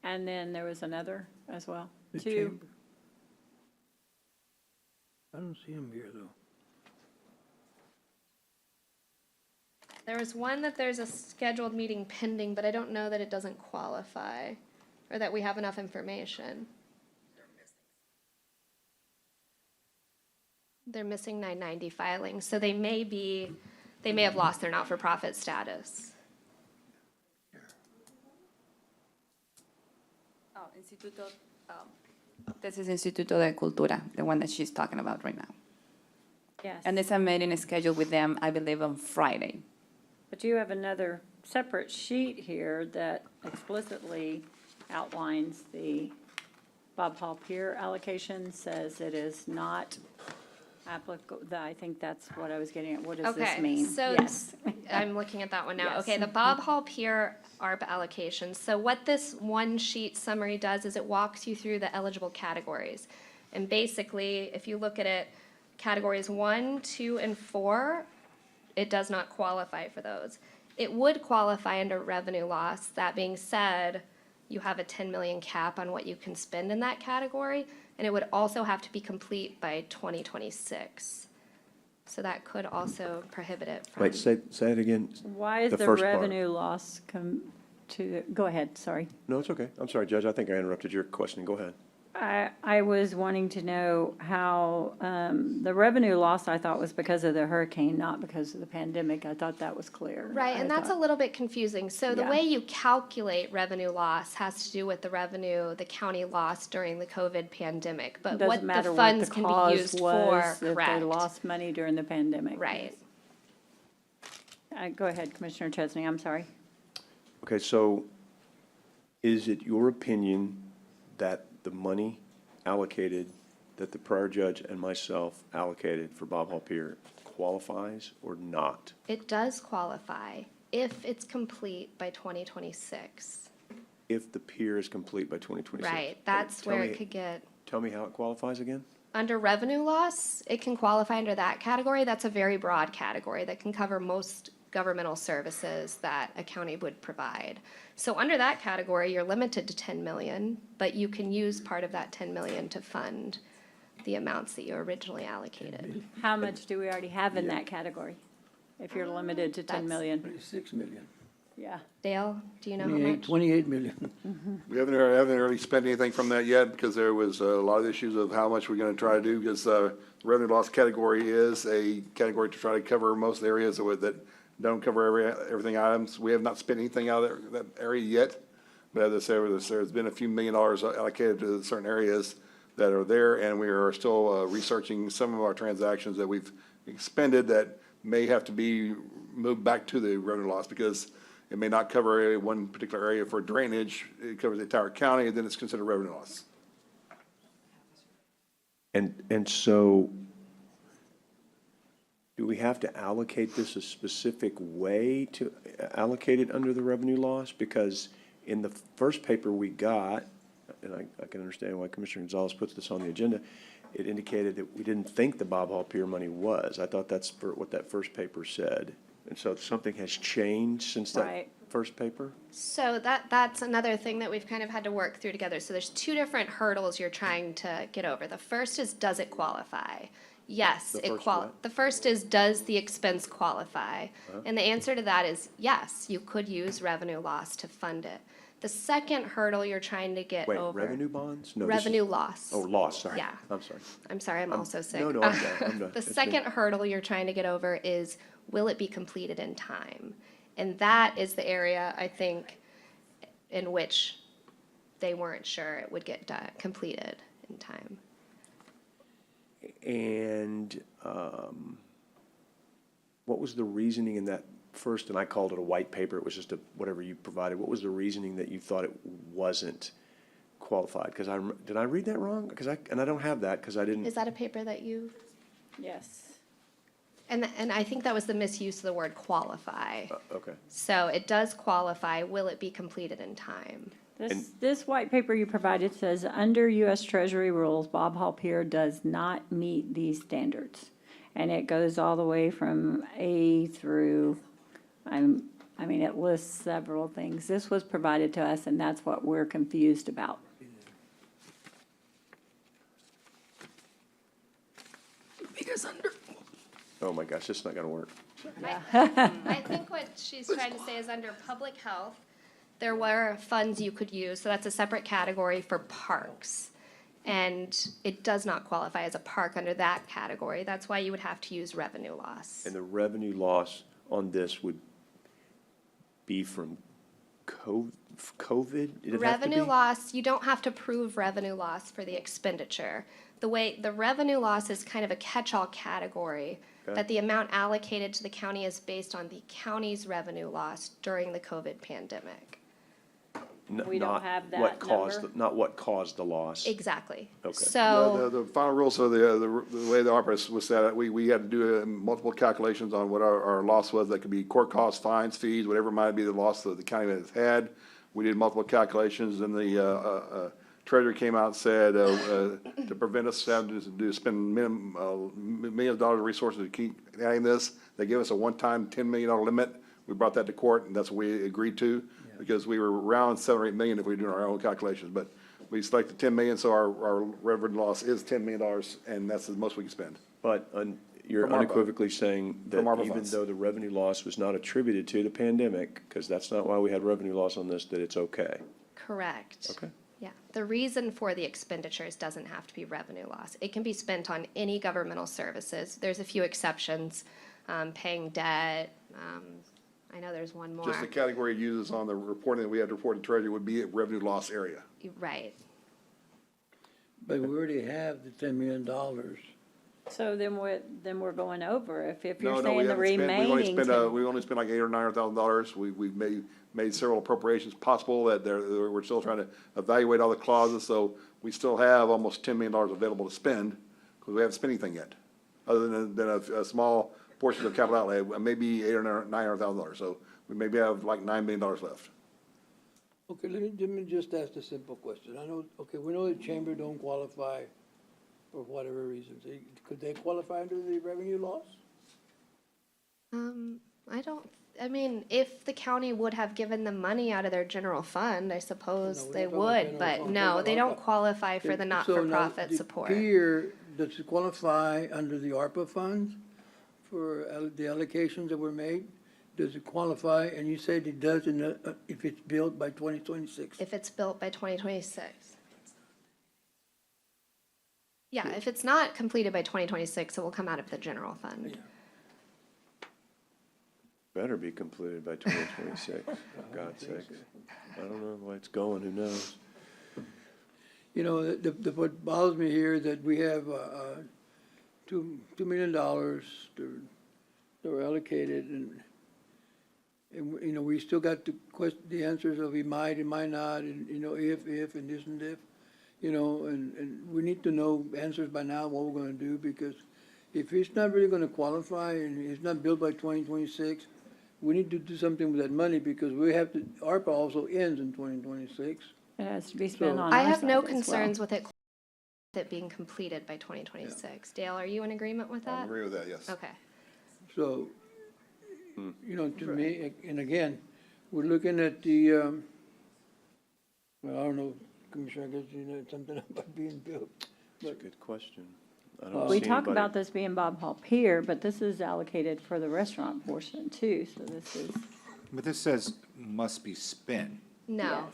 And then there was another as well. The 2. chamber. I don't see them here, though. There was one that there's a scheduled meeting pending, but I don't know that it doesn't qualify, or that we have enough information. They're missing 990 filings, so they may have lost their not-for-profit status. Oh, Instituto, this is Instituto de Cultura, the one that she's talking about right now. Yes. And there's a meeting scheduled with them, I believe, on Friday. But you have another separate sheet here that explicitly outlines the Bob Hall Pier allocation, says it is not applicable. I think that's what I was getting at. What does this mean? So Yes. I'm looking at that one now. Yes. Okay, the Bob Hall Pier ARPA allocation. So what this one sheet summary does is it walks you through the eligible categories. And basically, if you look at it, categories 1, 2, and 4, it does not qualify for those. It would qualify under revenue loss. That being said, you have a 10 million cap on what you can spend in that category, and it would also have to be complete by 2026. So that could also prohibit it from. Wait, say it again. Why is The the first part. revenue loss come to, go ahead, sorry. No, it's okay. I'm sorry, Judge. I think I interrupted your questioning. Go ahead. I was wanting to know how, the revenue loss I thought was because of the hurricane, not because of the pandemic. I thought that was clear. Right, and that's a little bit confusing. So the Yeah. way you calculate revenue loss has to do with the revenue the county lost during the COVID pandemic. But what Doesn't the matter what funds the can be cause used was, for, if they correct. lost money during the pandemic. Right. Go ahead, Commissioner Chesney, I'm sorry. Okay, so is it your opinion that the money allocated, that the prior judge and myself allocated for Bob Hall Pier qualifies or not? It does qualify if it's complete by 2026. If the pier is complete by 2026? Right, that's Tell where me- it could get. Tell me how it qualifies again? Under revenue loss, it can qualify under that category. That's a very broad category that can cover most governmental services that a county would provide. So under that category, you're limited to 10 million, but you can use part of that 10 million to fund the amounts that you originally allocated. How much do we already have in that category? If you're limited to 10 million? 26 million. Yeah. Dale, do you know how much? 28 million. We haven't really spent anything from that yet because there was a lot of issues of how much we're going to try to do because the revenue loss category is a category to try to cover most areas that don't cover everything items. We have not spent anything out of that area yet. But as I said, there's been a few $1 million allocated to certain areas that are there, and we are still researching some of our transactions that we've expended that may have to be moved back to the revenue loss because it may not cover one particular area for drainage. It covers the entire county, and then it's considered revenue loss. And so, do we have to allocate this a specific way to allocate it under the revenue loss? Because in the first paper we got, and I can understand why Commissioner Gonzalez puts this on the agenda, it indicated that we didn't think the Bob Hall Pier money was. I thought that's what that first paper said. And so something has changed since that Right. first paper? So that's another thing that we've kind of had to work through together. So there's two different hurdles you're trying to get over. The first is, does it qualify? Yes, The it first qual. what? The first is, does the expense qualify? Uh-huh. And the answer to that is yes, you could use revenue loss to fund it. The second hurdle you're trying to get Wait, over. revenue bonds? No, this is- Revenue loss. Oh, loss, sorry. Yeah. I'm sorry. I'm sorry, I'm also sick. no, I'm done, I'm done. The It's been- second hurdle you're trying to get over is, will it be completed in time? And that is the area, I think, in which they weren't sure it would get completed in time. And what was the reasoning in that first, and I called it a white paper, it was just whatever you provided, what was the reasoning that you thought it wasn't qualified? Because did I read that wrong? And I don't have that, because I didn't. Is that a paper that you, Yes. and I think that was the misuse of the word qualify. Okay. So it does qualify, will it be completed in time? This white paper you provided says, under U.S. Treasury rules, Bob Hall Pier does not meet these standards. And it goes all the way from A through, I mean, it lists several things. This was provided to us, and that's what we're confused about. Because under. Oh my gosh, this is not gonna work. I think what she's trying to say is, under public health, there were funds you could use, so that's a separate category for parks. And it does not qualify as a park under that category. That's why you would have to use revenue loss. And the revenue loss on this would be from COVID? It'd have to Revenue be? loss, you don't have to prove revenue loss for the expenditure. The revenue loss is kind of a catch-all category, Okay. that the amount allocated to the county is based on the county's revenue loss during the COVID pandemic. We don't Not have that what caused number? Not what caused the loss. Exactly. Okay. So, The final rules, so the way the ARPA was set, we had to do multiple calculations on what our loss was. That could be court costs, fines, fees, whatever might be the loss that the county has had. We did multiple calculations, and the treasurer came out and said, to prevent us having to spend millions of dollars of resources to keep adding this, they gave us a one-time $10 million limit. We brought that to court, and that's what we agreed to, because we were around 7 or 8 million if we were doing our own calculations. But we selected 10 million, so our revenue loss is $10 million, and that's the most we can spend. But you're From ARPA. unequivocally saying that From ARPA even funds. though the revenue loss was not attributed to the pandemic, because that's not why we had revenue loss on this, that it's okay? correct. Okay. Yeah, the reason for the expenditures doesn't have to be revenue loss. It can be spent on any governmental services. There's a few exceptions, paying debt, I know there's one more. Just the category it uses on the reporting that we had to report to treasury would be a revenue loss area. Right. But we already have the $10 million. So then we're going over. If No, you're no, we saying the haven't spent, remaining. we only spent like $800,000 or $900,000. We've made several appropriations possible that we're still trying to evaluate all the clauses, so we still have almost $10 million available to spend, because we haven't spent anything yet, other than a small portion of capital outlay, maybe $800,000 or $900,000, so we maybe have like $9 million left. Okay, let me just ask a simple question. We know the chamber don't qualify for whatever reasons. Could they qualify under the revenue loss? I mean, if the county would have given them money out of their general fund, I suppose No, we're they not talking would, general but fund, no, we're they talking don't qualify for the So now, not-for-profit the support. pier, does it qualify under the ARPA funds for the allocations that were made? Does it qualify? And you said it does if it's built by 2026. If it's built by 2026. Yeah, if it's not completed by 2026, it will come out of the general fund. Better be completed by 2026, for God's sakes. I don't know why it's going, who knows? You know, what bothers me here is that we have $2 million. that were allocated, and, you know, we still got the answers of he might not, and, you know, if, and this and if, you know, and we need to know answers by now, what we're gonna do, because if it's not really gonna qualify and it's not built by 2026, we need to do something with that money, because we have to, ARPA also ends in 2026. It has to be spent So- on I our have side no as well. concerns with it being completed by 2026. Dale, are you in agreement with I that? agree with that, yes. Okay. So, you know, to me, and again, we're looking at the, well, I don't know, Commissioner, I guess you know something about being built. That's a good question. I don't We see talk anybody- about this being Bob Hall Pier, but this is allocated for the restaurant portion too, so this is. But this says must be spent. No.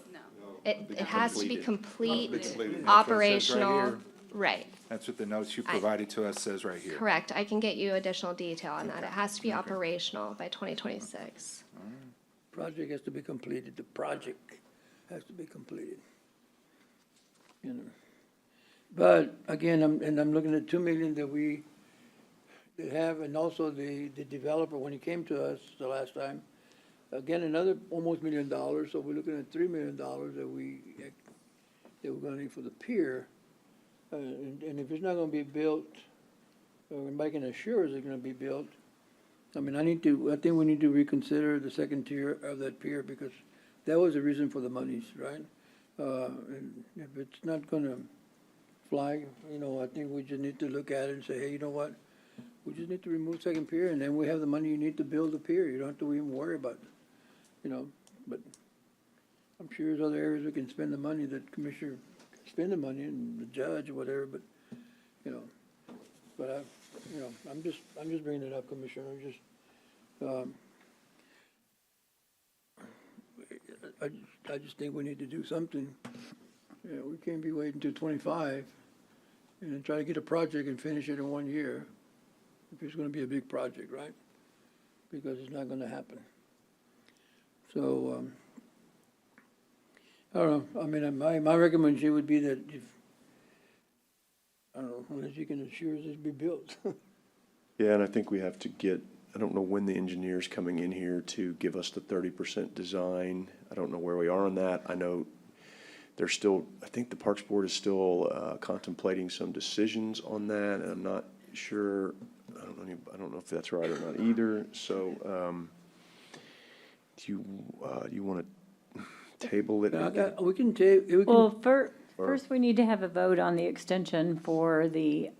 It has to be complete, Completed. That's what it says right operational, here. right. That's what the notes you provided to us says right here. Correct. I can get you additional detail on that. It has to be operational by 2026. Project has to be completed, the project has to be completed. You know, but again, I'm looking at 2 million that we have, and also the developer, when he came to us the last time, again, another almost $1 million, so we're looking at $3 million that we're gonna need for the pier. And if it's not gonna be built, or making assure it's gonna be built, I mean, I think we need to reconsider the second tier of that pier, because that was the reason for the monies, right? And if it's not gonna fly, you know, I think we just need to look at it and say, hey, you know what? We just need to remove second pier, and then we have the money you need to build the pier. You don't have to even worry about it, you know, but I'm sure there's other areas we can spend the money, that Commissioner can spend the money, and the judge or whatever, but, you know, but you know, I'm just bringing it up, Commissioner, I just think we need to do something. You know, we can't be waiting till 25 and then try to get a project and finish it in 1 year, if it's gonna be a big project, right? Because it's not gonna happen. So, I don't know, I mean, my recommendation would be that if, I don't know, unless you can assure this be built. Yeah, and I think we have to get, I don't know when the engineer's coming in here to give us the 30% design. I don't know where we are on that. I know they're still, I think the Parks Board is still contemplating some decisions on that, and I'm not sure, I don't know if that's right or not either. So, do you want to table it? We can table, Well, first we need to have a vote on the extension for the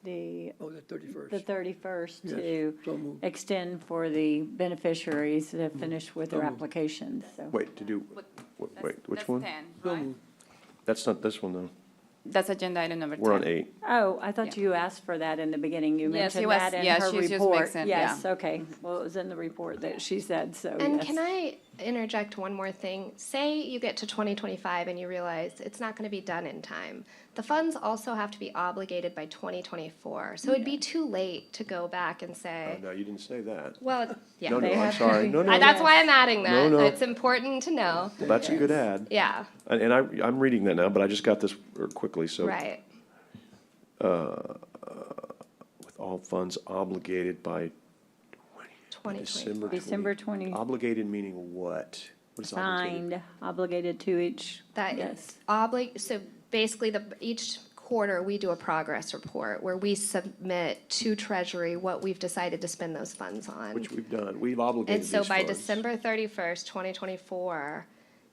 31st. The 31st Yes, to so moved. extend for the beneficiaries that have finished with their applications, so. Wait, to do, wait, which one? So moved. That's not this one, though. That's agenda item number 10. We're on 8. Oh, I thought you asked for that in the beginning. You Yes, it mentioned was- that in yeah, her she's just report. mixing, Yes, yeah. okay. Well, it was in the report that she said, so And yes. can I interject one more thing? Say you get to 2025 and you realize it's not going to be done in time. The funds also have to be obligated by 2024. So it'd be too late to go back and Oh, say, no, you didn't say that. well, yeah. No, they I'm have- sorry. No, no. That's why I'm adding that. No, no. It's important to know. Well, that's a good ad. Yeah, And I'm reading that now, but I just got this quickly, so. right. With all funds obligated by 2024. December 20. Obligated meaning what? What is obligated? Signed, obligated to each, That yes. so basically each quarter, we do a progress report where we submit to Treasury what we've decided to spend those funds on. Which we've done. We've obligated And so these by funds. December 31st, 2024,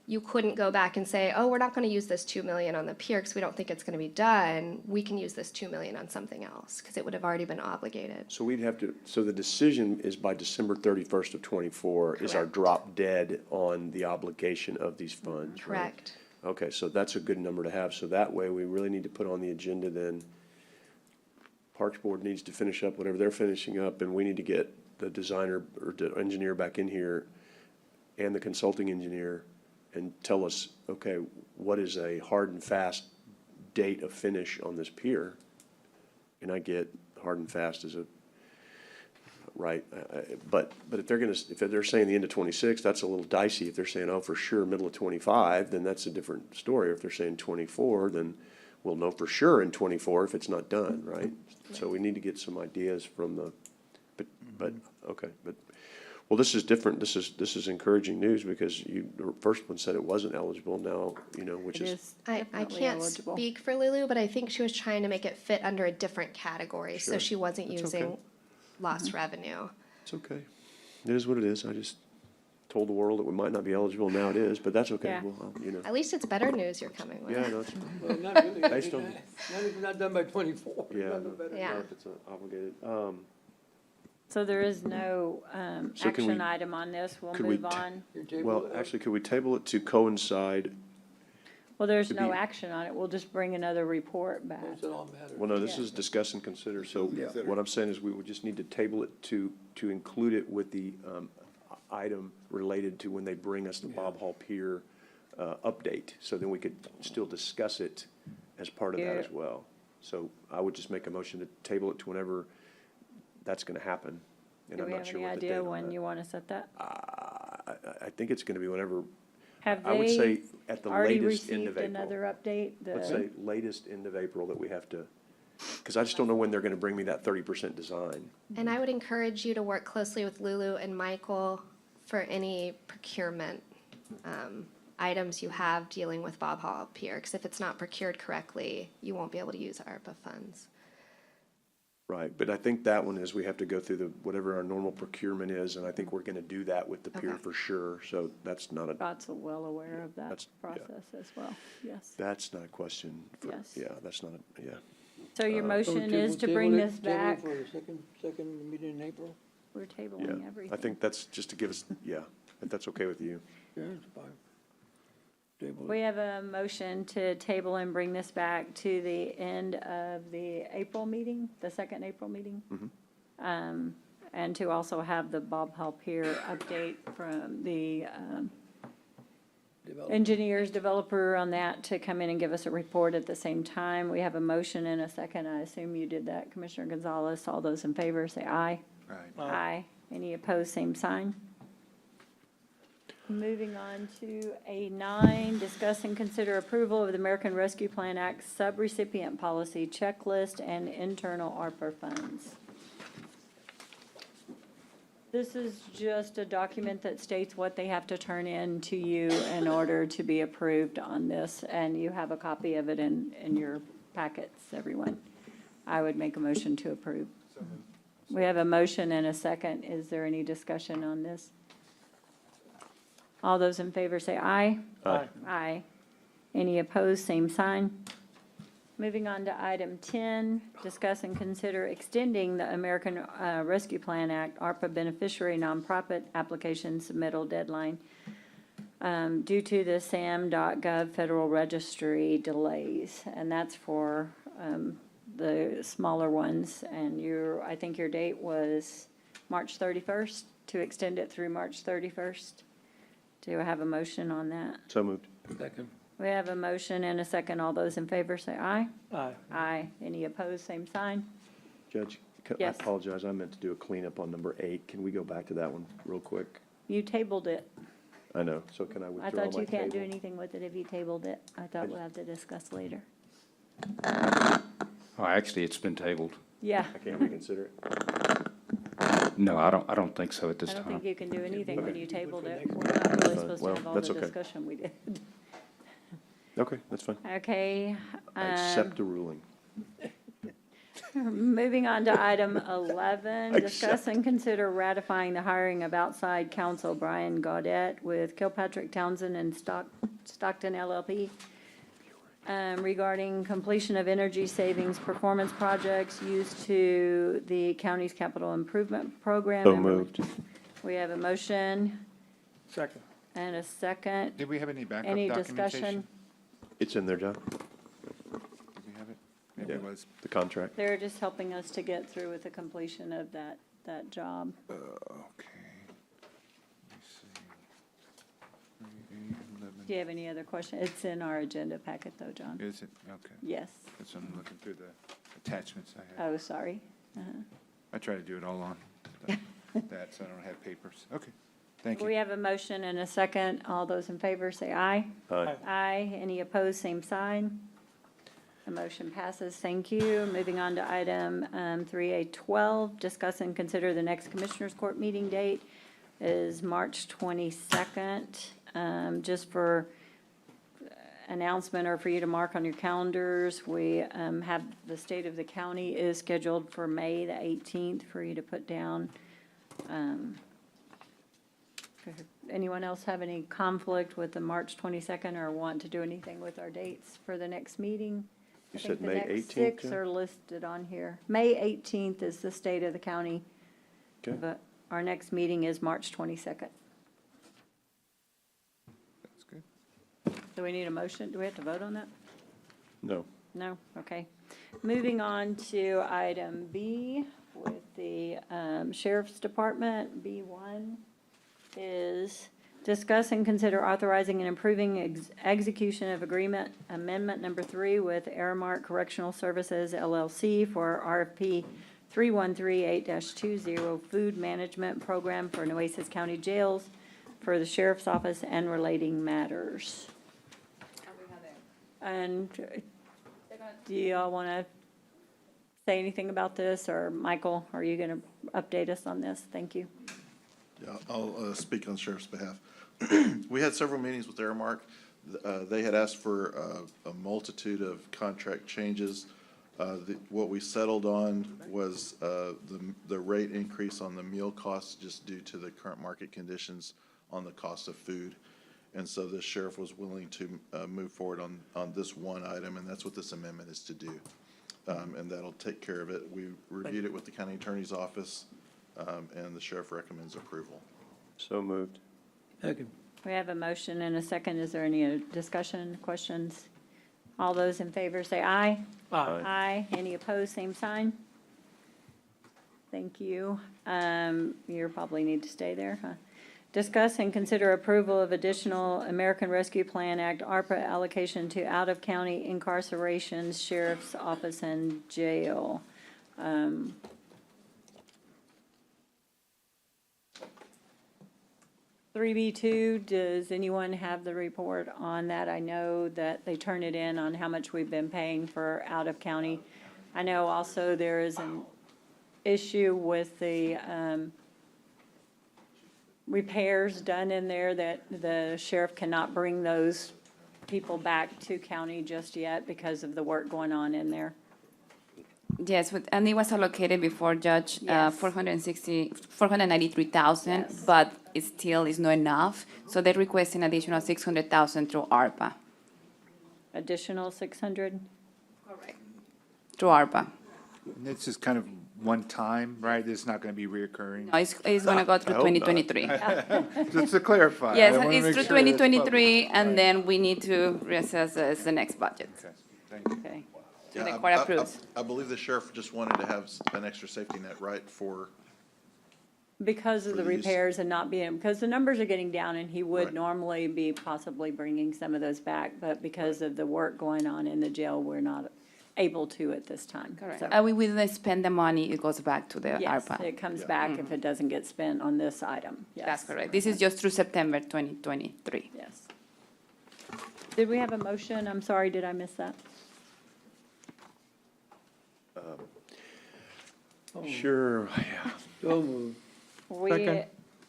you couldn't go back and say, oh, we're not going to use this 2 million on the pier because we don't think it's going to be done. We can use this 2 million on something else because it would have already been obligated. So we'd have to, so the decision is by December 31st of '24 is our Correct. drop dead on the obligation of these funds, right? Correct. Okay, so that's a good number to have. So that way, we really need to put on the agenda then, Parks Board needs to finish up whatever they're finishing up, and we need to get the designer or the engineer back in here and the consulting engineer and tell us, okay, what is a hard and fast date of finish on this pier? And I get hard and fast as a, right, but if they're saying the end of '26, that's a little dicey. If they're saying, oh, for sure, middle of '25, then that's a different story. If they're saying '24, then we'll know for sure in '24 if it's not done, right? So we need to get some ideas from the, but But, okay, but, well, this is different. This is encouraging news because the first one said it wasn't eligible now, which It is, is I definitely can't eligible. speak for Lulu, but I think she was trying to make it fit under a different category, so Sure. she wasn't That's using okay. lost revenue. it's okay. It is what it is. I just told the world that we might not be eligible. Now it is, but that's okay. Yeah. Well, At least it's better news you're coming with. Yeah, no, it's, Well, not really. Based on- Not if it's not done by 24. yeah, Not no, better. Yeah. not if it's not obligated. So there is no So can action we- item on this. We'll could we move ta- on. Your table, Well, actually, could we table it to coincide? Well, there's could no be- action on it. We'll just bring another report back. That's all matters. Well, no, this Yeah. is discuss and consider, so Yeah. what I'm saying is we would just need to table it to include it with the, item related to when they bring us the Bob Hall Pier, update, so then we could still discuss it as part of that Yeah. as well. So I would just make a motion to table it to whenever that's gonna happen, and Do I'm we not have sure any what the date idea on when that. you want to set that? I think it's gonna be whenever, Have I would say they at the already latest end received of April. another update? Let's say latest end of April that we have to, because I just don't know when they're gonna bring me that 30% design. And I would encourage you to work closely with Lulu and Michael for any procurement items you have dealing with Bob Hall Pier, because if it's not procured correctly, you won't be able to use ARPA funds. Right, but I think that one is, we have to go through whatever our normal procurement is, and I think we're gonna do that with the pier Okay. for sure, so that's not a, Scott's well aware of that That's- yeah. process as well. Yes. that's not a question for, Yes. yeah, that's not a, yeah. So your So motion So is to table bring it- this table back. For the second meeting in April? We're Yeah, tabling everything. I think that's just to give us, yeah, if that's okay with you. Yeah, it's fine. Table We it. have a motion to table and bring this back to the end of the April meeting, the second April meeting. And to also have the Bob Hall Pier update from the Develop. engineers, developer on that to come in and give us a report at the same time. We have a motion and a second. I assume you did that, Commissioner Gonzalez. All those in favor, say aye. Aye. Any opposed, same sign. Moving on to A9, discuss and consider approval of the American Rescue Plan Act subrecipient policy checklist and internal ARPA funds. This is just a document that states what they have to turn in to you in order to be approved on this, and you have a copy of it in your packets, everyone. I would make a motion to approve. We have a motion and a second. Is there any discussion on this? All those in favor say aye. Aye. Aye. Any opposed, same sign. Moving on to item 10, discuss and consider extending the American Rescue Plan Act ARPA beneficiary nonprofit application submittal deadline due to the SAM.gov Federal Registry delays. And that's for the smaller ones. And I think your date was March 31st, to extend it through March 31st. Do I have a motion on that? So moved. Second. We have a motion and a second. All those in favor say aye. Aye. Aye. Any opposed, same sign. Judge, I Yes. apologize, I meant to do a cleanup on number 8. Can we go back to that one real quick? You tabled it. I know, so can I I withdraw my thought you can't do table? anything with it if you tabled it. I thought we'll have to discuss later. Oh, actually, it's been tabled. Yeah, I can't reconsider it? No, I don't think so at this I don't time. think you can do anything when Okay. you tabled it. We're not really Fine. supposed to Well, have all that's the okay. discussion we did. Okay, that's fine. Okay. I accept the ruling. Moving on to item 11, discuss and consider ratifying the hiring of outside counsel Brian Gaudet with Kilpatrick Townsend and Stockton LLP regarding completion of energy savings performance projects used to the county's capital improvement program. So moved. We have a motion Second. and a second. Did we have any backup Any documentation? discussion? It's in there, John, Did we have it? Maybe it Yeah. was. the contract. They're just helping us to get through with the completion of that job. Okay. Let me see. 3811. Do you have any other questions? It's in our agenda packet though, John. Is it? Okay. Yes. That's what I'm looking through the attachments I have. Oh, sorry. I try to do it all on that, so I don't have papers. Okay, thank We you. have a motion and a second. All those in favor say aye. Aye. Aye. Any opposed, same sign. The motion passes. Thank you. Moving on to item 3A12, discuss and consider the next Commissioners Court meeting date is March 22nd. Just for announcement or for you to mark on your calendars, we have the state of the county is scheduled for May the 18th for you to put down. Anyone else have any conflict with the March 22nd or want to do anything with our dates for the next meeting? You I think said the May next 18th, six Jen? are listed on here. May 18th is the state of the county. Okay. But our next meeting is March 22nd. That's good. Do we need a motion? Do we have to vote on that? No. No? Okay. Moving on to item B with the Sheriff's Department. B1 is discuss and consider authorizing and approving execution of agreement amendment number 3 with Aramark Correctional Services LLC for RFP 3138-20 Food Management Program for Nueces County Jails for the Sheriff's Office and relating matters. And do y'all want to say anything about this, or Michael, are you going to update us on this? Thank you. Yeah, I'll speak on the sheriff's behalf. We had several meetings with Aramark. They had asked for a multitude of contract changes. What we settled on was the rate increase on the meal costs just due to the current market conditions on the cost of food. And so the sheriff was willing to move forward on this one item, and that's what this amendment is to do. And that'll take care of it. We reviewed it with the county attorney's office, and the sheriff recommends approval. So moved. Second. We have a motion and a second. Is there any discussion, questions? All those in favor say aye. Aye. Aye. Any opposed, same sign. Thank you. You probably need to stay there, huh? Discuss and consider approval of additional American Rescue Plan Act ARPA allocation to out-of-county incarcerations, sheriff's office, and jail. 3B2, does anyone have the report on that? I know that they turn it in on how much we've been paying for out-of-county. I know also there is an issue with the repairs done in there that the sheriff cannot bring those people back to county just yet because of the work going on in there. Yes, and it was allocated before, Judge, Yes. 493,000, Yes. but it still is not enough. So they're requesting additional 600,000 through ARPA. Additional 600? Through ARPA. And this is kind of one time, right? This is not going to be reoccurring? No, it's going to go through I hope not. 2023. Just to clarify. I Yes, wanna it's make through sure that's 2023, public. and Right. then we need to reassess the next budget. Okay, thank you. Okay. So the Yeah, court approves. I believe the sheriff just wanted to have an extra safety net, right, for, Because of For the the use- repairs and not being, because the numbers are getting down, and he would Right. normally be possibly bringing some of those back, but because of the work going on in the jail, we're not able to at this time. Correct. So, We will spend the money, it goes back to the yes, ARPA. it comes back if it doesn't get spent on this item. Yes. That's correct. This is just through September 2023. Yes. Did we have a motion? I'm sorry, did I miss that? Sure, yeah. So moved. We,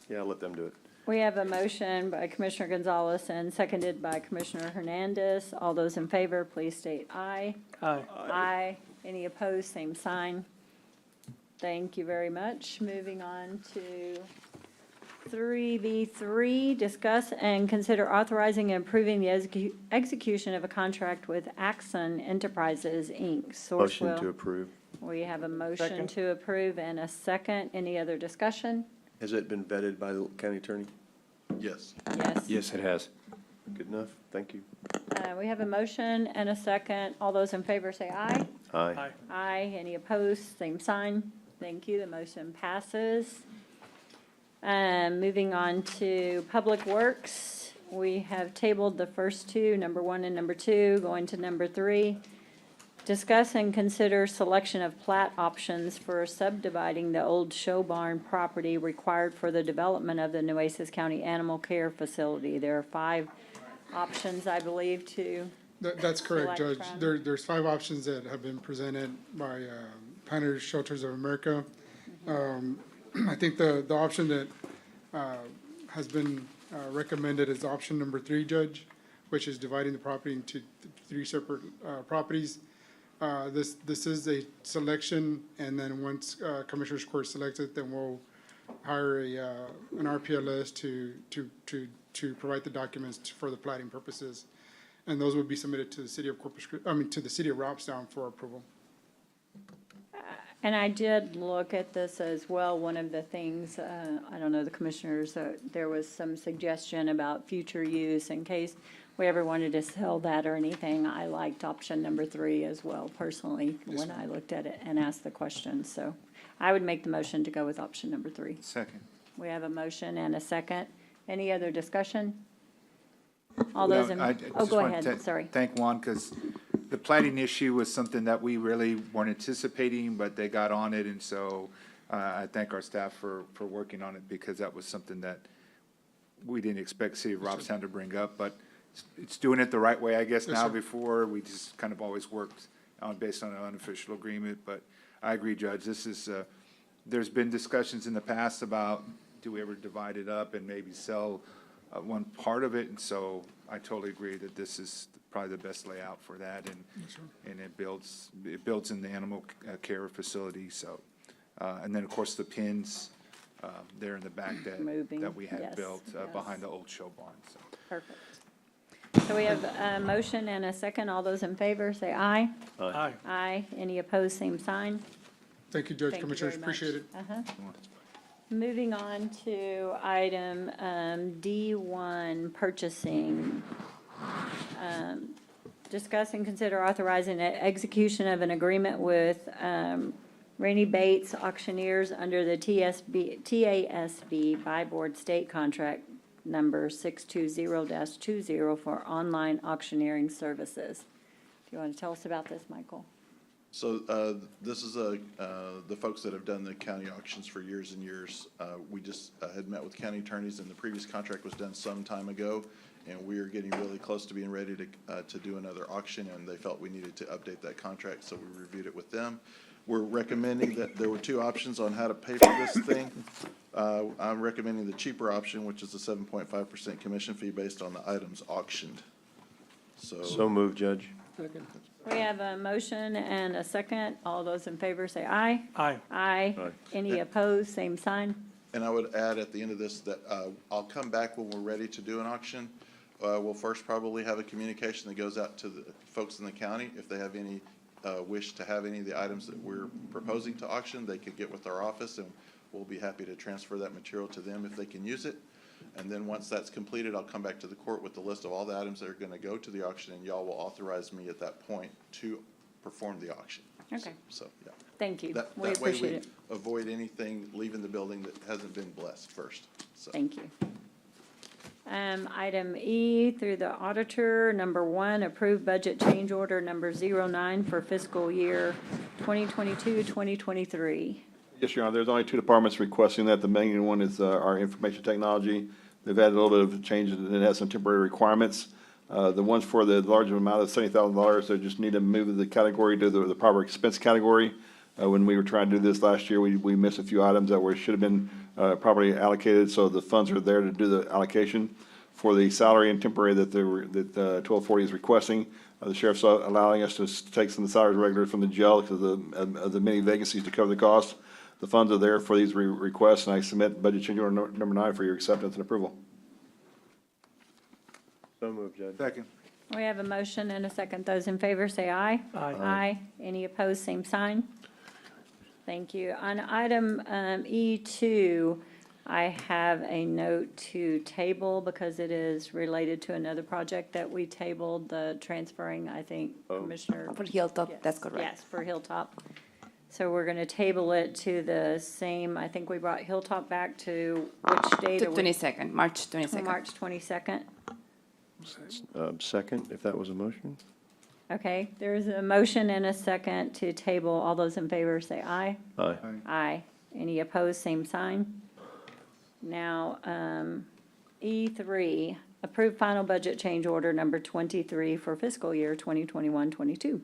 Yeah, let them do it. we have a motion by Commissioner Gonzalez and seconded by Commissioner Hernandez. All those in favor, please state aye. Aye. Aye. Any opposed, same sign. Thank you very much. Moving on to 3B3, discuss and consider authorizing and approving the execution of a contract with Axon Enterprises, Inc. Motion to Sourcewell. approve. We have a motion Second. to approve and a second. Any other discussion? Has it been vetted by the county attorney? yes. Yes. Yes, it has. Good enough, thank you. We have a motion and a second. All those in favor say aye. Aye. Aye. Any opposed? Same sign. Thank you. The motion passes. Moving on to Public Works, we have tabled the first two, number 1 and number 2, going to number 3. Discuss and consider selection of plat options for subdividing the old show barn property required for the development of the Nueces County Animal Care Facility. There are 5 options, I believe, to That's correct, select Judge. from? There's 5 options that have been presented by Pioneer Shelters of America. I think the option that has been recommended is option number 3, Judge, which is dividing the property into 3 separate properties. This is a selection, and then once Commissioners Court selects it, then we'll hire an RPLS to provide the documents for the plating purposes. And those would be submitted to the city of to the city of Robstown for approval. And I did look at this as well. One of the things, I don't know, the commissioners, there was some suggestion about future use in case we ever wanted to sell that or anything. I liked option number 3 as well personally when I looked at it and asked the question. So I would make the motion to go with option number 3. Second. We have a motion and a second. Any other discussion? All those in, go ahead, sorry. Thank Juan, because the plating issue was something that we really weren't anticipating, but they got on it, and so I thank our staff for working on it, because that was something that we didn't expect City of Robstown to bring up, but it's doing it the right way, I guess, now. Before, we just kind of always worked based on an unofficial agreement, but I agree, Judge, this is, there's been discussions in the past about, do we ever divide it up and maybe sell one part of it, and so I totally agree that this is probably the best layout for that, and it builds in the animal care facility, so, and then, of course, the pins there in the back that we had built behind the old show barn, so. Perfect. So we have a motion and a second. All those in favor, say aye. Aye. Aye. Any opposed, same sign. Thank you, Judge, Thank you Commissioners, very appreciate it. Moving on to item D1, purchasing. Discuss and consider authorizing the execution of an agreement with Rainey Bates Auctioneers under the TASB by Board State Contract number 620-20 for online auctioneering services. Do you want to tell us about this, Michael? So this is the folks that have done the county auctions for years and years. We just had met with county attorneys, and the previous contract was done some time ago, and we are getting really close to being ready to do another auction, and they felt we needed to update that contract, so we reviewed it with them. We're recommending that there were 2 options on how to pay for this thing. I'm recommending the cheaper option, which is a 7.5% commission fee based on the items auctioned. So moved, Judge. Second. We have a motion and a second. All those in favor say aye. Aye. Aye. Aye. Any opposed, same sign. And I would add at the end of this that I'll come back when we're ready to do an auction. We'll first probably have a communication that goes out to the folks in the county. If they have any wish to have any of the items that we're proposing to auction, they could get with our office, and we'll be happy to transfer that material to them if they can use it. And then once that's completed, I'll come back to the court with the list of all the items that are going to go to the auction, and y'all will authorize me at that point to perform the auction. Okay. So, yeah. Thank you. That We way appreciate it. avoid anything leaving the building that hasn't been blessed first. So. Thank you. Item E through the auditor, number 1, approve budget change order number 09 for fiscal year 2022-2023. Yes, Your Honor, there's only 2 departments requesting that. The main one is our information technology. They've had a little bit of changes, and it has some temporary requirements. The ones for the large amount of $70,000, they just need to move the category to the proper expense category. When we were trying to do this last year, we missed a few items that should have been properly allocated, so the funds are there to do the allocation. For the salary and temporary that 1240 is requesting, the sheriff's allowing us to take some of the salaries regular from the jail because of the many vacancies to cover the cost. The funds are there for these requests, and I submit budget change order number 9 for your acceptance and approval. So moved, Judge. Second. We have a motion and a second. Those in favor say aye. Aye. Aye. Any opposed, same sign. Thank you. On item E2, I have a note to table because it is related to another project that we tabled, the transferring, I think, Commissioner. For Hilltop, Yes, that's correct. Yes, for Hilltop. So we're going to table it to the same, I think we brought Hilltop back to which date? To 22nd, March 22nd. March 22nd. Second, if that was a motion? Okay, there's a motion and a second to table. All those in favor say aye. Aye. Aye. Any opposed, same sign. Now, E3, approve final budget change order number 23 for fiscal year 2021-22.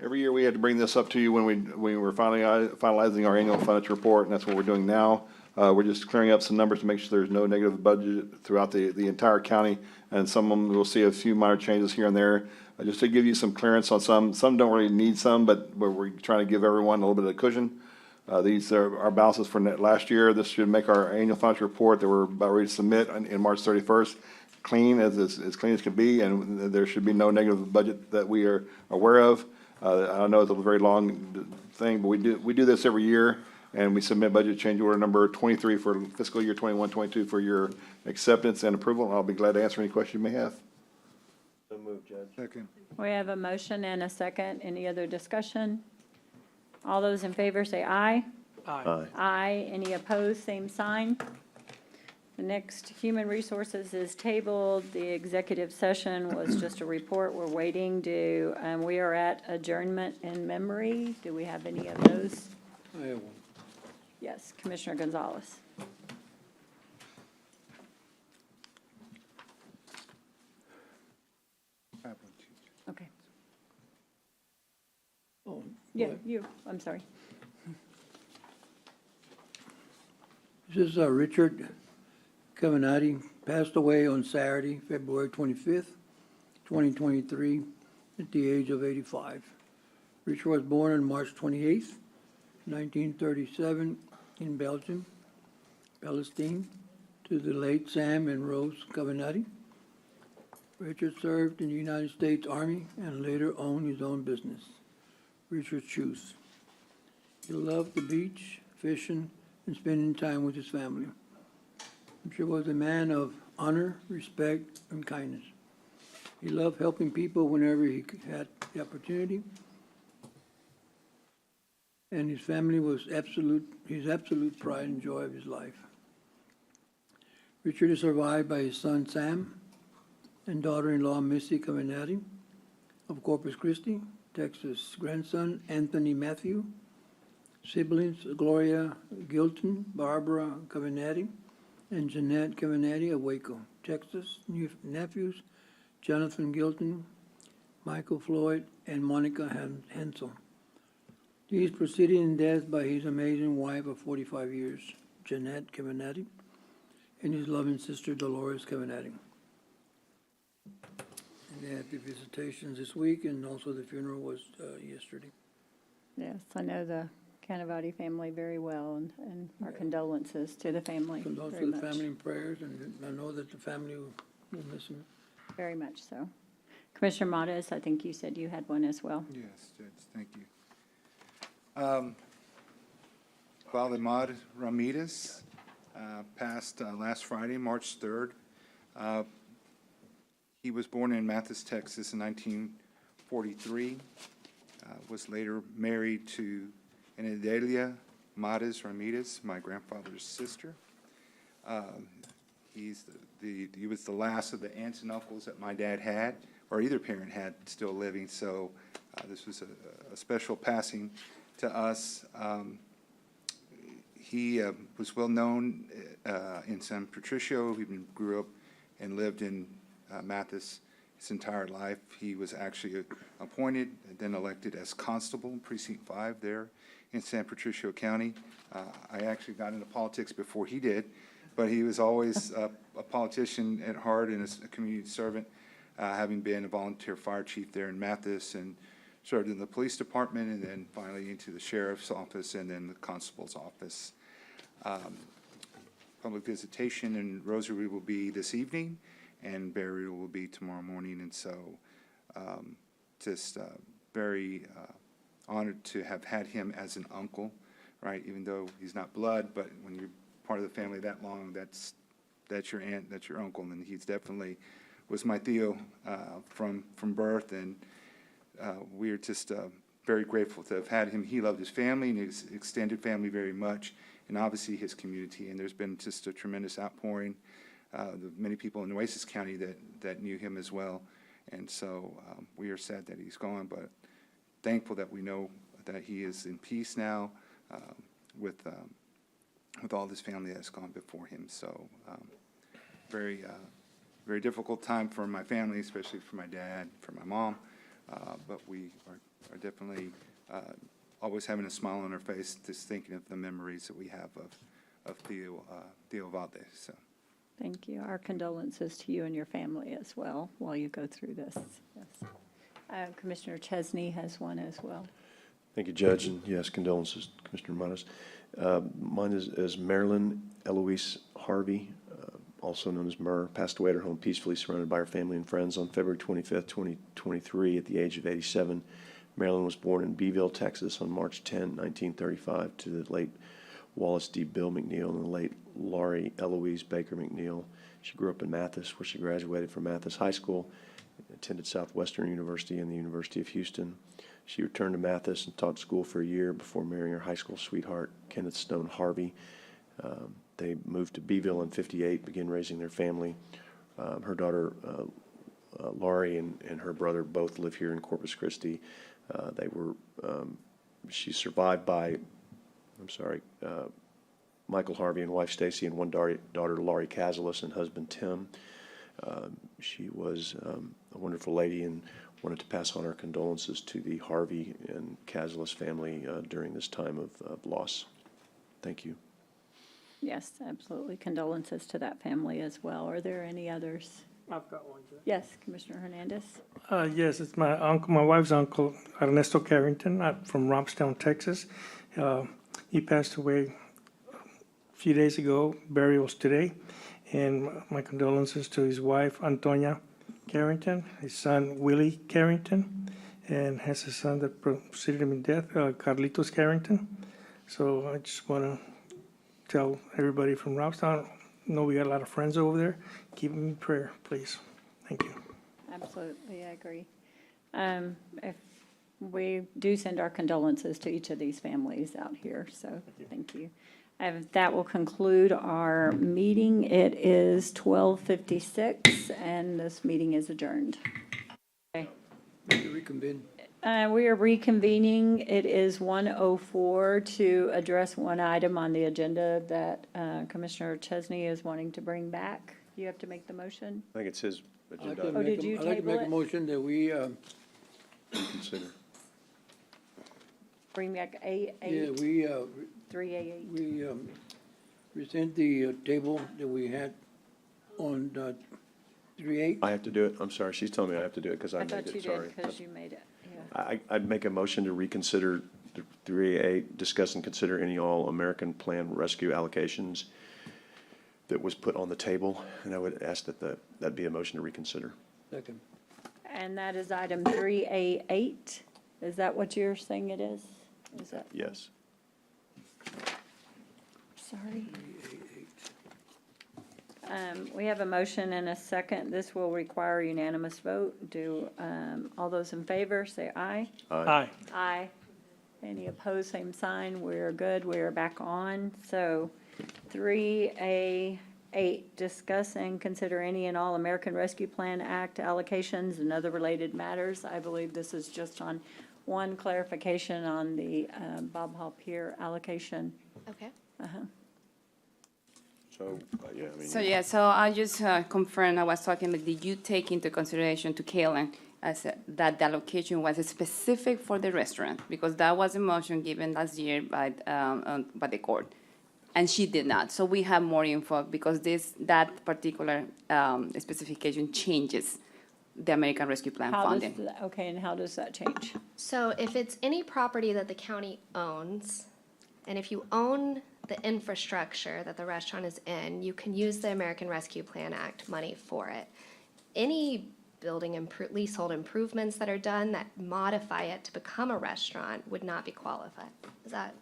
Every year, we had to bring this up to you when we were finalizing our annual financial report, and that's what we're doing now. We're just clearing up some numbers to make sure there's no negative budget throughout the entire county, and some of them, we'll see a few minor changes here and there, just to give you some clearance on some. Some don't really need some, but we're trying to give everyone a little bit of cushion. These are our balances for last year. This should make our annual financial report that we're about ready to submit in March 31st clean as clean as can be, and there should be no negative budget that we are aware of. I know it's a very long thing, but we do this every year, and we submit budget change order number 23 for fiscal year 21-22 for your acceptance and approval. I'll be glad to answer any questions you may have. So moved, Judge. Second. We have a motion and a second. Any other discussion? All those in favor say aye. Aye. Aye. Any opposed, same sign. The next, Human Resources is tabled. The executive session was just a report. We're waiting to, we are at adjournment in memory. Do we have any of those? I have one. Yes, Commissioner Gonzalez. Okay. Oh, Yeah, what? you, I'm sorry. This is Richard Caminati, passed away on Saturday, February 25th, 2023, at the age of 85. Richard was born on March 28th, 1937, in Belgium, Palestine, to the late Sam and Rose Caminati. Richard served in the United States Army and later owned his own business, Richard Shoes. He loved the beach, fishing, and spending time with his family. Richard was a man of honor, respect, and kindness. He loved helping people whenever he had the opportunity. And his family was his absolute pride and joy of his life. Richard is survived by his son Sam and daughter-in-law Missy Caminati of Corpus Christi, Texas, grandson Anthony Matthew, siblings Gloria Gilton, Barbara Caminati, and Jeanette Caminati of Waco, Texas, nephews Jonathan Gilton, Michael Floyd, and Monica Hensel. He is preceded in death by his amazing wife of 45 years, Jeanette Caminati, and his loving sister Dolores Caminati. And they had the visitations this week, and also the funeral was yesterday. Yes, I know the Canavati family very well, and our condolences to the family. Condolences very to the much. family and prayers, and I know that the family will miss him. Very much so. Commissioner Modas, I think you said you had one as well. Yes, Judge, thank you. Valdemar Ramirez passed last Friday, March 3rd. He was born in Mathis, Texas in 1943, was later married to Enedelia Mares Ramirez, my grandfather's sister. He was the last of the aunts and uncles that my dad had, or either parent had still living, so this was a special passing to us. He was well known in San Patricio. He grew up and lived in Mathis his entire life. He was actually appointed and then elected as constable in Precinct 5 there in San Patricio County. I actually got into politics before he did, but he was always a politician at heart and a community servant, having been a volunteer fire chief there in Mathis and served in the police department and then finally into the sheriff's office and then the constable's office. Public visitation and rosary will be this evening and burial will be tomorrow morning. And so just very honored to have had him as an uncle, right? Even though he's not blood, but when you're part of the family that long, that's your aunt, that's your uncle. And he's definitely was my Theo from birth, and we are just very grateful to have had him. He loved his family and his extended family very much, and obviously his community. And there's been just a tremendous outpouring. Many people in Nueces County that knew him as well. And so we are sad that he's gone, but thankful that we know that he is in peace now with all his family that's gone before him. So very very difficult time for my family, especially for my dad, for my mom. But we are definitely always having a smile on our face, just thinking of the memories that we have of Theo Valdez. So. Thank you. Our condolences to you and your family as well while you go through this. Yes. Commissioner Chesney has one as well. Thank you, Judge, and yes, condolences, Commissioner Matos. Mine is Marilyn Eloise Harvey, also known as Murr, passed away at her home peacefully surrounded by her family and friends on February 25th, 2023 at the age of 87. Marilyn was born in Beeville, Texas on March 10, 1935 to the late Wallace D. Bill McNeil and the late Laurie Eloise Baker McNeil. She grew up in Mathis, where she graduated from Mathis High School, attended Southwestern University and the University of Houston. She returned to Mathis and taught school for a year before marrying her high school sweetheart, Kenneth Stone Harvey. They moved to Beeville in '58, began raising their family. Her daughter, Laurie, and her brother both live here in Corpus Christi. She's survived by, Michael Harvey and wife Stacy and one daughter, Laurie Cazalis, and husband, Tim. She was a wonderful lady and wanted to pass on our condolences to the Harvey and Cazalis family during this time of loss. Thank you. Yes, absolutely. Condolences to that family as well. Are there any others? I've got one. Yes, Commissioner Hernandez. Yes, it's my uncle, my wife's uncle, Ernesto Carrington, from Robstown, Texas. He passed away a few days ago. Burial's today. And my condolences to his wife, Antonia Carrington, his son, Willie Carrington, and has a son that preceded him in death, Carlitos Carrington. So I just want to tell everybody from Robstown, know we got a lot of friends over there. Keep them in prayer, please. Thank you. Absolutely, I agree. If we do send our condolences to each of these families out here, so thank you. That will conclude our meeting. It is 12:56, and this meeting is adjourned. Okay. Reconvene. We are reconvening. It is 1:04 to address one item on the agenda that Commissioner Chesney is wanting to bring back. You have to make the motion? I think it's his agenda. Oh, did you I'd like to table make a it? motion that we, Consider. Bring back A8? yeah, we, 3A8. we rescind the table that we had on 3A. I have to do it. I'm sorry. She's telling me I have to do it because I made thought you it. Sorry. did because you made it, yeah. I'd make a motion to reconsider the 3A8, discuss and consider any all-American Plan Rescue allocations that was put on the table, and I would ask that that be a motion to reconsider. Second. And that is item 3A8. Is that what you're saying it is? Is that? Yes. Sorry. We have a motion and a second. This will require unanimous vote. Do, all those in favor, say aye. Aye. Aye. Any opposed, same sign. We're good. We're back on. So 3A8, discuss and consider any and all American Rescue Plan Act allocations and other related matters. I believe this is just on one clarification on the Bob Hall Pier allocation. Okay. So, yeah, I mean. So I just confirm, I was talking, but did you take into consideration to Kaylin that the allocation was specific for the restaurant? Because that was a motion given last year by the court, and she did not. So we have more info because that particular specification changes the American Rescue Plan funding. Okay, and how does that change? So if it's any property that the county owns, and if you own the infrastructure that the restaurant is in, you can use the American Rescue Plan Act money for it. Any building leasehold improvements that are done that modify it to become a restaurant would not be qualified. Is that,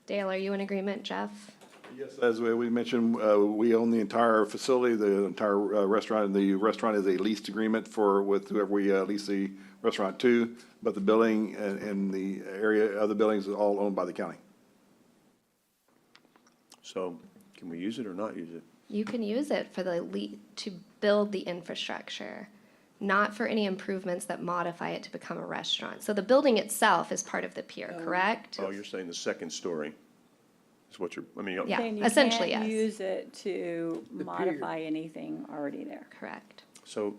Dale, are you in agreement, Jeff? Yes, as we mentioned, we own the entire facility, the entire restaurant, and the restaurant is a leased agreement with whoever we lease the restaurant to, but the building and the area, other buildings is all owned by the county. So can we use it or not use it? You can use it for to build the infrastructure, not for any improvements that modify it to become a restaurant. So the building itself is part of the pier, correct? Oh, you're saying the second story? is what you're, I mean. Yeah, Saying you essentially, can't yes. use it to The pier. modify anything already there, Correct. So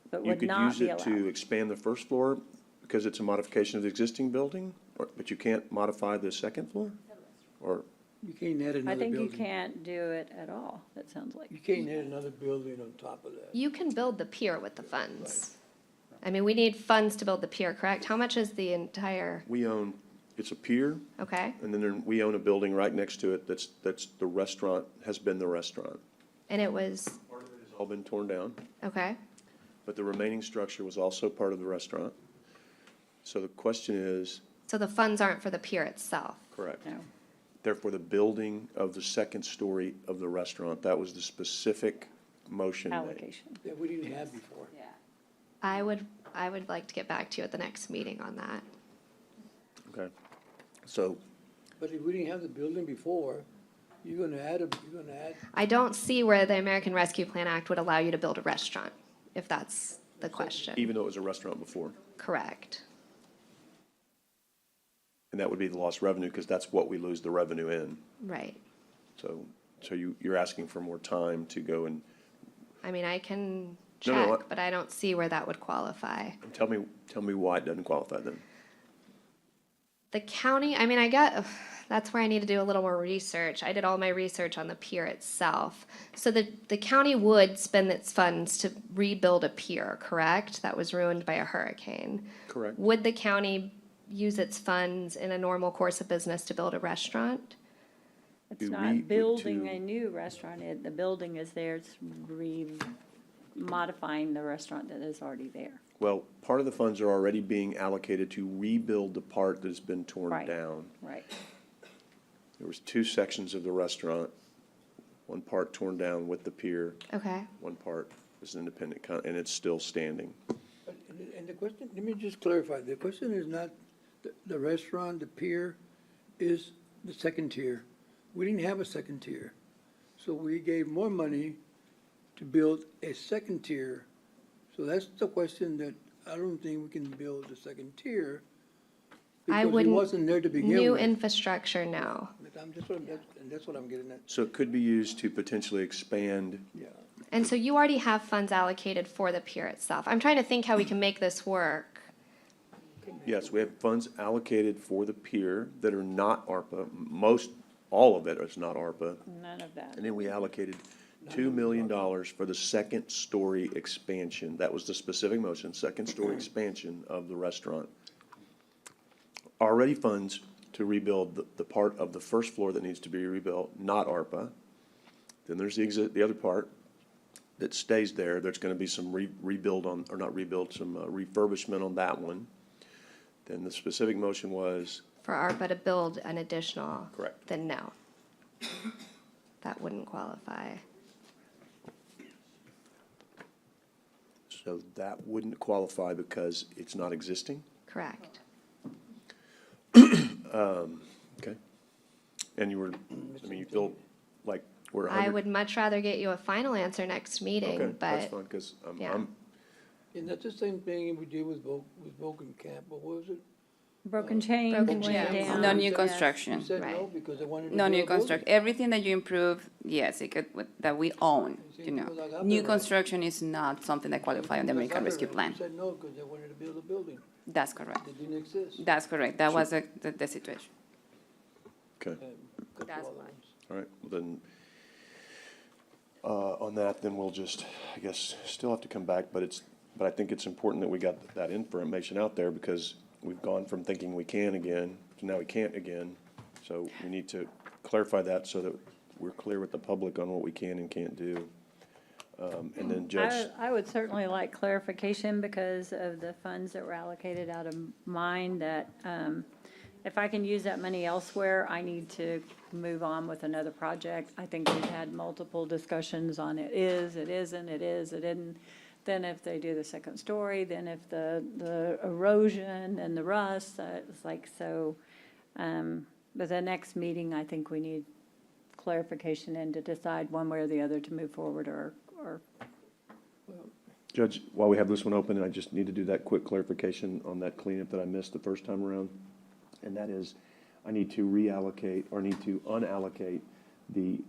but you would could not use be it allowed. to expand the first floor because it's a modification of the existing building, but you can't modify the second floor? Or, You can't add I another think you building. can't do it at all, it sounds like. You can't add another building on top of that. You can build the pier with the funds. I mean, we need funds to build the pier, correct? How much is the entire, we own, it's a pier, okay? and then we own a building right next to it that's the restaurant, has been the restaurant. And it was, Part of it has all been torn down, okay, but the remaining structure was also part of the restaurant. So the question is, so the funds aren't for the pier itself? correct, No. therefore the building of the second story of the restaurant, that was the specific motion made. Allocation. That we didn't have before. Yeah. I would like to get back to you at the next meeting on that. Okay, so But if we didn't have the building before, you're gonna add. I don't see where the American Rescue Plan Act would allow you to build a restaurant, if that's the question. even though it was a restaurant before, Correct. and that would be the lost revenue, because that's what we lose the revenue in. Right. So you're asking for more time to go and, I mean, I can No, no, check, but I don't see where that would qualify. and tell me why it doesn't qualify then. The county, I mean, that's where I need to do a little more research. I did all my research on the pier itself. So the county would spend its funds to rebuild a pier, correct? That was ruined by a hurricane. Correct. Would the county use its funds in a normal course of business to build a restaurant? It's Do we- not building to- a new restaurant, the building is there, it's modifying the restaurant that is already there. Well, part of the funds are already being allocated to rebuild the part that has been torn Right. down. Right. There was two sections of the restaurant, one part torn down with the pier, Okay. one part was an independent, and it's still standing. And the question, let me just clarify, the question is not the restaurant, the pier, is the second tier. We didn't have a second tier. So we gave more money to build a second tier. So that's the question that I don't think we can build a second tier. I Because it wouldn't. wasn't there to begin New with. infrastructure, no. That's what I'm getting at. So it could be used to potentially expand. Yeah. And so you already have funds allocated for the pier itself. I'm trying to think how we can make this work. Yes, we have funds allocated for the pier that are not ARPA. All of it is not ARPA. None of that. And then we allocated $2 million for the second story expansion. That was the specific motion, second story expansion of the restaurant. Already funds to rebuild the part of the first floor that needs to be rebuilt, not ARPA. Then there's the other part that stays there. There's gonna be some some refurbishment on that one. Then the specific motion was, For ARPA to build an additional. Correct. Then no. That wouldn't qualify. so that wouldn't qualify because it's not existing? Correct. Okay. And you you feel like we're I would much rather get you a final answer next meeting, Okay, that's but fine, because yeah. And that's the same thing we did with Vulcan Camp, but what was it? Broken chain Broken went chains. down. No new Yes. construction. You said no Right. because they wanted to No build new a building. construction. Everything that you improve, yes, it could, that we own, you know. because I got New that right. construction is not something that qualify on the American Rescue Plan. You said no because they wanted to build a building That's correct. that didn't exist. That's correct. That was the situation. Okay, Couple That's other why. ones. all right, well then, on that, then we'll just, I guess, still have to come back, but I think it's important that we got that information out there, because we've gone from thinking we can again, to now we can't again. So we need to clarify that so that we're clear with the public on what we can and can't do. And then Judge, I would certainly like clarification because of the funds that were allocated out of mine, that if I can use that money elsewhere, I need to move on with another project. I think we've had multiple discussions on it isn't, it isn't. Then if they do the second story, then if the erosion and the rust, it's like, so, but the next meeting, I think we need clarification and to decide one way or the other to move forward or Judge, while we have this one open, I just need to do that quick clarification on that cleanup that I missed the first time around. And that is, I need to reallocate or need to unallocate the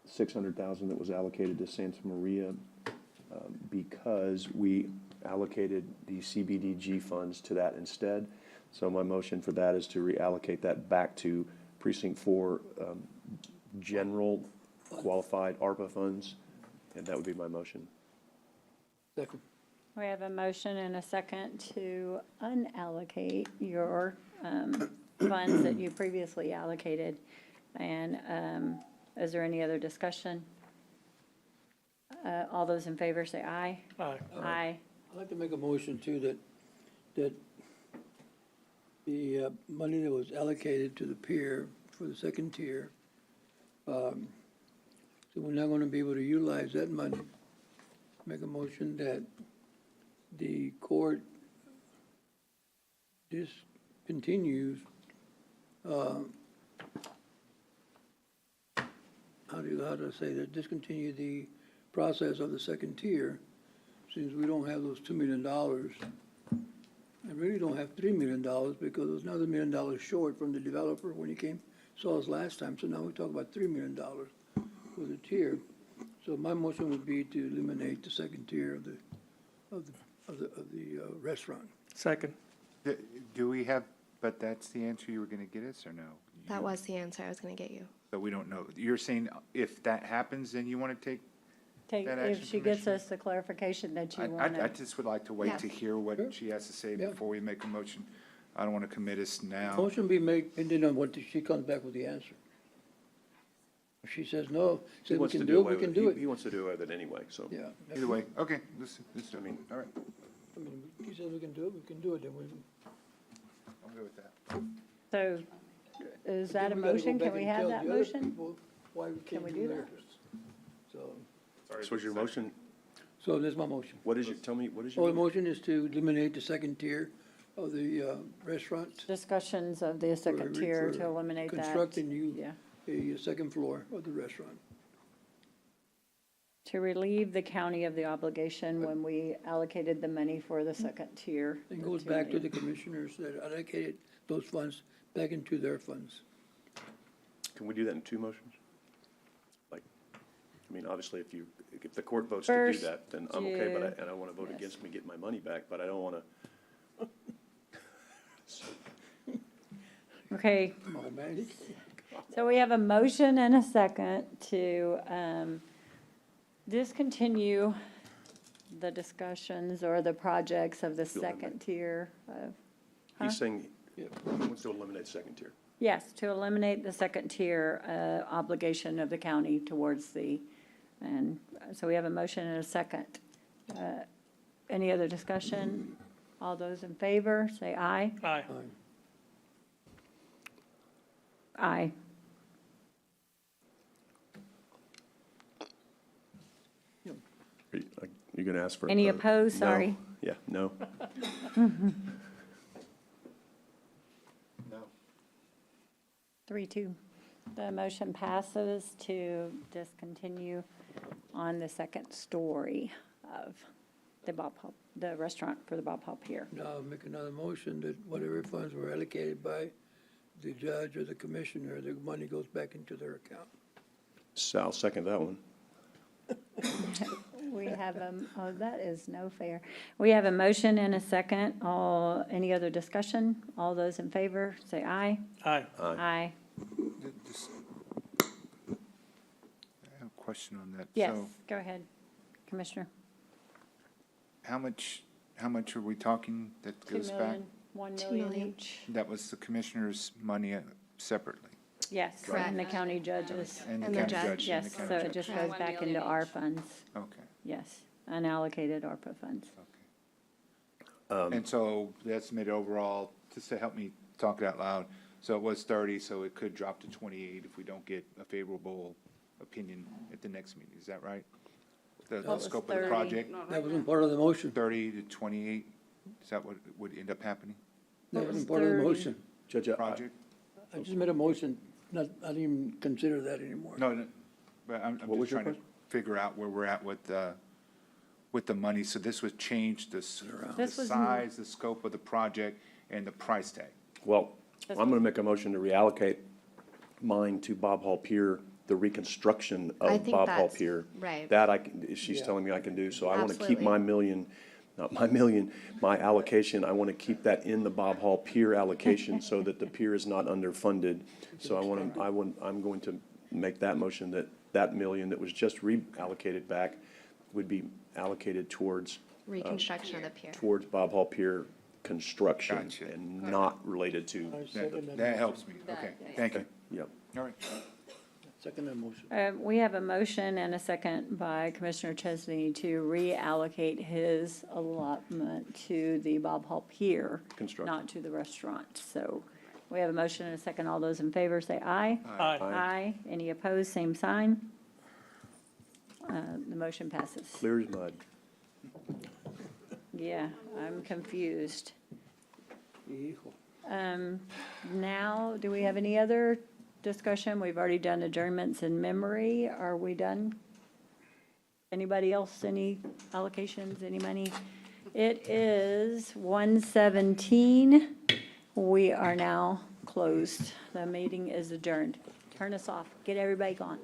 600,000 that was allocated to Santa Maria because we allocated the CBDG funds to that instead. So my motion for that is to reallocate that back to Precinct 4 general qualified ARPA funds, and that would be my motion. Second. We have a motion and a second to unallocate your funds that you previously allocated. And is there any other discussion? All those in favor say aye. Aye. Aye. I'd like to make a motion too that the money that was allocated to the pier for the second tier, so we're not gonna be able to utilize that money. Make a motion that the court discontinues, how do I say that, discontinue the process of the second tier, since we don't have those $2 million. I really don't have $3 million because there's another $1 million short from the developer when he saw us last time, so now we talk about $3 million for the tier. So my motion would be to eliminate the second tier of the restaurant. Second. Do we have, but that's the answer you were gonna get us, or no? That was the answer I was gonna get you. So we don't know. You're saying if that happens, then you wanna take that action, If she gets Commissioner? us the clarification that you I want just would like to wait to Yeah. hear what she has to say Yeah. before we make a motion. I don't wanna commit us now. Motion be made, and then on what she comes back with the answer. If she says no, He says we wants to can do do it, away we with can it. do He it. wants to do away with it anyway, so. Yeah. Either way, okay, let's, I mean, all right, I mean, he says we can do it, we can do it, then we. I'm good with that. to. So is that a Then we gotta go motion? back Can we and have tell that the other motion? people why we can't we do do theirs. that? So, So is your motion, so that's my motion. what is your, tell me, what is So your the motion? motion is to eliminate the second tier of the restaurant. Discussions of the second tier to eliminate that. Constructing Yeah. a second floor of the restaurant. To relieve the county of the obligation when we allocated the money for the second tier. It goes back to the commissioners that allocated those funds back into their funds. Can we do that in two motions? Like, I mean, obviously, if the court votes to do First, that, then I'm okay, but do- I don't want to vote yes. against me getting my money back, but I don't want to. Okay, Come on, man. so we have a motion and a second to discontinue the discussions or the projects of the second tier of, He's saying, he wants to eliminate the second tier. yes, to eliminate the second tier obligation of the county towards the, and so we have a motion and a second. Any other discussion? All those in favor, say aye. Aye. Aye. Are you going to ask for? Any a- opposed? no. Sorry. Yeah, no. No. 3-2. The motion passes to discontinue on the second story of the the restaurant for the Bob Hop Pier. Now I'll make another motion that whatever funds were allocated by the judge or the commissioner, the money goes back into their account. So I'll second that one. We have oh, that is no fair. We have a motion and a second. Any other discussion? All those in favor, say aye. Aye. Aye. Just- I have a question on that. Yes, So go ahead, Commissioner. how much are we talking that 2 goes back? million, 1 2 million million. each. That was the commissioner's money separately? Yes, Correct. and the county judges. And the And the county judge. judge? and Yes, the so county it judge. just Correct. goes back into our funds. Okay. Yes, unallocated ARPA funds. And so the estimated overall, just to help me talk it out loud, so it was 30, so it could drop to 28 if we don't get a favorable opinion at the next meeting, is that right? The was scope of the 30? project, That wasn't part of the motion. 30 to 28, is that what would end up happening? That It was wasn't part of the 30. motion. Judge, Project? I just made a motion, I didn't even consider that anymore. No, but I'm What was just your trying to figure out where we're at with the money, so this would change the This was- size, the scope of the project, and the price tag. well, I'm gonna make a motion to reallocate mine to Bob Hall Pier, the reconstruction I of think Bob Hall that's Pier. right. That she's telling me I can do, so I wanna keep Absolutely. my my allocation, I wanna keep that in the Bob Hall Pier allocation so that the pier is not underfunded. So I'm going to make that motion that that million that was just reallocated back would be allocated towards Reconstruction of the pier. towards Bob Hall Pier construction Gotcha. and not related to. That helps me, okay, thank you. Yep. All right. Second that motion. We have a motion and a second by Commissioner Chesney to reallocate his allotment to the Bob Hall Pier, Construction. not to the restaurant. So we have a motion and a second. All those in favor say aye. Aye. Aye. Any opposed, same sign. The motion passes. Clear as mud. Yeah, I'm confused. Now, do we have any other discussion? We've already done adjournments in memory. Are we done? Anybody else, any allocations, any money? It is 1:17. We are now closed. The meeting is adjourned. Turn us off. Get everybody gone.